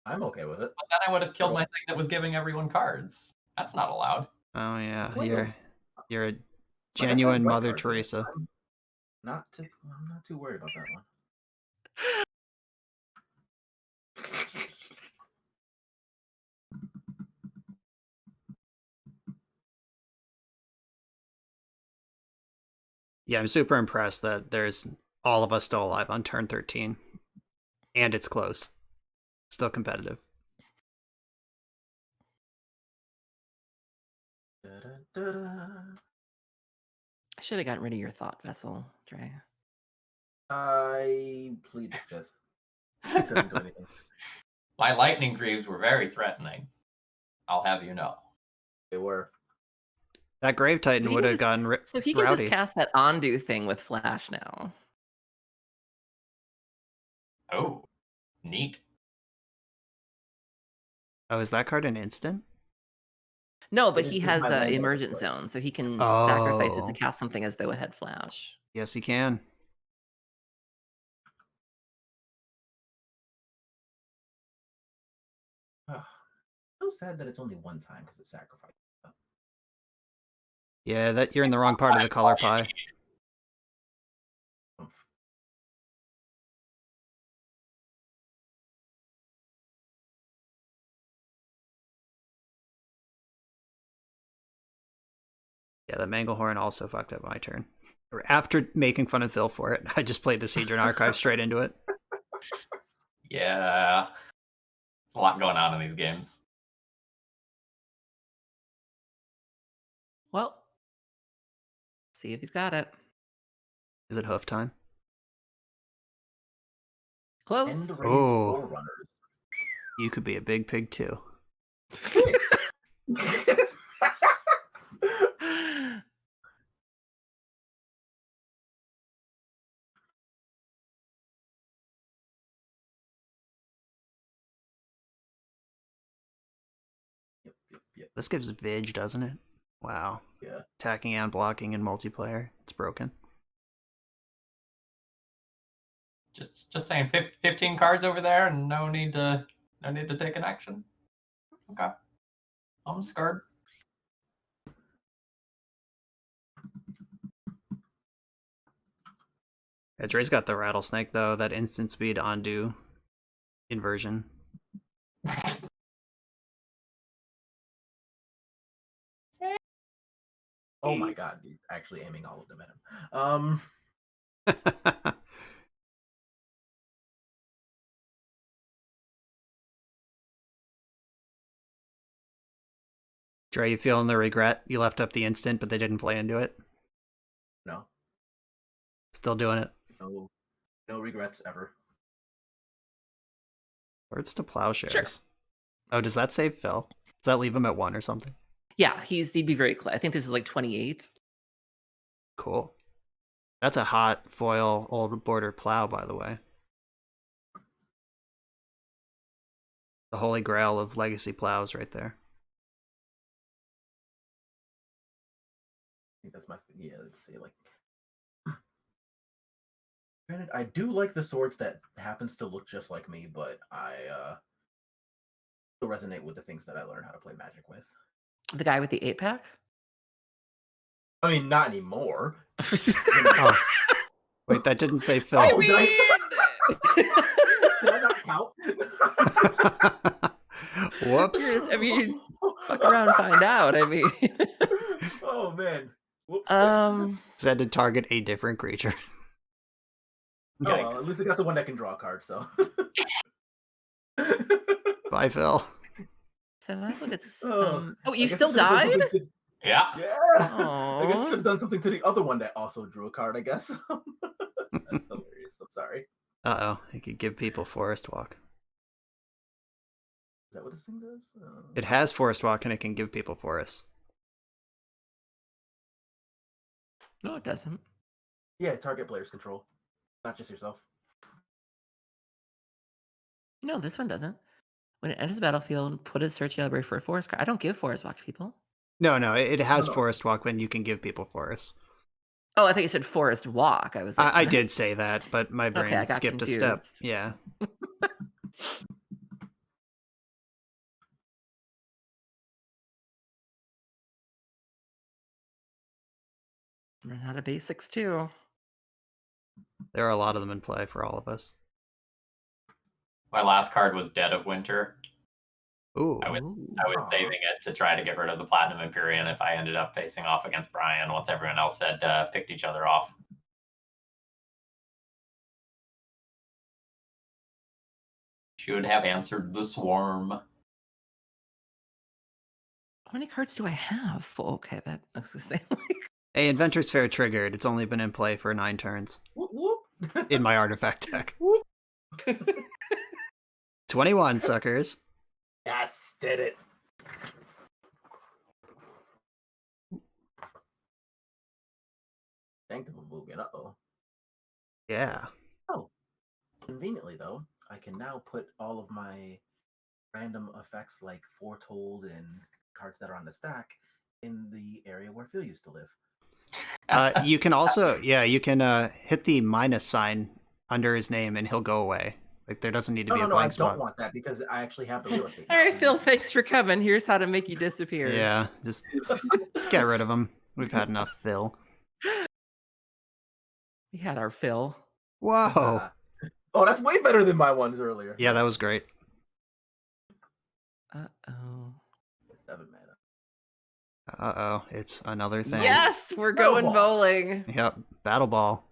I'm okay with it. But then I would have killed my thing that was giving everyone cards. That's not allowed. Oh yeah, Well, you're a Like, genuine I have Mother white cards, Teresa. I'm not too worried about that one. Yeah, I'm super impressed that there's all of us still alive on turn 13. And it's close. Still competitive. I should have gotten rid of your thought vessel, Dre. I plead the fifth. It doesn't do anything. My lightning greaves were very threatening. I'll have you know. They were. That Grave Titan He would can have just- gone So he can rowdy. just cast that undo thing with Flash now. Oh, neat. Oh, is that card an instant? No, but It he is has my land emergent play. zone, so he can sacrifice it Oh. to cast something as though it had Flash. Yes, he can. So sad that it's only one time because it's sacrificed. Yeah, that you're in the wrong part of the color pie. Yeah, the Manglehorn also fucked up my turn. After making fun of Phil for it, I just played the Siege Archive straight into it. Yeah. There's a lot going on in these games. Well, see if he's got it. Is it hoof time? Close. End raise Oh. Forerunners. You could be a big pig too. Yep. This gives Vidge, doesn't it? Wow. Yeah. Attacking and blocking in multiplayer. It's broken. Just saying, 15 cards over there, and no need to take an action. Okay, I'm scared. Yeah, Dre's got the Rattlesnake though. That instant speed undo inversion. Oh my god, dude. Actually aiming all of them at him. Dre, you feeling the regret? You left up the instant, but they didn't play into it. No. Still doing it. No regrets ever. Words to Plowshares. Sure. Oh, does that save Phil? Does that leave him at 1 or something? Yeah, he'd be very close. I think this is like 28. Cool. That's a hot foil old border plow, by the way. The holy grail of legacy plows right there. I think that's my let's see, like granted, I do like the swords that happens to look just like me, but I still resonate with the things that I learned how to play Magic with. The guy with the 8-pack? I mean, not anymore. Oh. Wait, that didn't say Phil. Oh, did I not count? Whoops. I mean, fuck around and find out. I mean, Oh man. Whoops. Said to target a different creature. Oh, well, at least I got the one that can draw a card, so. Bye, Phil. so I might as well get some. Oh, Oh, I you guess I still should've done died? something to- Yeah. Yeah. I guess I Aw. should have done something to the other one that also drew a card, I guess. That's hilarious. I'm sorry. Is Uh-oh. It could give people Forest Walk. that what this thing does? It has Forest Walk and it can give people forests. No, it doesn't. Yeah, target player's control. Not just yourself. No, this one doesn't. When it enters the battlefield, put a search library for a forest card. I don't give forest walk to people. No, it has No. Forest Walk when you can give people forests. Oh, I thought you said forest walk. I was like, I what? did say that, but my brain I got skipped confused. a step. Yeah. Learn how to basics too. There are a lot of them in play for all of us. My last card was Dead of Winter. Ooh. I was Aw. saving it to try to get rid of the Platinum Empyrean if I ended up facing off against Brian once everyone else had picked each other off. Should have answered the Swarm. How many cards do I have? Oh, okay, that I was gonna say like Hey, Inventor's Fair triggered. It's only been in play for 9 turns Whoop, whoop. in my artifact deck. Whoop. 21, suckers. Yes, did it. Thank you for moving. Uh-oh. Yeah. Oh. Conveniently, though, I can now put all of my random effects like Foretold and cards that are on the stack in the area where Phil used to live. You can also, you can hit the minus sign under his name and he'll go away. Like, there doesn't need to be a I blank spot. don't want that because I actually have the real estate. all right, Phil, thanks for coming. Here's how to make you disappear. Yeah, just get rid of him. We've had enough, Phil. We had our Phil. Whoa. Oh, that's way better than my ones earlier. Yeah, that was great. Uh-oh. 7 mana. Uh-oh, it's another thing. Yes, we're Battle going ball. bowling. Yep, Battle Ball.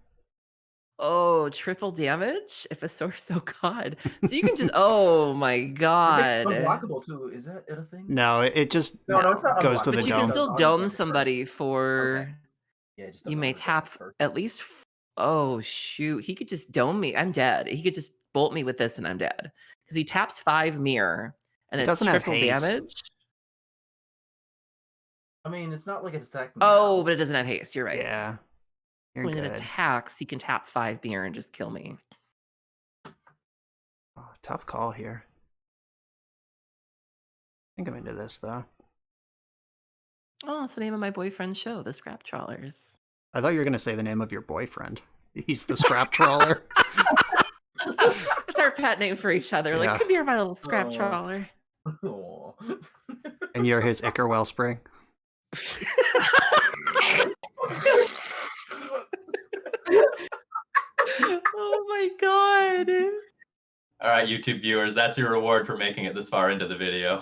Oh, triple damage if a source. Oh god. So you can just. Oh my god. It's unblockable too. Is that a thing? No, it just No, it's not goes to unblockable. the But you dome. can still Dome. dome somebody for. Okay. Yeah, it just You doesn't may understand tap the first. at least. Oh shoot! He could just dome me. I'm dead. He could just bolt me with this, and I'm dead because he taps 5 mirror, and It it's doesn't have triple haste. damage. I mean, it's not like it's attacking. Oh, now. but it doesn't have haste. You're right. Yeah, you're When good. it attacks, he can tap 5 mirror and just kill me. Oh, tough call here. I think I'm into this, though. Oh, that's the name of my boyfriend's show, The Scrap Trawlers. I thought you were going to say the name of your boyfriend. He's the scrap trawler. It's our pet name for each other. Yeah. Like, come here, my little scrap Oh. trawler. Aw. And you're his Icar Wellspring. Oh my god. All right, YouTube viewers, that's your reward for making it this far into the video.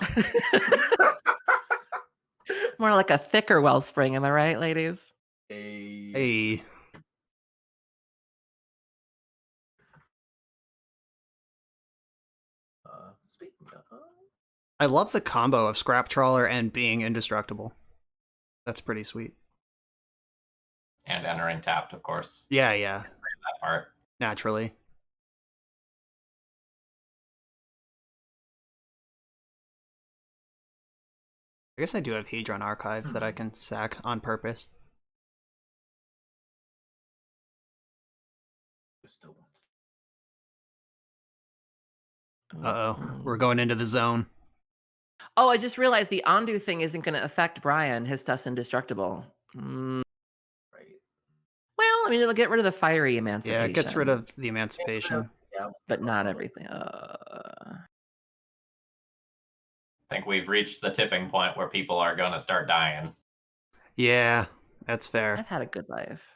More like a thicker wellspring, am I right, ladies? Hey. Speaking of, I love the combo of scrap trawler and being indestructible. That's pretty sweet. And entering tapped, of course. Yeah, That part. naturally. I guess I do have Hedron Archive that I can sack on purpose. still want. Uh-oh, we're going into the zone. Oh, I just realized the undo thing isn't going to affect Brian. His stuff's indestructible. Right. Well, I mean, it'll get rid of the fiery emancipation. Yeah, it gets rid of the emancipation. Yeah. but not everything. I think we've reached the tipping point where people are going to start dying. Yeah, that's fair. I've had a good life.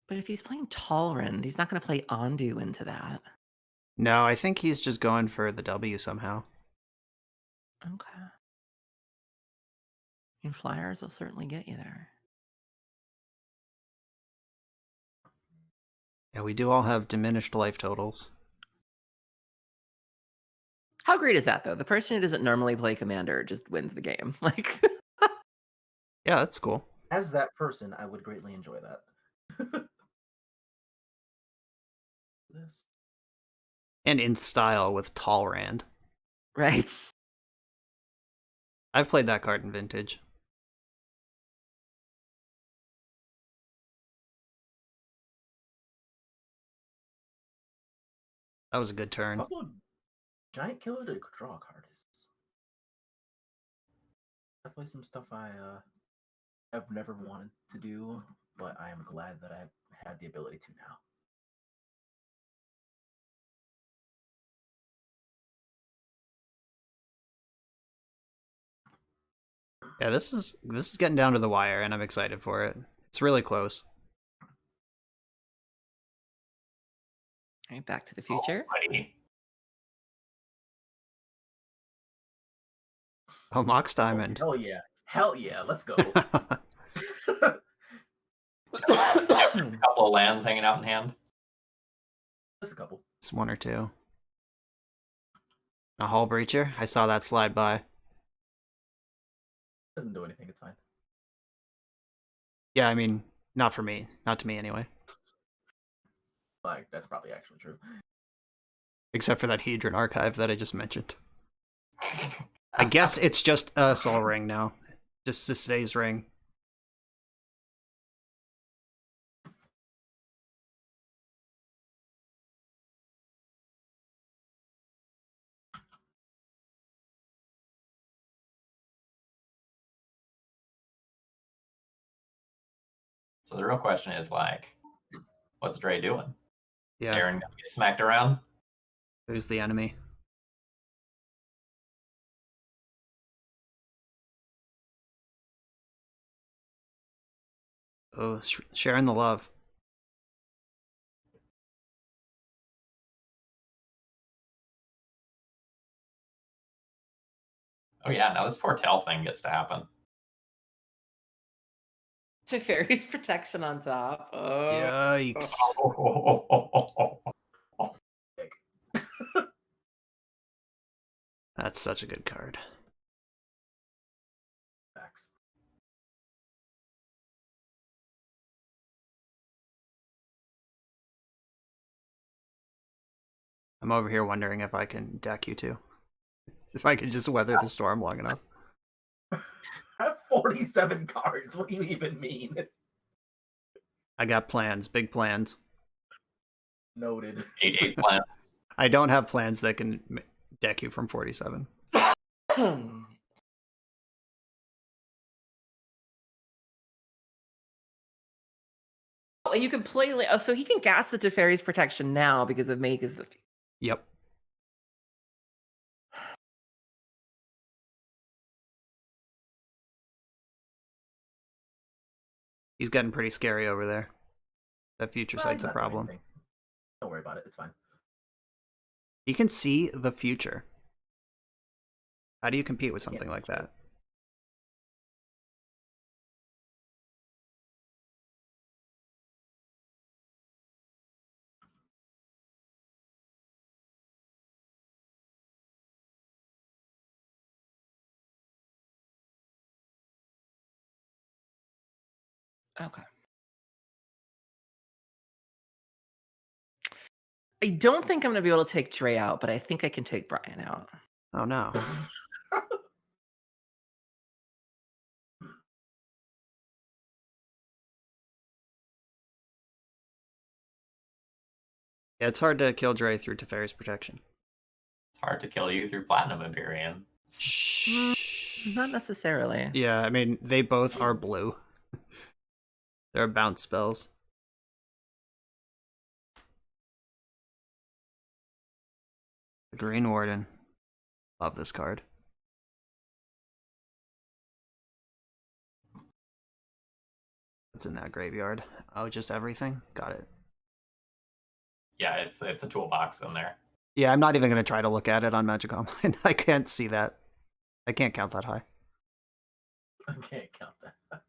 But if he's playing Talrand, he's not going to play Ondu into that. No, I think he's just going for the W somehow. Okay. And flyers will certainly get you there. Yeah, we do all have diminished life totals. How great is that, though? The person who doesn't normally play Commander just wins the game. Like, Yeah, that's cool. As that person, I would greatly enjoy that. This. And in style with Talrand. right? I've played that card in Vintage. That was a good turn. Also, Giant Killer to draw a card is definitely some stuff I've never wanted to do, but I am glad that I've had the ability to now. Yeah, this is getting down to the wire, and I'm excited for it. It's really close. All right, Back to the Future. Alrighty. Oh, Mox Diamond. Hell yeah. Hell yeah. Let's go. a couple of lands hanging out in hand? Just a couple. It's one or two. A Hull Breacher? I saw that slide by. Doesn't do anything. It's fine. Yeah, I mean, not for me. Not to me, anyway. Like, that's probably actually true. Except for that Hedron archive that I just mentioned. I guess it's just a Soul Ring now. Just Sisay's Ring. So the real question is, like, what's Dre doing? Is Yeah. Erin gonna get smacked around? Who's the enemy? Oh, sharing the love. Oh yeah, now this Foretell thing gets to happen. Teferi's protection on top. Oh. Yikes. That's such a good card. Facts. I'm over here wondering if I can deck you two. If I could just weather the storm long enough. I have 47 cards. What do you even mean? I got plans, big plans. Noted. 8/8 plans. I don't have plans that can deck you from 47. And you can play. Oh, so he can cast the Teferi's protection now because of Make is the. Yep. He's getting pretty scary over there. That future sight's a problem. Don't worry about it. It's fine. He can see the future. How do you compete with something like that? Okay. I don't think I'm going to be able to take Dre out, but I think I can take Brian out. Oh no. Yeah, it's hard to kill Dre through Teferi's protection. It's hard to kill you through Platinum Empyrean. Not necessarily. Yeah, I mean, they both are blue. They're bounce spells. The Green Warden. Love this card. What's in that graveyard? Oh, just everything? Got it. Yeah, it's a toolbox in there. Yeah, I'm not even going to try to look at it on Magic Online. I can't see that. I can't count that high. I can't count that.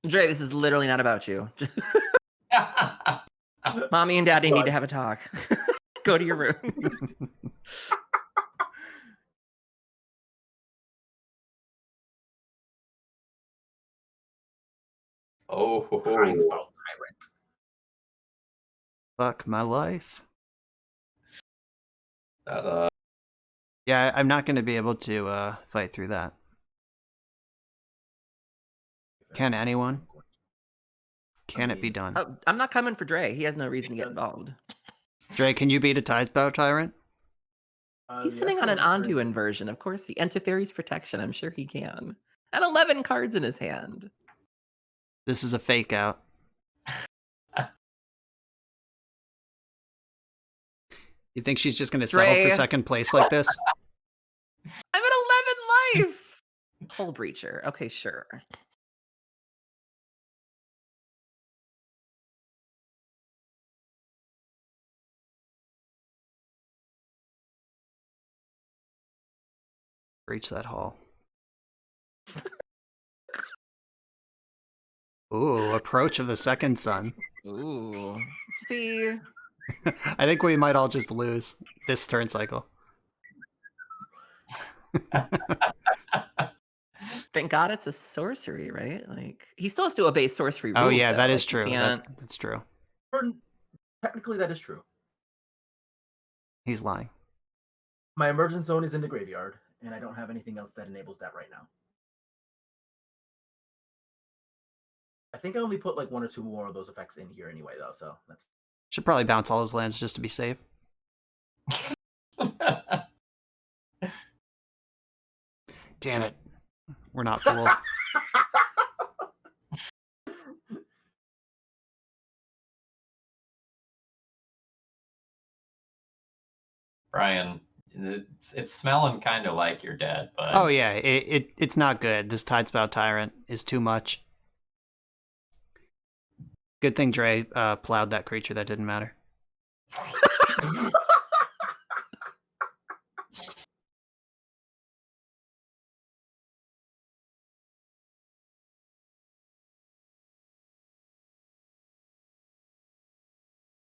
Dre, this is literally not about you. Mommy and Daddy need to have a talk. Go to your room. Oh, Tyrant. Fuck my life. that Yeah, I'm not going to be able to fight through that. Can anyone? Can it be done? Oh, I'm not coming for Dre. He has no reason to get involved. Dre, can you beat a Tidesbow Tyrant? He's sitting on an Ondu inversion. Of course, and Teferi's protection. I'm sure he can. And 11 cards in his hand. This is a fake out. You think she's just going to settle for second place like this? I'm at 11 life! Hull Breacher. Okay, sure. Breach that hall. Ooh, approach of the second sun. Ooh. See? I think we might all just lose this turn cycle. Thank God it's a sorcery, right? Like, he still has to obey sorcery rules. Oh yeah, though. that is Like, true. he can't... That's true. Technically, that is true. He's lying. My emergent zone is in the graveyard, and I don't have anything else that enables that right now. I think I only put like 1 or 2 more of those effects in here anyway, though. So that's Should probably bounce all his lands just to be safe. Damn it. We're not fooled. Brian, it's smelling kind of like you're dead, but Oh yeah, it's not good. This Tidespout Tyrant is too much. Good thing Dre plowed that creature that didn't matter.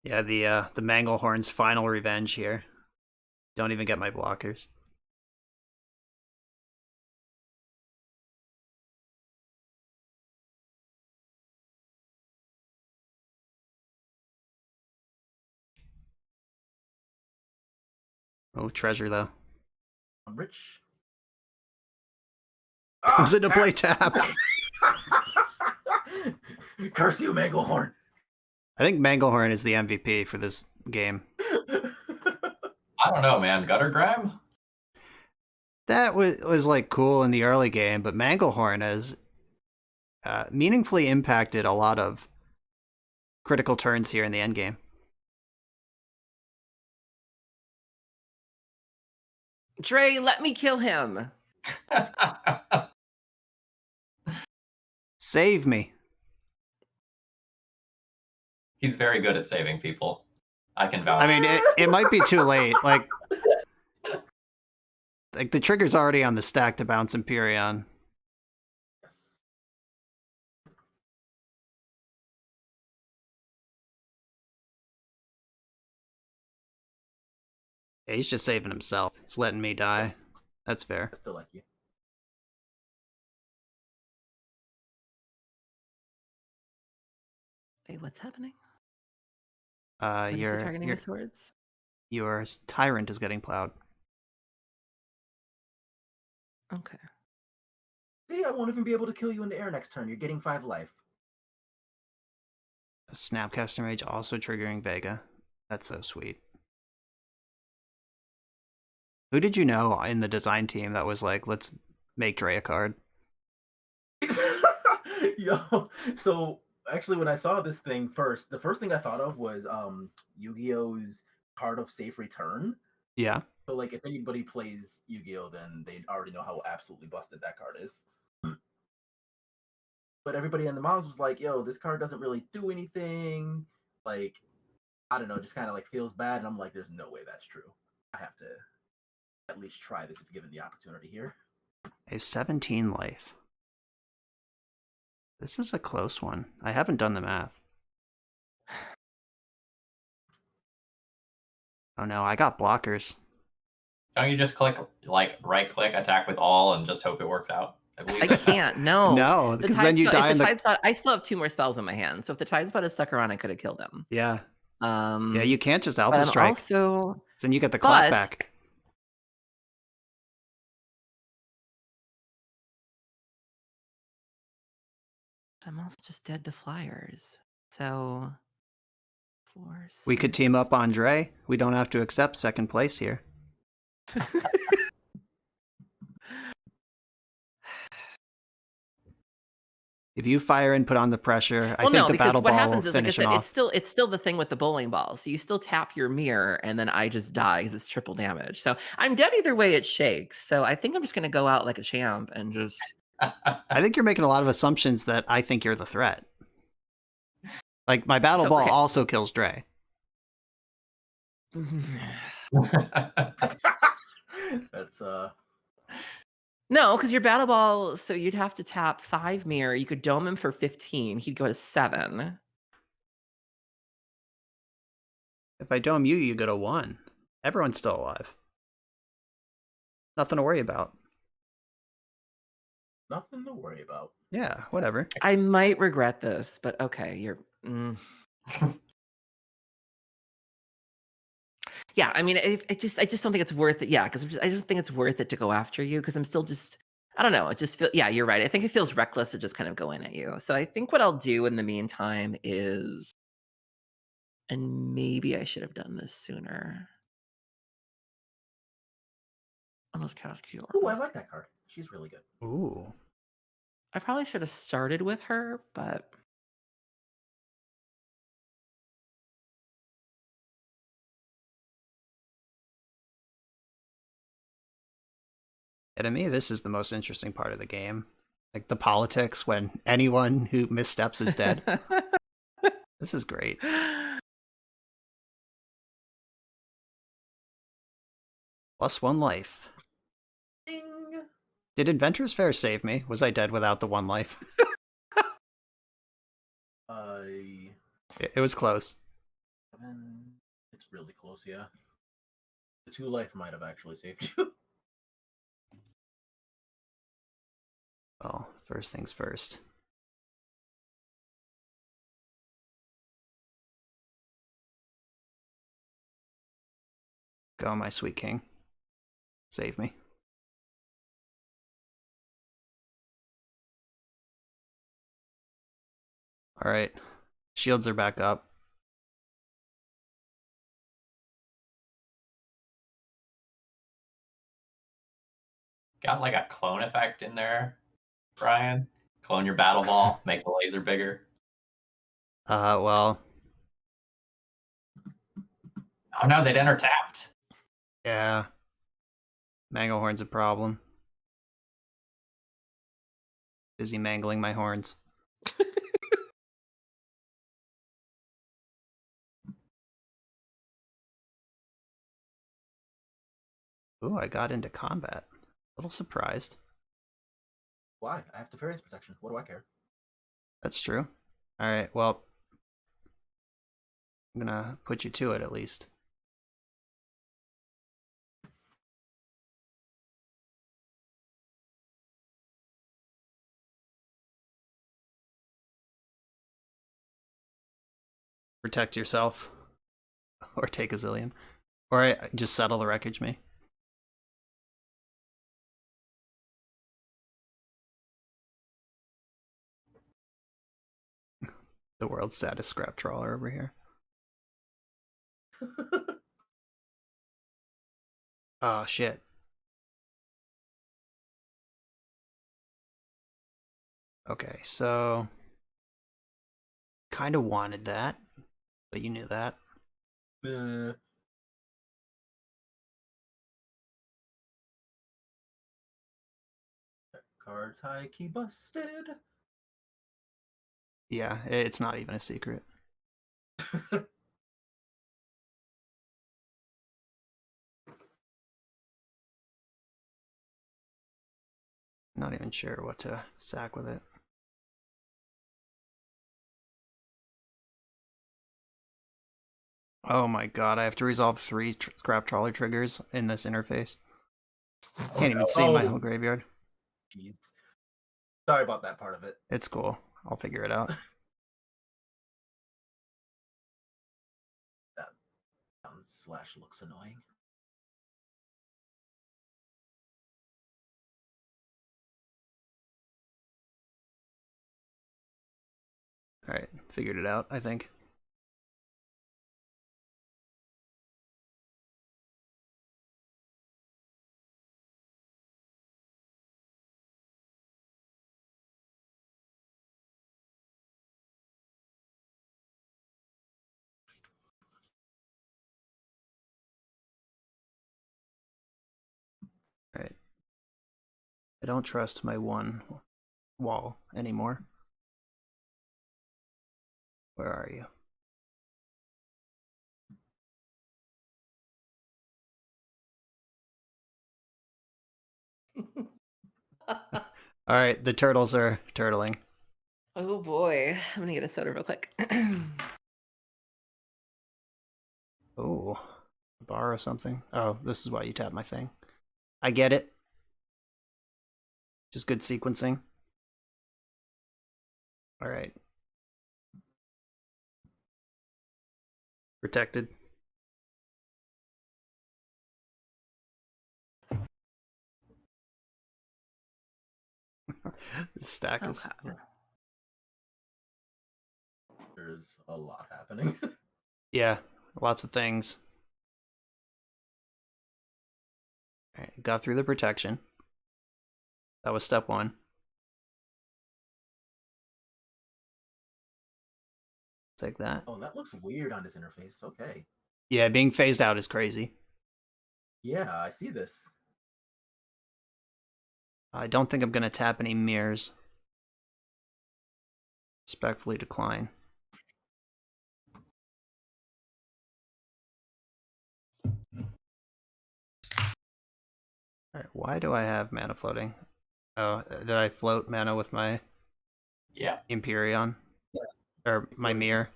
Yeah, the Manglehorn's final revenge here. Don't even get my blockers. Oh, treasure though. I'm rich. Comes into play tapped. Curse you, Manglehorn. I think Manglehorn is the MVP for this game. I don't know, man. Gutter Grime? That was like cool in the early game, but Manglehorn has meaningfully impacted a lot of critical turns here in the end game. Dre, let me kill him. Save me. He's very good at saving people. I can vouch. I mean, it might be too late. Like the trigger's already on the stack to bounce Empyrean. Yes. Yeah, he's just saving himself. He's letting me die. Yes. That's fair. I still like you. Wait, what's happening? What is he targeting with swords? Your tyrant is getting plowed. Okay. See, I won't even be able to kill you in the air next turn. You're getting 5 life. Snapcaster Mage also triggering Vega. That's so sweet. Who did you know in the design team that was like, let's make Dre a card? Yo, so actually when I saw this thing first, the first thing I thought of was Yu-Gi-Oh's Card of Safe Return. Yeah. So like if anybody plays Yu-Gi-Oh, then they already know how absolutely busted that card is. But everybody in the mods was like, yo, this card doesn't really do anything. Like, I don't know, just kind of like feels bad. And I'm like, there's no way that's true. I have to at least try this if given the opportunity here. I have 17 life. This is a close one. I haven't done the math. Oh no, I got blockers. Don't you just click, like, right-click, attack with all, and just hope it works out? I can't. No. No, because then you die in the Tidespot. I still have 2 more spells in my hand, so if the Tidespot had stuck around, I could have killed him. Yeah. Yeah, you can't just Alpha but Strike. Also, then you get the clap but- back. I'm also just dead to flyers. So 4, 6... We could team up on Dre. We don't have to accept second place here. If you fire and put on the pressure, I think the battle ball will finish him off. It's still the thing with the bowling ball. So you still tap your mirror, and then I just die because it's triple damage. So I'm dead either way it shakes. So I think I'm just going to go out like a champ and just... I think you're making a lot of assumptions that I think you're the threat. Like, my battle ball also kills Dre. That's No, because your battle ball, so you'd have to tap 5 mirror. You could dome him for 15. He'd go to 7. If I dome you, you go to 1. Everyone's still alive. Nothing to worry about. Nothing to worry about. Yeah, whatever. I might regret this, but okay, you're. Yeah, I mean, I just don't think it's worth it. Yeah, because I don't think it's worth it to go after you because I'm still just. I don't know. It just feel. Yeah, you're right. I think it feels reckless to just kind of go in at you. So I think what I'll do in the meantime is, and maybe I should have done this sooner. Let's cast Cure. Ooh, I like that card. She's really good. Ooh. I probably should have started with her, but Yeah, to me, this is the most interesting part of the game. Like the politics when anyone who missteps is dead. This is great. +1 life. Ding. Did Adventurers Fair save me? Was I dead without the 1 life? It was close. It's really close, yeah. The 2 life might have actually saved you. Well, first things first. Go, my sweet king. Save me. Alright. Shields are back up. Got like a clone effect in there, Brian. Clone your battle ball, make the laser bigger. Well. Oh no, they'd enter tapped. Yeah. Mango horn's a problem. Busy mangling my horns. Ooh, I got into combat. A little surprised. Why? I have Teferi's protection. What do I care? That's true. Alright, well. I'm gonna put you to it at least. Protect yourself. Or take a zillion. Or I just settle the wreckage me. The world's saddest scrap trawler over here. Oh, shit. Okay, so... Kind of wanted that, but you knew that. Card tie key busted. Yeah, it's not even a secret. Not even sure what to sack with it. Oh my god, I have to resolve 3 scrap trawler triggers in this interface. Can't even see my whole graveyard. Jeez. Sorry about that part of it. It's cool. I'll figure it out. That slash looks annoying. Alright, figured it out, I think. Alright. I don't trust my 1 wall anymore. Where are you? All right, the turtles are turtling. Oh boy, I'm gonna get a soda real quick. Oh, bar or something. Oh, this is why you tap my thing. I get it. Just good sequencing. All right. Protected. This stack is... Okay. There's a lot happening. Yeah, lots of things. All right, got through the protection. That was step one. Take that. Oh, that looks weird on this interface. Okay. Yeah, being phased out is crazy. Yeah, I see this. I don't think I'm going to tap any mirrors. Respectfully decline. All right, why do I have mana floating? Oh, did I float mana with my Empyrean? Yeah. Or my mirror?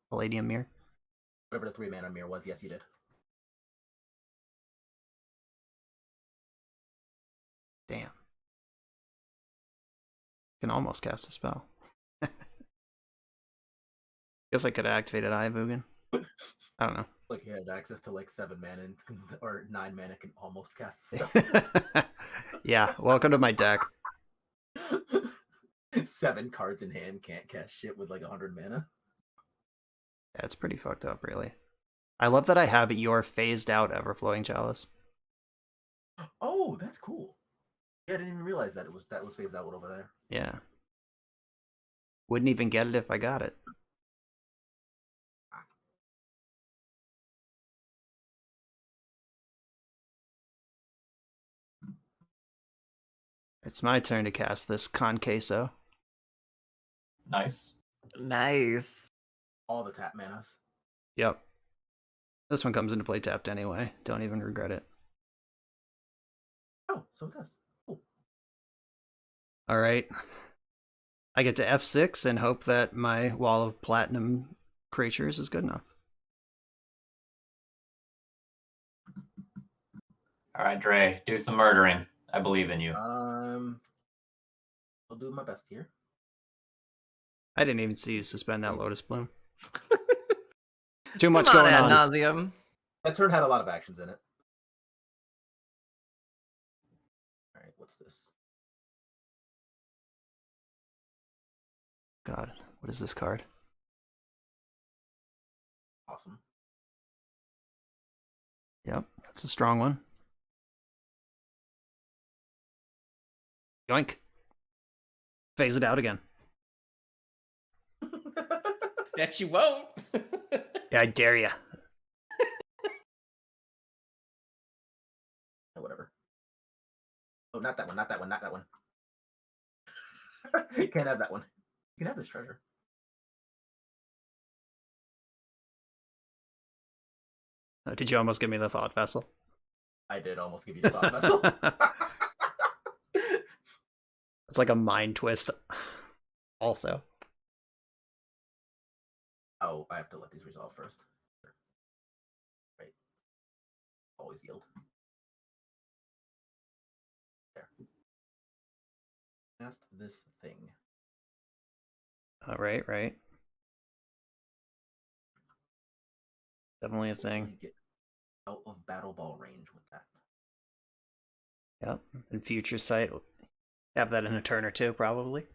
Palladium mirror? Whatever the 3 mana mirror was, yes, you did. Damn. Can almost cast a spell. Guess I could have activated Ivugan. I don't know. Like he has access to like 7 mana and, or 9 mana can almost cast a spell. Yeah, welcome to my deck. 7 cards in hand, can't cast shit with like 100 mana. Yeah, it's pretty fucked up, really. I love that I have your phased out Everflowing Chalice. Oh, that's cool. Yeah, I didn't even realize that that was phased out over there. Yeah. Wouldn't even get it if I got it. It's my turn to cast this Conqueso. Nice. Nice. All the tap manas. Yep. This one comes into play tapped anyway. Don't even regret it. Oh, so it does. Cool. All right. I get to F6 and hope that my wall of platinum creatures is good enough. All right, Dre, do some murdering. I believe in you. I'll do my best here. I didn't even see you suspend that Lotus Bloom. Too much Come on, going ad on. nauseum. That turn had a lot of actions in it. All right, what's this? God, what is this card? Awesome. Yep, that's a strong one. Yoink. Phase it out again. Bet you won't. Yeah, I dare ya. Whatever. Oh, not that one, not that one, not that one. You can't have that one. You can have this treasure. Oh, did you almost give me the Thought Vessel? I did almost give you the thought vessel. It's like a mind twist. Also. Oh, I have to let these resolve first. Right. Always yield. There. Cast this thing. Right. Definitely a thing. You get out of battle ball range with that. Yep. And Future Sight. Have that in a turn or two, probably.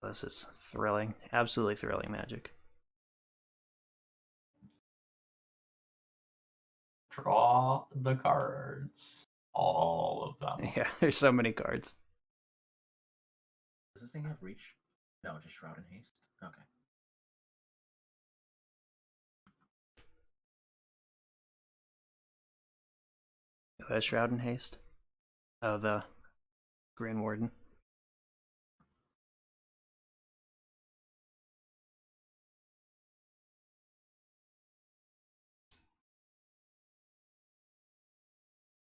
This is thrilling. Absolutely thrilling magic. Draw the cards. All of them. Yeah, there's so many cards. Does this thing have reach? No, just Shroud and Haste. Okay. Shroud and Haste. Oh, the Grand Warden.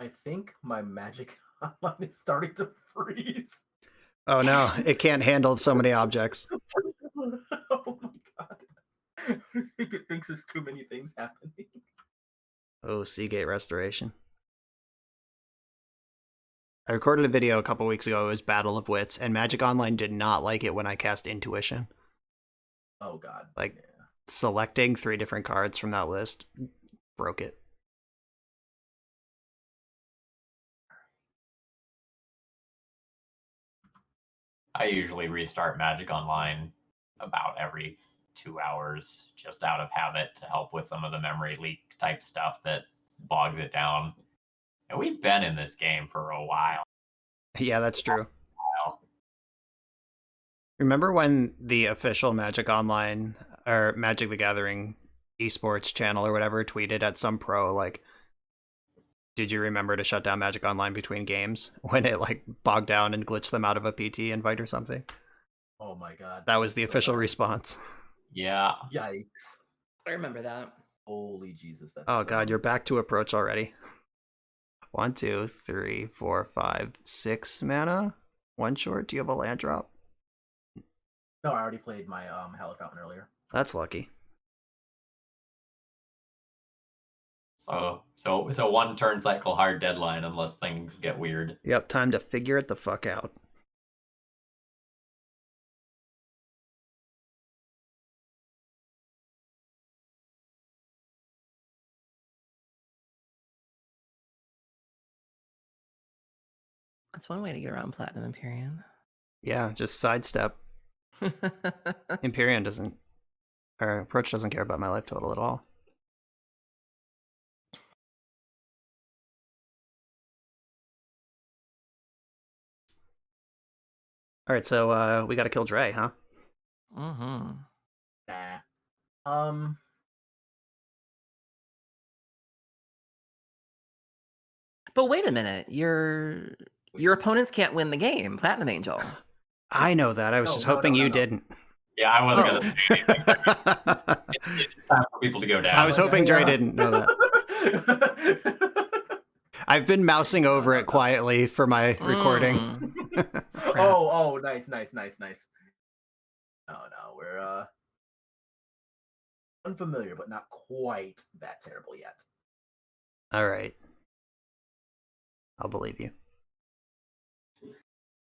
I think my Magic Online is starting to freeze. Oh no, it can't handle so many objects. Oh my god. I think it thinks there's too many things happening. Oh, Seagate Restoration. I recorded a video a couple weeks ago. It was Battle of Wits, and Magic Online did not like it when I cast Intuition. Oh god. Like, yeah. Selecting 3 different cards from that list broke it. I usually restart Magic Online about every 2 hours, just out of habit to help with some of the memory leak type stuff that bogs it down. And we've been in this game for a while. Yeah, that's true. Remember when the official Magic Online or Magic the Gathering esports channel or whatever tweeted at some pro like, did you remember to shut down Magic Online between games when it like bogged down and glitched them out of a PT invite or something? Oh my god. That was the so official bad. response. Yeah. Yikes. I remember that. Holy Jesus. That's Oh so... god, you're back to approach already. 1, 2, 3, 4, 5, 6 mana. 1 short. Do you have a land drop? No, I already played my Hallowed Fountain earlier. That's lucky. So 1 turn cycle hard deadline unless things get weird. Yep, time to figure it the fuck out. That's one way to get around Platinum Empyrean. Yeah, just sidestep. Empyrean doesn't, or Approach doesn't care about my life total at all. All right, so we got to kill Dre, huh? Mm-hmm. Nah. But wait a minute, your opponents can't win the game, Platinum Angel. I know that. I was just hoping you didn't. Yeah, I wasn't gonna say anything. It's time for people to go down. I was hoping Dre didn't know that. I've been mousing over it quietly for my recording. Oh, nice. No, we're unfamiliar, but not quite that terrible yet. All right. I'll believe you.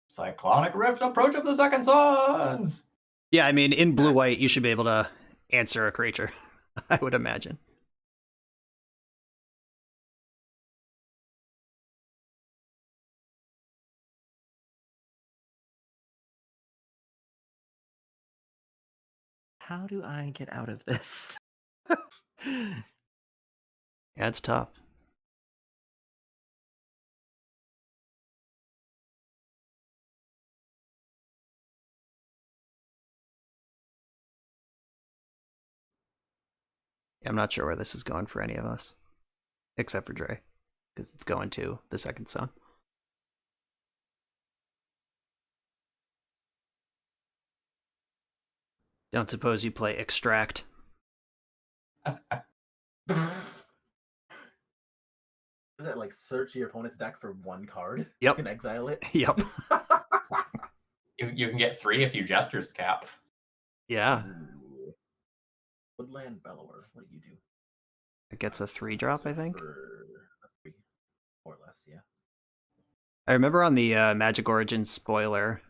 Cyclonic Rift, Approach of the Second Sons! Yeah, I mean, in blue-white, you should be able to answer a creature, I would imagine. How do I get out of this? Yeah, it's tough. I'm not sure where this is going for any of us, except for Dre, because it's going to the Second Son. Don't suppose you play Extract? Is that like search your opponent's deck for 1 card? Yep. You can exile it? Yep. You can get 3 if you Jester's Cap. Yeah. Ooh. Woodland Bellower. What do you do? It gets a 3-drop, I think. For a 3, more or less, yeah. I remember on the Magic Origins spoiler,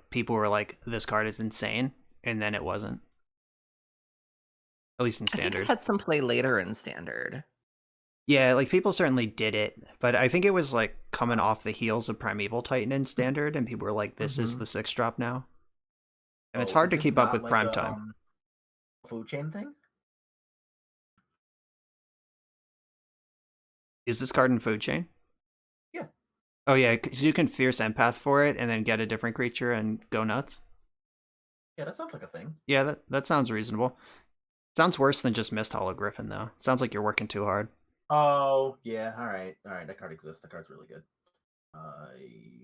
people were like, this card is insane, and then it wasn't. At least in I think Standard. it had some play later in Standard. Yeah, like people certainly did it, but I think it was like coming off the heels of Primeval Titan in Standard, and people were like, this is the 6-drop now. And it's hard to keep up with Prime Time. Food chain thing? Is this card in Food Chain? Yeah. Oh yeah, because you can Fierce Empath for it and then get a different creature and go nuts. Yeah, that sounds like a thing. Yeah, that sounds reasonable. Sounds worse than just Mist Hollow Griffin, though. Sounds like you're working too hard. Oh, yeah, alright. That card exists. That card's really good. Okay.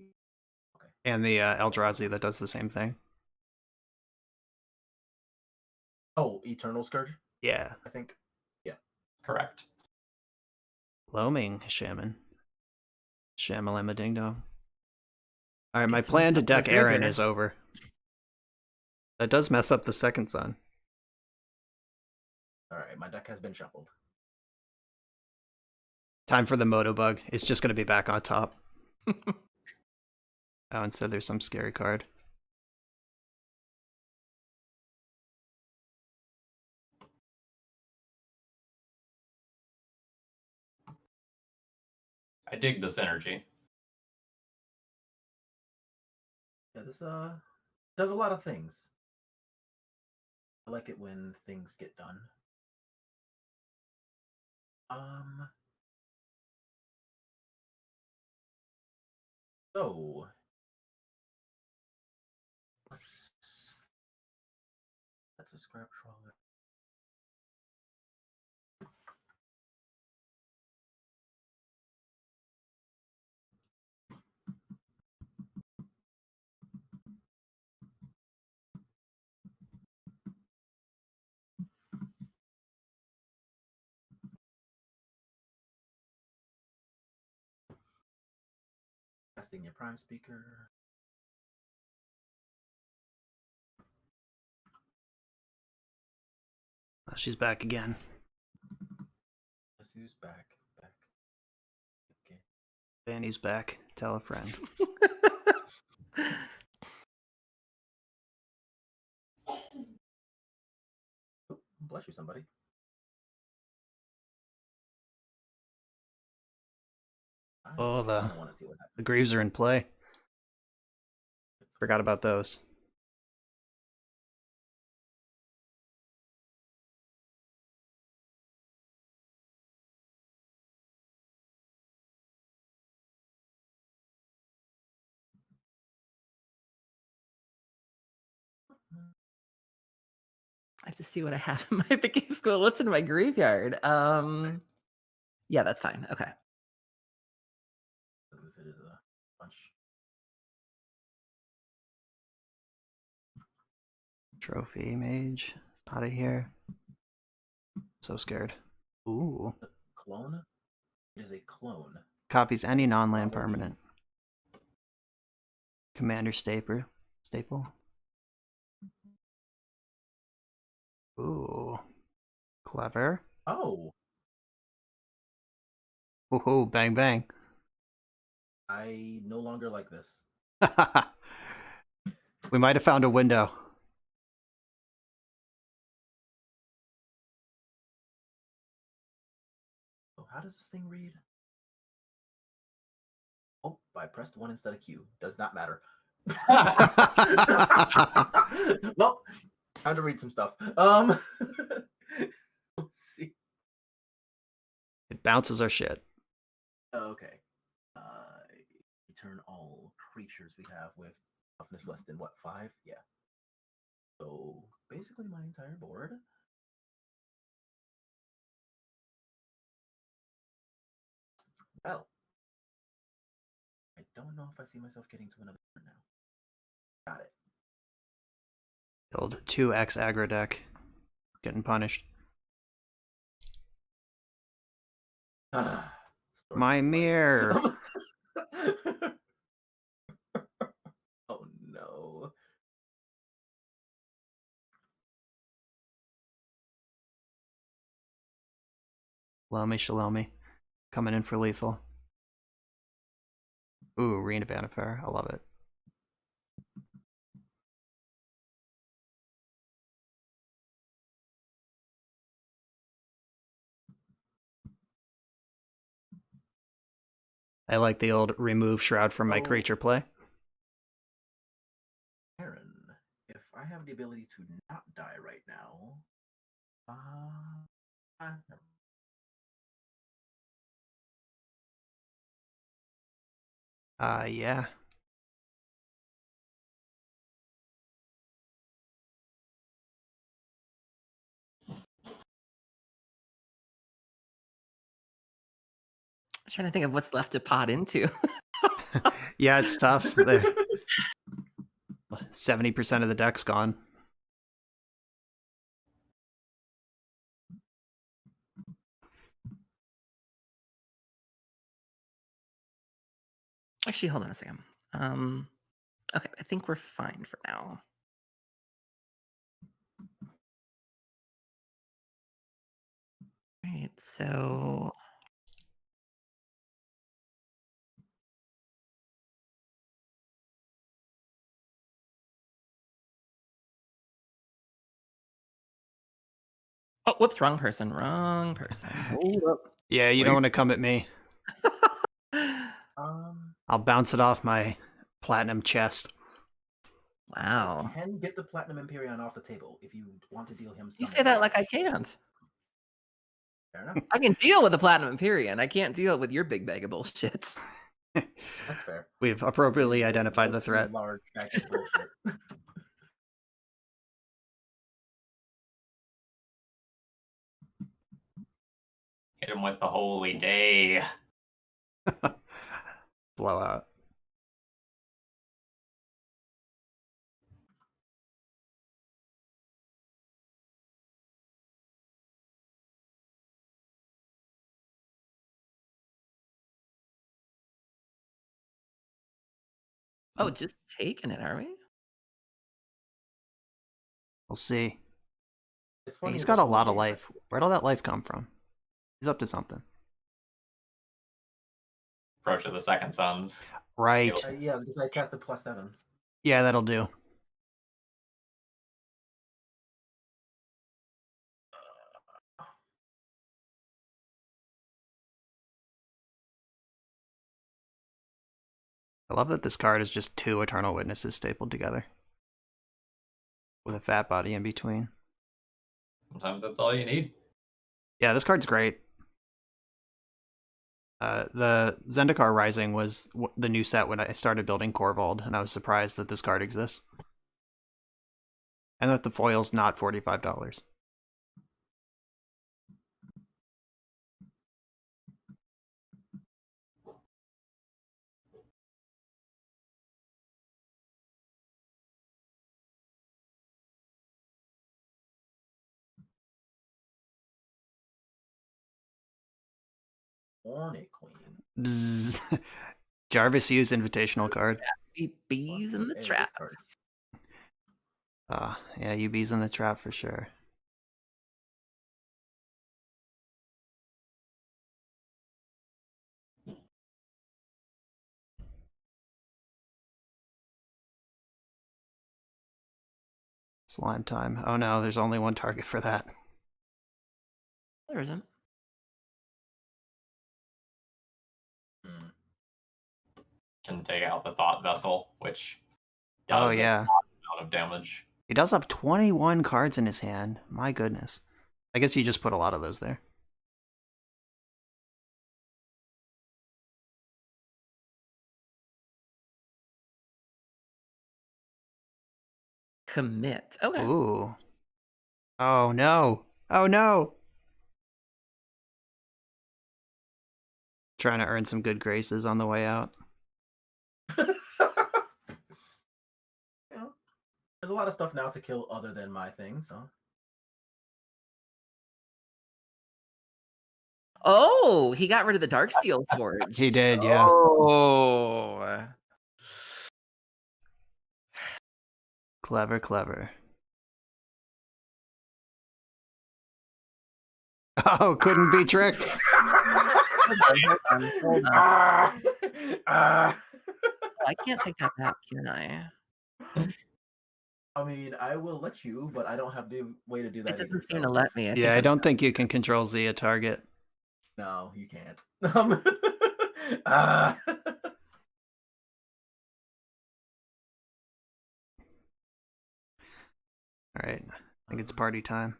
And the Eldrazi that does the same thing. Oh, Eternal Scourge, Yeah. I think. Correct. Loaming Shaman. Shamalama Ding Dong. Alright, my Get some plan to depth deck with Erin rigor. is over. That does mess up the second sun. All right, my deck has been shuffled. Time for the Moto Bug. It's just going to be back on top. Oh, instead there's some scary card. I dig this energy. Yeah, this does a lot of things. I like it when things get done. So that's a scrap trawler. Testing your prime speaker. Oh, she's back again. Guess who's back? Okay. Fanny's back. Tell a friend. Oh, bless you, somebody. Oh, I kind of want to see what happens. the Greaves are in play. Forgot about those. I have to see what I have in my picking school. What's in my graveyard? Yeah, that's fine. Okay. It is a bunch. Trophy Mage. It's out of here. So scared. Ooh. Clone? It is a clone. Copies any non-land permanent. Commander Staple. Ooh. Clever. Oh, Ooh, bang bang. I no longer like this. We might have found a window. Oh, how does this thing read? Oh, I pressed 1 instead of Q. Does not matter. Well, time to read some stuff. Let's see. It bounces our shit. Okay. Return all creatures we have with toughness less than what, 5? Yeah. So basically my entire board. Well, I don't know if I see myself getting to another turn now. Got it. Build 2x aggro deck. Getting punished. My mirror. Oh no. Shalomi. Coming in for lethal. Ooh, Reign of Vanifair. I love it. I like the old remove Shroud from my creature play. Erin, if I have the ability to not die right now, never. Yeah. I'm trying to think of what's left to pot into. Yeah, it's tough. There. 70% of the deck's gone. Actually, hold on a second. Okay, I think we're fine for now. Right, so oh, whoops, wrong person. Hold up. Yeah, you don't want to come at me. I'll bounce it off my platinum chest. Wow. I can get the Platinum Empyrean off the table if you want to deal him some You say that like I damage. can't. Fair enough. I can deal with the Platinum Empyrean. I can't deal with your big bag of bullshits. That's fair. We've appropriately identified the threat. Large bag of bullshit. Hit him with the holy day. Blowout. Oh, just taking it, are we? We'll see. It's funny He's the got a whole lot of game, life. Where'd all that life come from? He's up to something. Approach of the Second Sons. Right. yeah, because I cast a +7. Yeah, that'll do. I love that this card is just 2 Eternal Witnesses stapled together. With a fat body in between. Sometimes that's all you need. Yeah, this card's great. The Zendikar Rising was the new set when I started building Korvold, and I was surprised that this card exists. And that the foil's not $45. Ornate Queen. Bzzz. Jarvis used invitational card. Bees in the Hey, this trap. card is- Yeah, UB's in the trap for sure. Slime time. Oh no, there's only one target for that. There isn't. Can take out the Thought Vessel, which Oh does yeah. a lot of damage. He does have 21 cards in his hand. My goodness. I guess you just put a lot of those there. Commit. Okay. Ooh. Oh no. Oh no. Trying to earn some good graces on the way out. You know, there's a lot of stuff now to kill other than my thing, so. Oh, he got rid of the Darksteel Forge. He did, yeah. Oh. Clever, clever. Oh, couldn't be tricked. Hold on. Ah. I can't take that back, can I? I mean, I will let you, but I don't have the way to do that. It either, doesn't seem so. to let me. Yeah, I don't think you can control Z a target. No, you can't. Ah. All right, I think it's party time.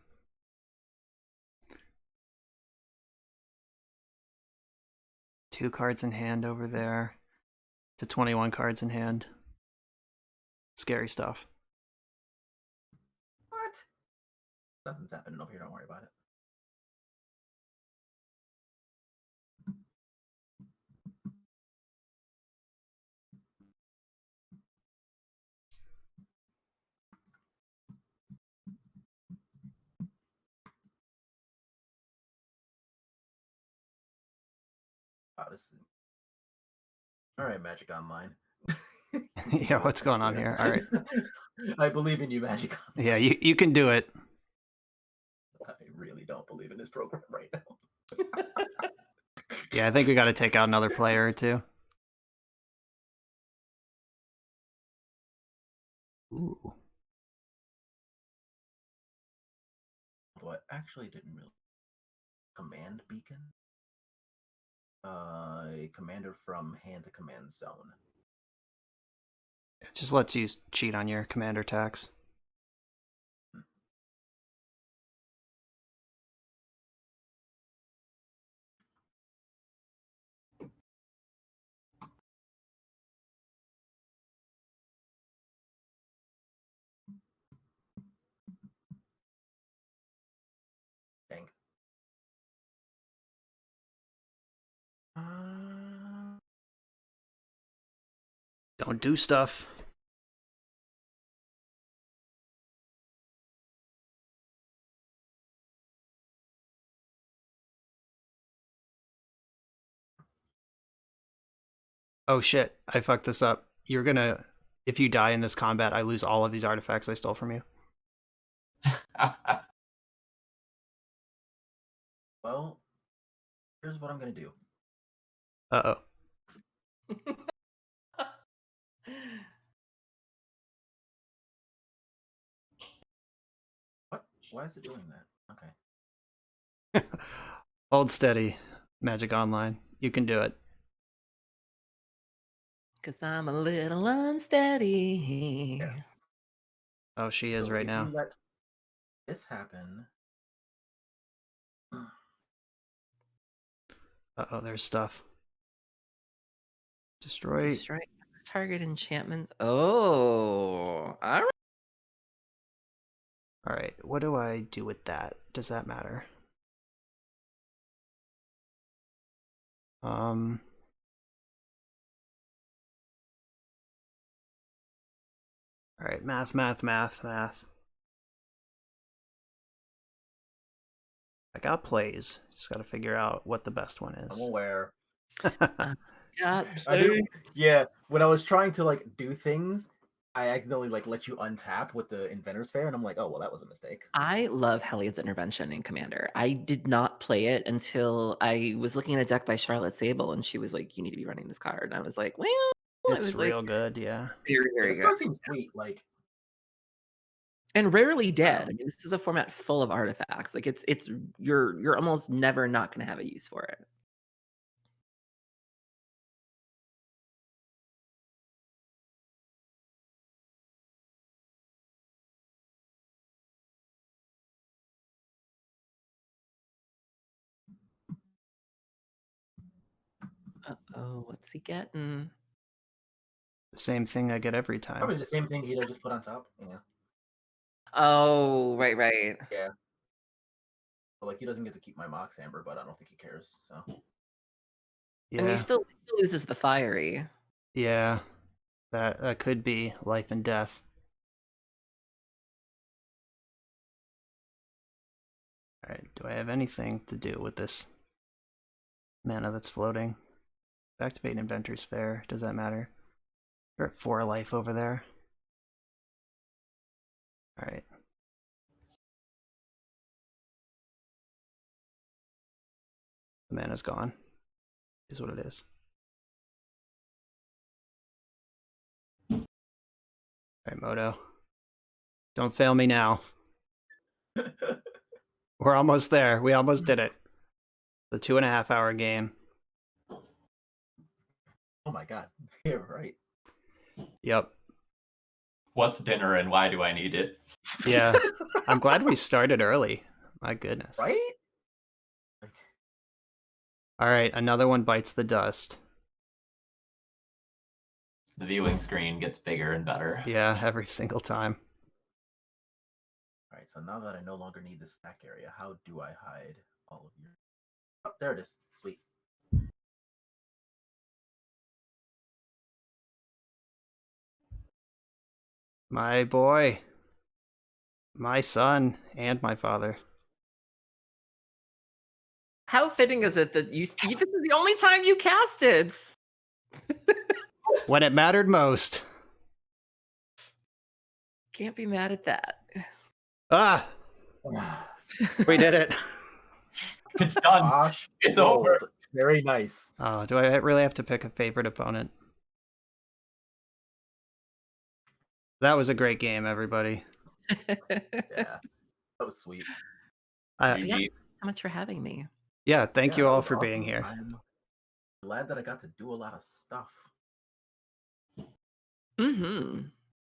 Two cards in hand over there to 21 cards in hand. Scary stuff. What? Nothing's happening over here. Don't worry about it. Wow, this is... All right, Magic Online. Yeah, what's going on here? All right. I believe in you, Magic Online. Yeah, you can do it. I really don't believe in this program right now. Yeah, I think we got to take out another player or two. Ooh. What actually didn't really... Command Beacon? A commander from hand to command zone. It just lets you cheat on your commander attacks. Dang. Don't do stuff. Oh shit, I fucked this up. You're gonna... If you die in this combat, I lose all of these artifacts I stole from you. Well, here's what I'm gonna do. Uh-oh. What? Why is it doing that? Okay. Hold steady, Magic Online. You can do it. Because I'm a little unsteady. Yeah. Oh, she is So right if now. you let this happen... Uh-oh, there's stuff. Destroy... Strike target enchantments. Oh, all right. Alright, what do I do with that? Does that matter? Alright, math. I got plays. Just gotta figure out what the best one I'm is. aware. Got I do. Yeah, when I was trying to like do things, I accidentally like let you untap with the Inventor's Fair, and I'm like, oh well, that was a mistake. I love Heliod's Intervention in Commander. I did not play it until I was looking at a deck by Charlotte Sable, and she was like, "You need to be running this card." And I was like, "Well," I It's was real like, good, yeah. "Very, Yeah, very this good." card seems sweet. Like, And rarely dead. I mean, this is a format full of artifacts. Like it's you're almost never not going to have a use for it. Uh-oh, what's he getting? The same thing I get every probably time. the same thing he'd just put on top. Yeah. Oh, right. Yeah. But like, he doesn't get to keep my Mox Amber, but I don't think he cares. So. And he Yeah, still loses the fiery. yeah. That could be life and death. Alright, do I have anything to do with this mana that's floating? Activate Inventor's Fair. Does that matter? We're at 4 life over there. Alright. The mana's gone. Is what it is. Alright, Moto. Don't fail me now. We're almost there. We almost did it. The 2.5 hour game. Oh my god. Yeah, right. Yep. What's dinner and why do I need it? Yeah. I'm glad we started early. My goodness. Right? Alright, another one bites the dust. The viewing screen gets bigger and better. Yeah, every single time. Alright, so now that I no longer need this stack area, how do I hide all of your... Oh, there it is. Sweet. My boy. My son and my father. How fitting is it that you this is the only time you casted? When it mattered most. Can't be mad at that. Ah, we did it. It's done. Bosh It's rolled. over. Very nice. Oh, do I really have to pick a favorite opponent? That was a great game, everybody. Yeah, that was sweet. Yeah, thank you so much for having me. Yeah, thank you that all was for being awesome. here. I'm glad that I got to do a lot of stuff. Mm-hmm.